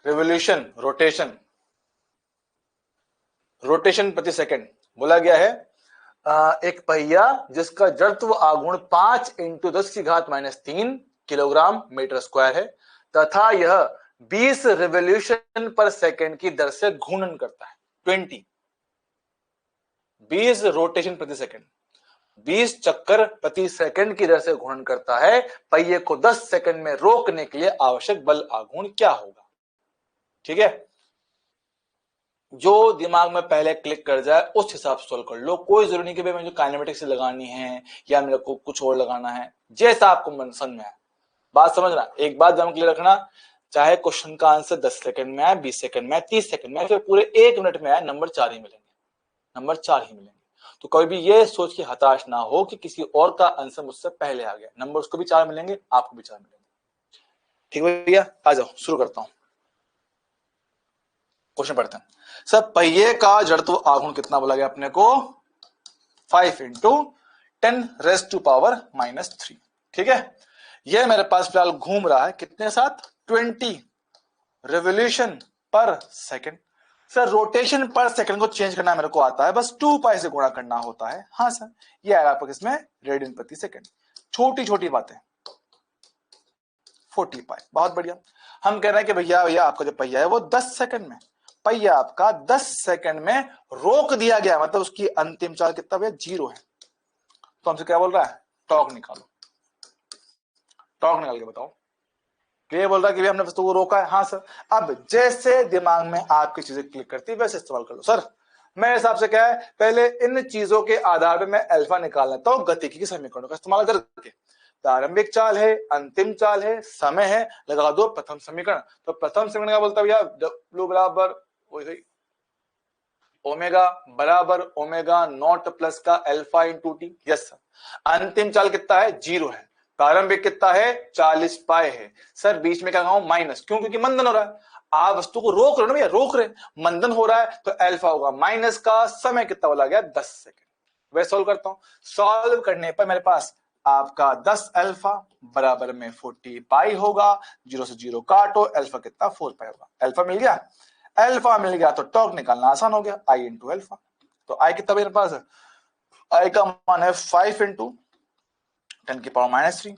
रिवोल्यूशन, रोटेशन प्रति सेकंड बोला गया है। एक पहिया जिसका जड़त्व आघूर्ण 5 × 10⁻³ किलोग्राम मीटर स्क्वायर है तथा यह 20 रिवोल्यूशन पर सेकंड की दर से घूर्णन करता है। 20 रोटेशन प्रति सेकंड, 20 चक्कर प्रति सेकंड की दर से घूर्णन करता है। पहिए को 10 सेकंड में रोकने के लिए आवश्यक बल आघूर्ण क्या होगा? ठीक है, जो दिमाग में पहले क्लिक कर जाए उस हिसाब से सोल्व कर लो। कोई जरूरी नहीं कि भाई मुझे काइनेमेटिक्स लगानी है या मेरे को कुछ और लगाना है, जैसा आपको मन समझ में आए। बात समझना, एक बात दिमाग में क्लियर रखना, चाहे क्वेश्चन का आंसर 10 सेकंड में आए, 20 सेकंड में आए, 30 सेकंड में आए, फिर पूरे 1 मिनट में आए, नंबर 4 ही मिलेंगे, नंबर 4 ही मिलेंगे। तो कभी भी ये सोच के हताश ना हो कि किसी और का आंसर मुझसे पहले आ गया, नंबर उसको भी 4 मिलेंगे, आपको भी 4 मिलेंगे। ठीक है भैया, आ जाओ शुरू करता हूं। क्वेश्चन पढ़ते हैं। सर, पहिए का जड़त्व आघूर्ण कितना बोला गया अपने को? 5 × 10⁻³ ठीक है। यह मेरे पास फिलहाल घूम रहा है कितने साथ? 20 revolution per second. Sir, rotation पर सेकंड को चेंज करना मेरे को आता है, बस 2 पाई से गुणा करना होता है। हाँ सर, ये आएगा आपको किसमें? रेडियन प्रति सेकंड। छोटी छोटी बातें, 40 पाई, बहुत बढ़िया। हम कह रहे हैं कि भैया आपका जो पहिया है वो 10 सेकंड में, पहिया आपका 10 सेकंड में रोक दिया गया, मतलब उसकी अंतिम चाल कितना भैया? 0 है। तो हमसे क्या बोल रहा है? टॉर्क निकालो। टॉर्क निकाल के बताओ। ये बोल रहा है कि हमने वस्तु को रोका है। हाँ सर। अब जैसे दिमाग में आपकी चीजें क्लिक करती है वैसे इस्तेमाल कर लो। सर, मेरे हिसाब से क्या है, पहले इन चीजों के आधार पर मैं अल्फा निकाल लेता हूं गतिकी के समीकरणों का इस्तेमाल करके। प्रारंभिक चाल है, अंतिम चाल है, समय है, लगा दो प्रथम समीकरण। तो प्रथम समीकरण क्या बोलता है भैया? W बराबर ओमेगा बराबर ओमेगा नॉट प्लस का alpha into T. Yes sir. अंतिम चाल कितना है? 0 है। प्रारंभिक कितना है? 40 पाई है। सर, बीच में क्या कहूं? माइनस, क्यों? क्योंकि मंदन हो रहा है। आप वस्तु को रोक रहे हो ना भैया, रोक रहे, मंदन हो रहा है तो अल्फा होगा माइनस का। समय कितना बोला गया? 10 सेकंड। वह सॉल्व करता हूं। सॉल्व करने पर मेरे पास आपका 10 अल्फा बराबर में 40 पाई होगा। 0 से 0 काटो, अल्फा कितना? 4 पाई होगा। अल्फा मिल गया। अल्फा मिल गया तो टॉर्क निकालना आसान हो गया, आई इंटू अल्फा। तो आई कितना मेरे पास है? आई का मान है 5 × 10⁻³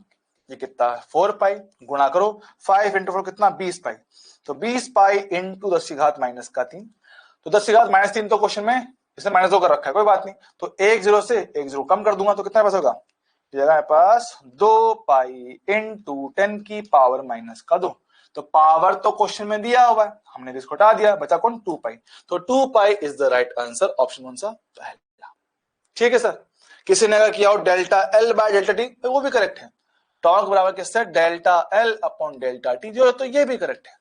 ये कितना? 4 पाई। गुणा करो 5 × 4 कितना? 20 पाई। तो 20 पाई इंटू 10⁻³ तो 10⁻³ तो क्वेश्चन में इसने -2 कर रखा है, कोई बात नहीं। तो 1 0 से 1 0 कम कर दूंगा तो कितना पास होगा? मेरे पास 2 पाई इंटू 10⁻²। तो पावर तो क्वेश्चन में दिया हुआ है, हमने इसको हटा दिया, बचा कौन? 2 पाई। तो 2 pi is the right answer, option कौन सा? पहला। ठीक है सर। किसी ने अगर किया हो delta L by delta T, वो भी करेक्ट है। टॉर्क बराबर किससे? Delta L upon delta T, जो है तो ये भी करेक्ट है।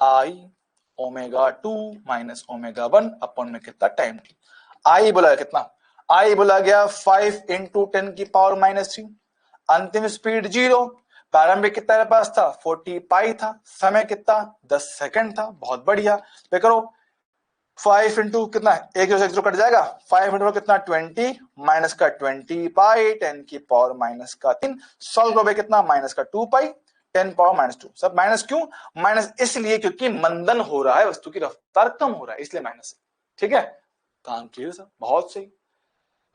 आई ओमेगा 2 माइनस ओमेगा 1 अपॉन में कितना? Time T. आई बोला कितना? आई बोला गया 5 × 10⁻³ अंतिम स्पीड 0। प्रारंभिक कितना मेरे पास था? 40 पाई था। समय कितना? 10 सेकंड था। बहुत बढ़िया। पे करो 5 इंटू कितना? 1 0 कट जाएगा। 5 इंटू कितना? 20 माइनस का 20 पाई 10⁻³ सॉल्व करोगे कितना? माइनस का 2 पाई 10⁻²। सब माइनस क्यों? माइनस इसलिए क्योंकि मंदन हो रहा है, वस्तु की रफ्तार कम हो रहा है, इसलिए माइनस। ठीक है, काम क्लियर सर, बहुत सही।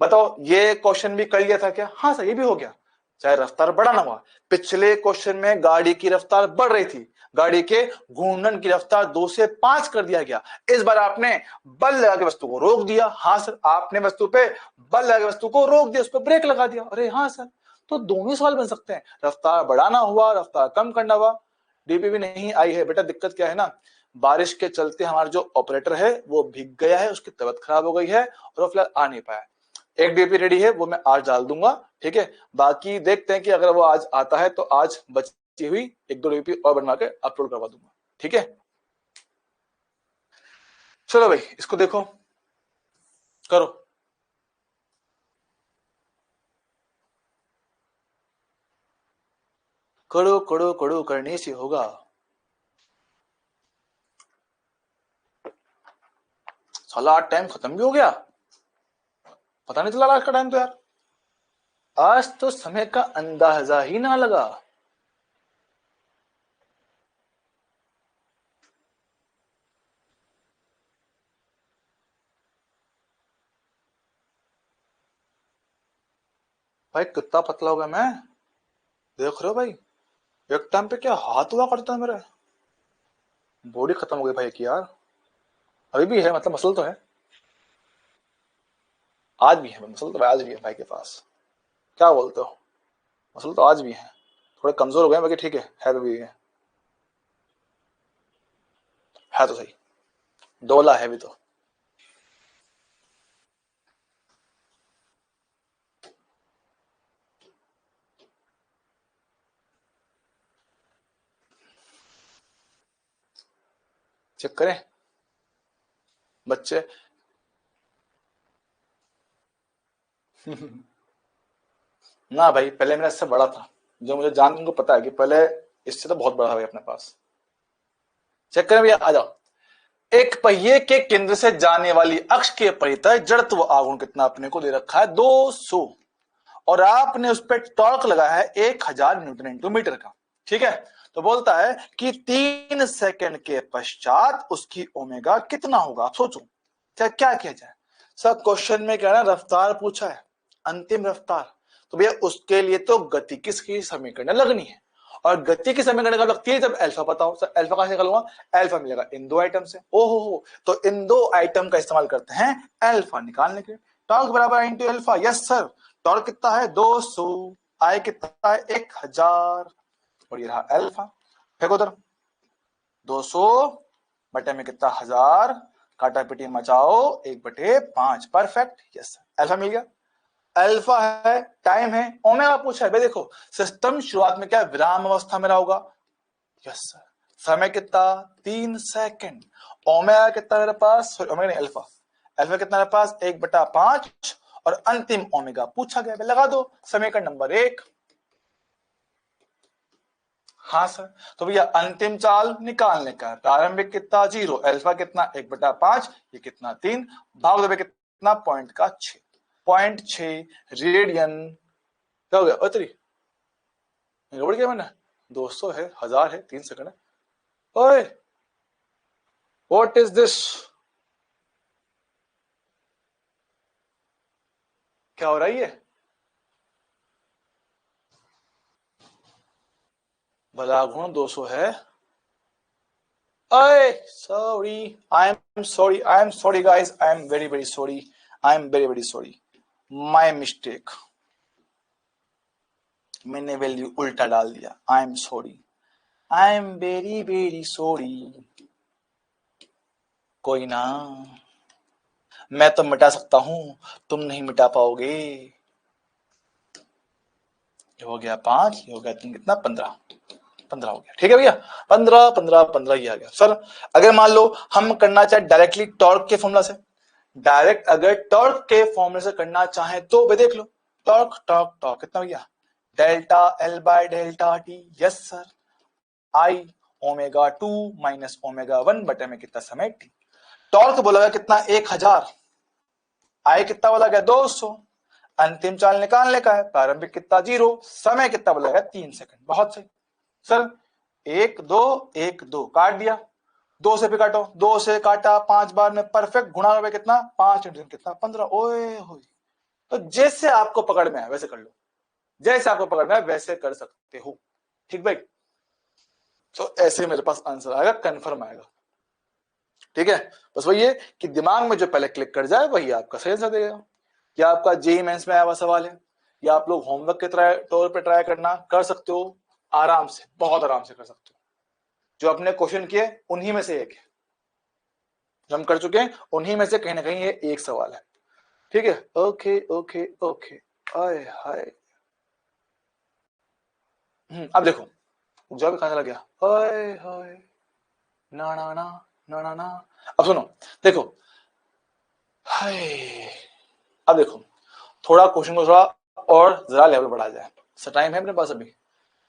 बताओ, ये क्वेश्चन भी कर लिया था क्या? हाँ सर, ये भी हो गया, चाहे रफ्तार बढ़ा ना हुआ। पिछले क्वेश्चन में गाड़ी की रफ्तार बढ़ रही थी, गाड़ी के घूर्णन की रफ्तार 2 से 5 कर दिया गया। इस बार आपने बल लगा के वस्तु को रोक दिया। हाँ सर, आपने वस्तु पे बल लगा के वस्तु को रोक दिया, उस पर ब्रेक लगा दिया। अरे हाँ सर, तो दोनों सवाल बन सकते हैं, रफ्तार बढ़ाना हुआ, रफ्तार कम करना हुआ। डीपीवी नहीं आई है बेटा, दिक्कत क्या है ना, बारिश के चलते हमारा जो ऑपरेटर है वो भीग गया है, उसकी तबीयत खराब हो गई है और वो फिलहाल आ नहीं पाया। एक डीपी रेडी है, वो मैं आज डाल दूंगा, ठीक है। बाकी देखते हैं कि अगर वो आज आता है तो आज बची हुई 1-2 डीपी और बनवा के अपलोड करवा दूंगा, ठीक है। चलो भाई, इसको देखो, करो। करो करो करो, करने से होगा। साला आज टाइम खत्म भी हो गया, पता नहीं चला आज का टाइम तो यार। आज तो समय का अंदाजा ही ना लगा। भाई कितना पतला हो गया मैं, देख रहे हो भाई। एक टाइम पे क्या हाथ हुआ करता है मेरा, बॉडी खत्म हो गई भाई की यार। अभी भी है, मतलब मसल तो है, आज भी है मसल तो, आज भी है भाई के पास। क्या बोलते हो, मसल तो आज भी है, थोड़े कमजोर हो गए बाकी ठीक है भी है तो सही, डोला है भी तो। चेक करें बच्चे। ना भाई, पहले मेरा इससे बड़ा था, जो मुझे जान तुमको पता है कि पहले इससे तो बहुत बड़ा है भाई अपने पास। चेक करें भैया, आ जाओ। एक पहिए के केंद्र से जाने वाली अक्ष के परितः जड़त्व आघूर्ण कितना अपने को दे रखा है, 200, और आपने उस पर टॉर्क लगाया है 1000 न्यूटन इंटू मीटर का, ठीक है। तो बोलता है कि 3 सेकंड के पश्चात उसकी ओमेगा कितना होगा। आप सोचो क्या क्या किया जाए। सर क्वेश्चन में क्या है ना, रफ्तार पूछा है, अंतिम रफ्तार, तो भैया उसके लिए तो गति की समीकरण लगनी है, और गति की समीकरण कब लगती है, जब अल्फा पता हो। सर अल्फा कहां से निकालूंगा, अल्फा मिलेगा इन दो आइटम से। ओहो हो, तो इन दो आइटम का इस्तेमाल करते हैं अल्फा निकालने के लिए। टॉर्क बराबर into alpha, yes sir. Torque कितना है 200, आई कितना है 1000, और ये रहा अल्फा। फेंको उधर, 200 बटे में कितना 1000, काटा पिटी मचाओ 1/5, परफेक्ट, यस अल्फा मिल गया। अल्फा है, टाइम है, ओमेगा पूछा है भाई। देखो सिस्टम शुरुआत में क्या विराम अवस्था में रहा होगा, यस सर। समय कितना 3 सेकंड। ओमेगा कितना मेरे पास, ओमेगा नहीं अल्फा, अल्फा कितना मेरे पास 1/5, और अंतिम ओमेगा पूछा गया, लगा दो समीकरण नंबर 1। हाँ सर, तो भैया अंतिम चाल निकालने का, प्रारंभिक कितना 0, अल्फा कितना 1/5, ये कितना 3, भाग दो कितना पॉइंट का 6, 0.6 रेडियन। क्या हो गया उतरी, गड़बड़ किया मैंने, 200 है, 1000 है, 3 सेकंड है। ओए व्हाट इज दिस, क्या हो रहा है ये, भला गुण 200 है। ओए sorry, I am sorry guys, I am very very sorry, I am very very sorry, my mistake, मैंने वैल्यू उल्टा डाल दिया, I am sorry, I am very very sorry. कोई ना, मैं तो मिटा सकता हूं, तुम नहीं मिटा पाओगे। ये हो गया 5, ये हो गया 3, कितना 15, 15 हो गया, ठीक है भैया। 15 15 15 ही आ गया सर। अगर मान लो हम करना चाहे डायरेक्टली टॉर्क के फॉर्मूला से, डायरेक्ट अगर टॉर्क के फॉर्मूले से करना चाहे तो वे देख लो, टॉर्क टॉर्क टॉर्क कितना भैया, delta L by delta T, yes sir. I omega 2 minus omega 1 बटे में कितना समय टी। टॉर्क बोला गया कितना 1000, आई कितना बोला गया 200, अंतिम चाल निकालने का है, प्रारंभिक कितना 0, समय कितना बोला गया 3 सेकंड, बहुत सही सर। 1 2 1 2 काट दिया, 2 से भी काटो, 2 से काटा 5 बार में, परफेक्ट, गुणा में कितना 5 इंटू कितना 15, ओए होए। तो जैसे आपको पकड़ में है वैसे कर लो, जैसे आपको पकड़ में है वैसे कर सकते हो, ठीक भाई। तो ऐसे मेरे पास आंसर आएगा, कंफर्म आएगा। ठीक है, बस वही है कि दिमाग में जो पहले क्लिक कर जाए वही आपका सही आंसर देगा। या आपका जेईई मेंस में आया हुआ सवाल है, या आप लोग होमवर्क के तौर पे ट्राई करना कर सकते हो, आराम से, बहुत आराम से कर सकते हो। जो अपने क्वेश्चन किए उन्हीं में से एक है, जो हम कर चुके हैं उन्हीं में से कहीं ना कहीं ये एक सवाल है। ठीक है, ओके ओके ओके। आए हाय, अब देखो जॉब कहां चला गया, हाय हाय, ना ना ना ना ना ना। अब सुनो, देखो, हाय, अब देखो थोड़ा क्वेश्चन को थोड़ा और जरा लेवल बढ़ा जाए। टाइम है अपने पास अभी,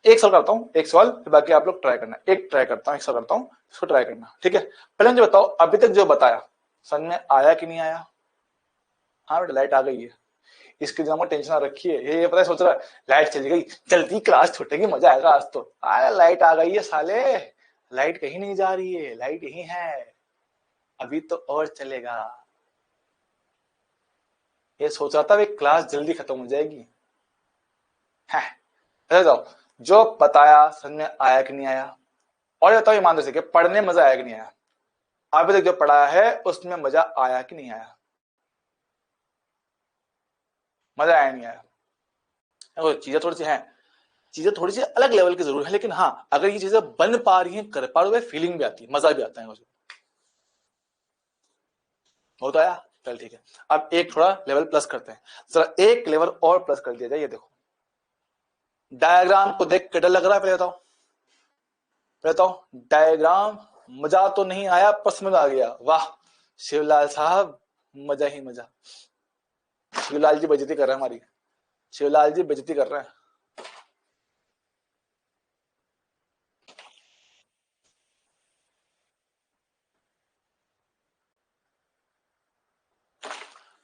एक सवाल करता हूँ, एक सवाल, फिर बाकी आप लोग ट्राई करना। एक ट्राई करता हूँ, एक सवाल करता हूँ, इसको ट्राई करना। ठीक है, पहले मुझे बताओ अभी तक जो बताया समझ में आया कि नहीं आया? हाँ बेटा लाइट आ गई है, इसकी दिमाग टेंशन रखी है, ये पता है सोच रहा है लाइट चली गई, चलती क्लास छूटेगी, मजा आएगा आज तो। अरे लाइट आ गई है साले, लाइट कहीं नहीं जा रही है, लाइट यही है, अभी तो और चलेगा। ये सोच रहा था वे क्लास जल्दी खत्म हो जाएगी। है जाओ, जो बताया समझ में आया कि नहीं आया? और बताओ ईमानदारी से कि पढ़ने मजा आया कि नहीं आया? अभी तक जो पढ़ा है उसमें मजा आया कि नहीं आया? मजा आया नहीं आया? चीजें थोड़ी सी हैं, चीजें थोड़ी सी अलग लेवल की जरूर है, लेकिन हाँ अगर ये चीजें बन पा रही हैं, कर पा रहे, फीलिंग भी आती है, मजा भी आता है मुझे। हो तो आया, चल ठीक है। अब एक थोड़ा लेवल प्लस करते हैं, जरा एक लेवल और प्लस कर दिया जाए। ये देखो डायग्राम को देख के डर लग रहा है? पहले बताओ डायग्राम मजा तो नहीं आया, पसंद आ गया? वाह शिवलाल साहब, मजा ही मजा। शिवलाल जी बेइज्जती कर रहे हैं हमारी, शिवलाल जी बेइज्जती कर रहे हैं।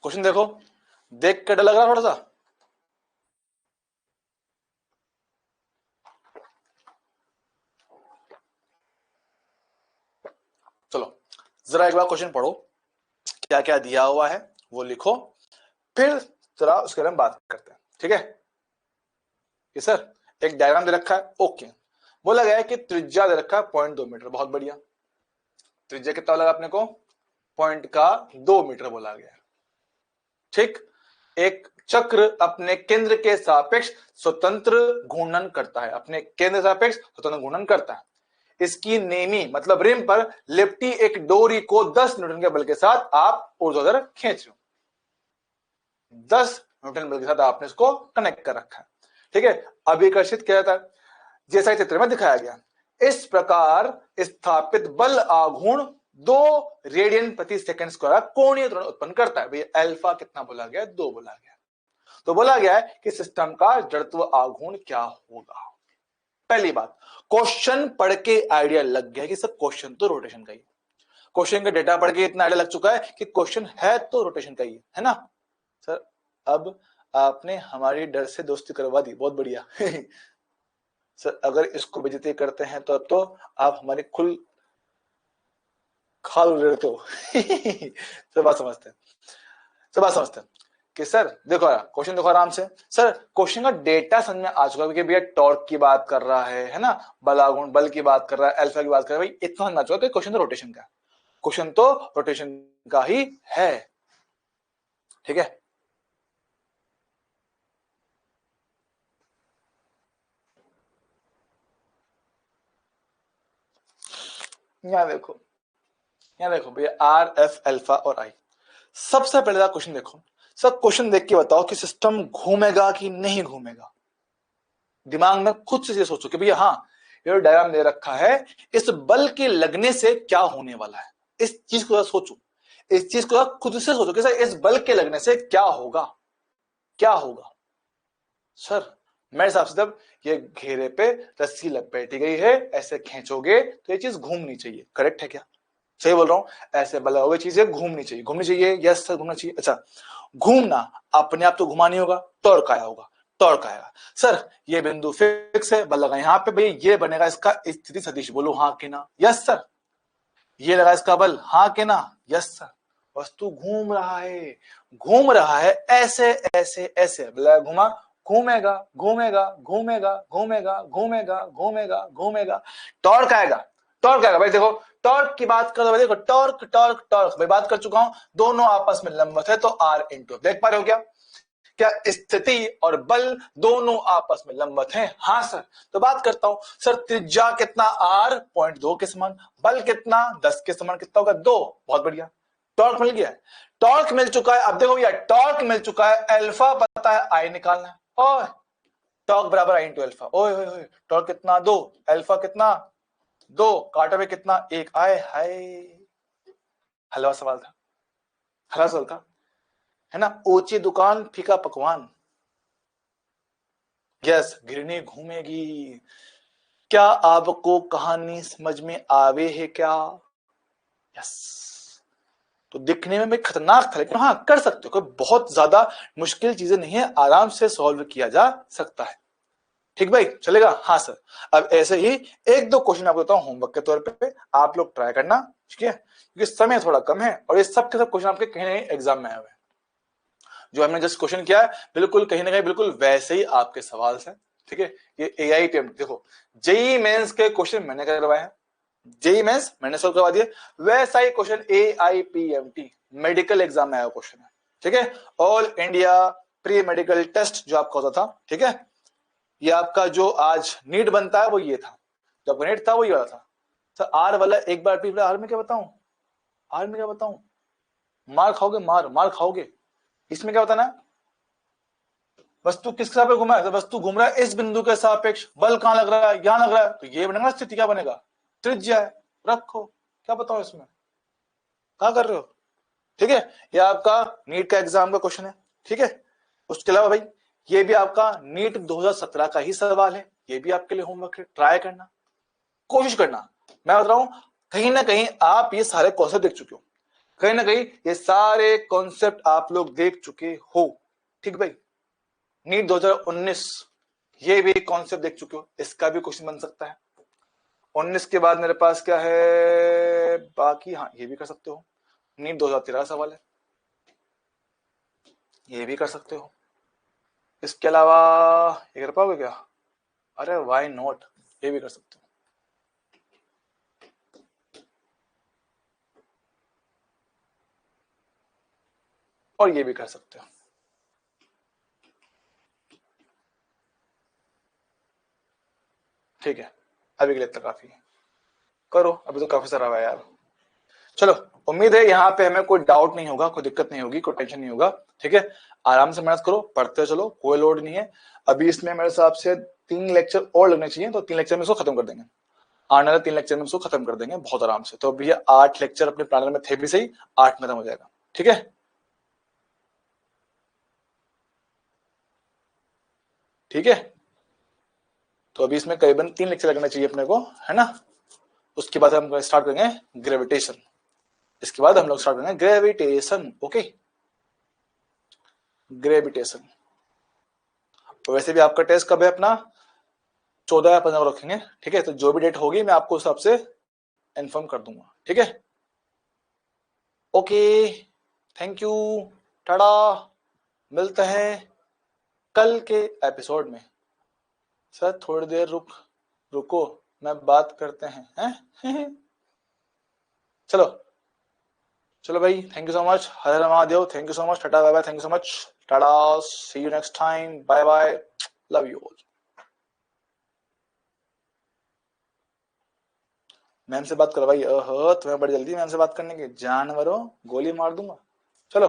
क्वेश्चन देखो, देख के डर लग रहा है थोड़ा सा? चलो जरा एक बार क्वेश्चन पढ़ो, क्या क्या दिया हुआ है वो लिखो, फिर जरा उसके बारे में बात करते हैं। ठीक है कि सर एक डायग्राम दे रखा है, ओके, बोला गया है कि त्रिज्या दे रखा है 0.2 मीटर, बहुत बढ़िया। त्रिज्या कितना लगा अपने को? 0.2 मीटर बोला गया। ठीक, एक चक्र अपने केंद्र के सापेक्ष स्वतंत्र घूर्णन करता है, अपने केंद्र सापेक्ष स्वतंत्र घूर्णन करता है। इसकी नेमी मतलब रिम पर लिपटी एक डोरी को 10 न्यूटन के बल के साथ आप ऊर्ध्वाधर खींच रहे हो, 10 न्यूटन बल के साथ आपने इसको कनेक्ट कर रखा है। ठीक है, अभिकर्षित किया जाता है जैसा चित्र में दिखाया गया। इस प्रकार स्थापित बल आघूर्ण 2 रेडियन प्रति सेकंड स्क्वायर कोणीय त्वरण उत्पन्न करता है। भैया अल्फा कितना बोला गया? 2 बोला गया। तो बोला गया है कि सिस्टम का जड़त्व आघूर्ण क्या होगा। पहली बात, क्वेश्चन पढ़ के आइडिया लग गया कि सर क्वेश्चन तो रोटेशन का ही, क्वेश्चन का डेटा पढ़ के इतना आइडिया लग चुका है कि क्वेश्चन है तो रोटेशन का ही है ना सर? अब आपने हमारी डर से दोस्ती करवा दी, बहुत बढ़िया। सर अगर इसको बेइज्जती करते हैं तो अब तो आप हमारी खुल खाल उड़ रहे हो। सब बात समझते हैं, सब बात समझते हैं कि सर देखो क्वेश्चन देखो आराम से। सर क्वेश्चन का डेटा समझ में आ चुका है कि भैया टॉर्क की बात कर रहा है ना, बलागुण बल की बात कर रहा है, अल्फा की बात कर रहा है, भाई इतना समझ में आ चुका है कि क्वेश्चन तो रोटेशन का, क्वेश्चन तो रोटेशन का ही है। ठीक है, यहां देखो, यहां देखो भैया आर एफ अल्फा और आई। सबसे पहले क्वेश्चन देखो, सर क्वेश्चन देख के बताओ कि सिस्टम घूमेगा कि नहीं घूमेगा। दिमाग में खुद से ये सोचो कि भैया हाँ ये डायग्राम दे रखा है, इस बल के लगने से क्या होने वाला है, इस चीज को सोचो, इस चीज को खुद से सोचो कि सर इस बल के लगने से क्या होगा, क्या होगा। सर मेरे हिसाब से जब ये घेरे पे रस्सी लपेटी गई है, ऐसे खींचोगे तो ये चीज घूमनी चाहिए, करेक्ट है क्या? सही बोल रहा हूं? ऐसे बल हुए चीजें घूमनी चाहिए, घूमनी चाहिए, यस सर घूमना चाहिए। अच्छा घूमना अपने आप तो घुमा नहीं होगा, टॉर्क आया होगा, टॉर्क आएगा। सर ये बिंदु फिक्स है, बल लगा यहाँ पे, भाई ये बनेगा इसका स्थिति सदिश, बोलो हाँ के ना? Yes sir. ये लगा इसका बल, हाँ के ना? Yes sir. वस्तु घूम रहा है, घूम रहा है, ऐसे ऐसे ऐसे, बल घुमा, घूमेगा घूमेगा घूमेगा घूमेगा घूमेगा घूमेगा घूमेगा, टॉर्क आएगा। टॉर्क आएगा भाई, देखो टॉर्क की बात कर, देखो टॉर्क टॉर्क टॉर्क भाई बात कर चुका हूं, दोनों आपस में लंबवत है तो आर इंटू, देख पा रहे हो क्या? क्या स्थिति और बल दोनों आपस में लंबवत हैं? हाँ सर। तो बात करता हूं सर, त्रिज्या कितना r 0.2 के समान, बल कितना 10 के समान, कितना होगा 2। बहुत बढ़िया, टॉर्क मिल गया, टॉर्क मिल चुका है। अब देखो भैया टॉर्क मिल चुका है, अल्फा पता है, आई निकालना है। ओए टॉर्क बराबर आई इंटू अल्फा, ओए ओए टॉर्क कितना 2, अल्फा कितना 2, काटा में कितना 1, आए हाय हलवा सवाल था, हलवा सवाल था है ना। ऊंची दुकान फीका पकवान, यस घिरनी घूमेगी। क्या आपको कहानी समझ में आवे है क्या? यस। तो दिखने में भी खतरनाक था, लेकिन हाँ कर सकते हो, कोई बहुत ज्यादा मुश्किल चीजें नहीं है, आराम से सॉल्व किया जा सकता है। ठीक भाई चलेगा? हाँ सर। अब ऐसे ही एक दो क्वेश्चन आपको बताऊं होमवर्क के तौर पे, आप लोग ट्राई करना, ठीक है, क्योंकि समय थोड़ा कम है और ये सब के सब क्वेश्चन आपके कहीं ना कहीं एग्जाम में आए हुए हैं। जो हमने जस्ट क्वेश्चन किया है बिल्कुल कहीं ना कहीं बिल्कुल वैसे ही आपके सवाल से, ठीक है। ये AIPM देखो, जेई मेंस के क्वेश्चन मैंने करवाए हैं, जेई मेंस मैंने सॉल्व करवा दिया, वैसा ही क्वेश्चन AIPMT मेडिकल एग्जाम में आया क्वेश्चन है, ठीक है। All India pre medical test जो आपका होता था, ठीक है, ये आपका जो आज नीट बनता है वो ये था, जो आपका नीट था वो ये वाला था सर। आर वाला एक बार रिपीट, आर में क्या बताऊं, आर में क्या बताऊं, मार खाओगे, मार मार खाओगे। इसमें क्या बताना है, वस्तु किस सापेक्ष घूमा है, वस्तु घूम रहा है इस बिंदु के सापेक्ष, बल कहां लग रहा है, यहां लग रहा है, तो ये बनेगा स्थिति, क्या बनेगा त्रिज्या है, रखो क्या बताओ इसमें, क्या कर रहे हो, ठीक है। ये आपका नीट का एग्जाम का क्वेश्चन है, ठीक है। उसके अलावा भाई ये भी आपका नीट 2017 का ही सवाल है, ये भी आपके लिए होमवर्क है, ट्राई करना, कोशिश करना। मैं बता रहा हूं कहीं ना कहीं आप ये सारे कॉन्सेप्ट देख चुके हो, कहीं ना कहीं ये सारे कॉन्सेप्ट आप लोग देख चुके हो, ठीक भाई। नीट 2019 ये भी कॉन्सेप्ट देख चुके हो, इसका भी क्वेश्चन बन सकता है। 19 के बाद मेरे पास क्या है बाकी, हाँ ये भी कर सकते हो। नीट 2013 सवाल है, ये भी कर सकते हो। इसके अलावा ये कर पाओगे क्या, अरे वाई नॉट, ये भी कर सकते हो। और ये भी कर सकते हो, ठीक है। अभी के लिए इतना काफी है, करो, अभी तो काफी सारा हुआ यार। चलो उम्मीद है यहाँ पे हमें कोई डाउट नहीं होगा, कोई दिक्कत नहीं होगी, कोई टेंशन नहीं होगा, ठीक है। आराम से मेहनत करो, पढ़ते चलो, कोई लोड नहीं है। अभी इसमें मेरे हिसाब से 3 लेक्चर और लगने चाहिए, तो 3 लेक्चर में इसको खत्म कर देंगे, आने वाले 3 लेक्चर में इसको खत्म कर देंगे बहुत आराम से। तो अभी 8 लेक्चर अपने प्लानर में थे भी सही, 8 में खत्म हो जाएगा, ठीक है। ठीक है, तो अभी इसमें करीबन 3 लेक्चर लगना चाहिए अपने को, है ना। उसके बाद हम स्टार्ट करेंगे ग्रेविटेशन, इसके बाद हम लोग स्टार्ट करेंगे ग्रेविटेशन, ओके ग्रेविटेशन। तो वैसे भी आपका टेस्ट कब है अपना, 14 या 15 को रखेंगे, ठीक है। तो जो भी डेट होगी मैं आपको उस हिसाब से इन्फॉर्म कर दूंगा, ठीक है। ओके, थैंक यू, टाटा, मिलते हैं कल के एपिसोड में। सर थोड़ी देर रुको, मैं बात करते हैं चलो चलो भाई, थैंक यू सो मच, हर हर Mahadev, thank you so much, tata bye bye, thank you so much, tata, see you next time, bye bye, love you all. Ma'am से बात करवाई, तुम्हें बड़ी जल्दी मैम से बात करने की, जानवरों गोली मार दूंगा।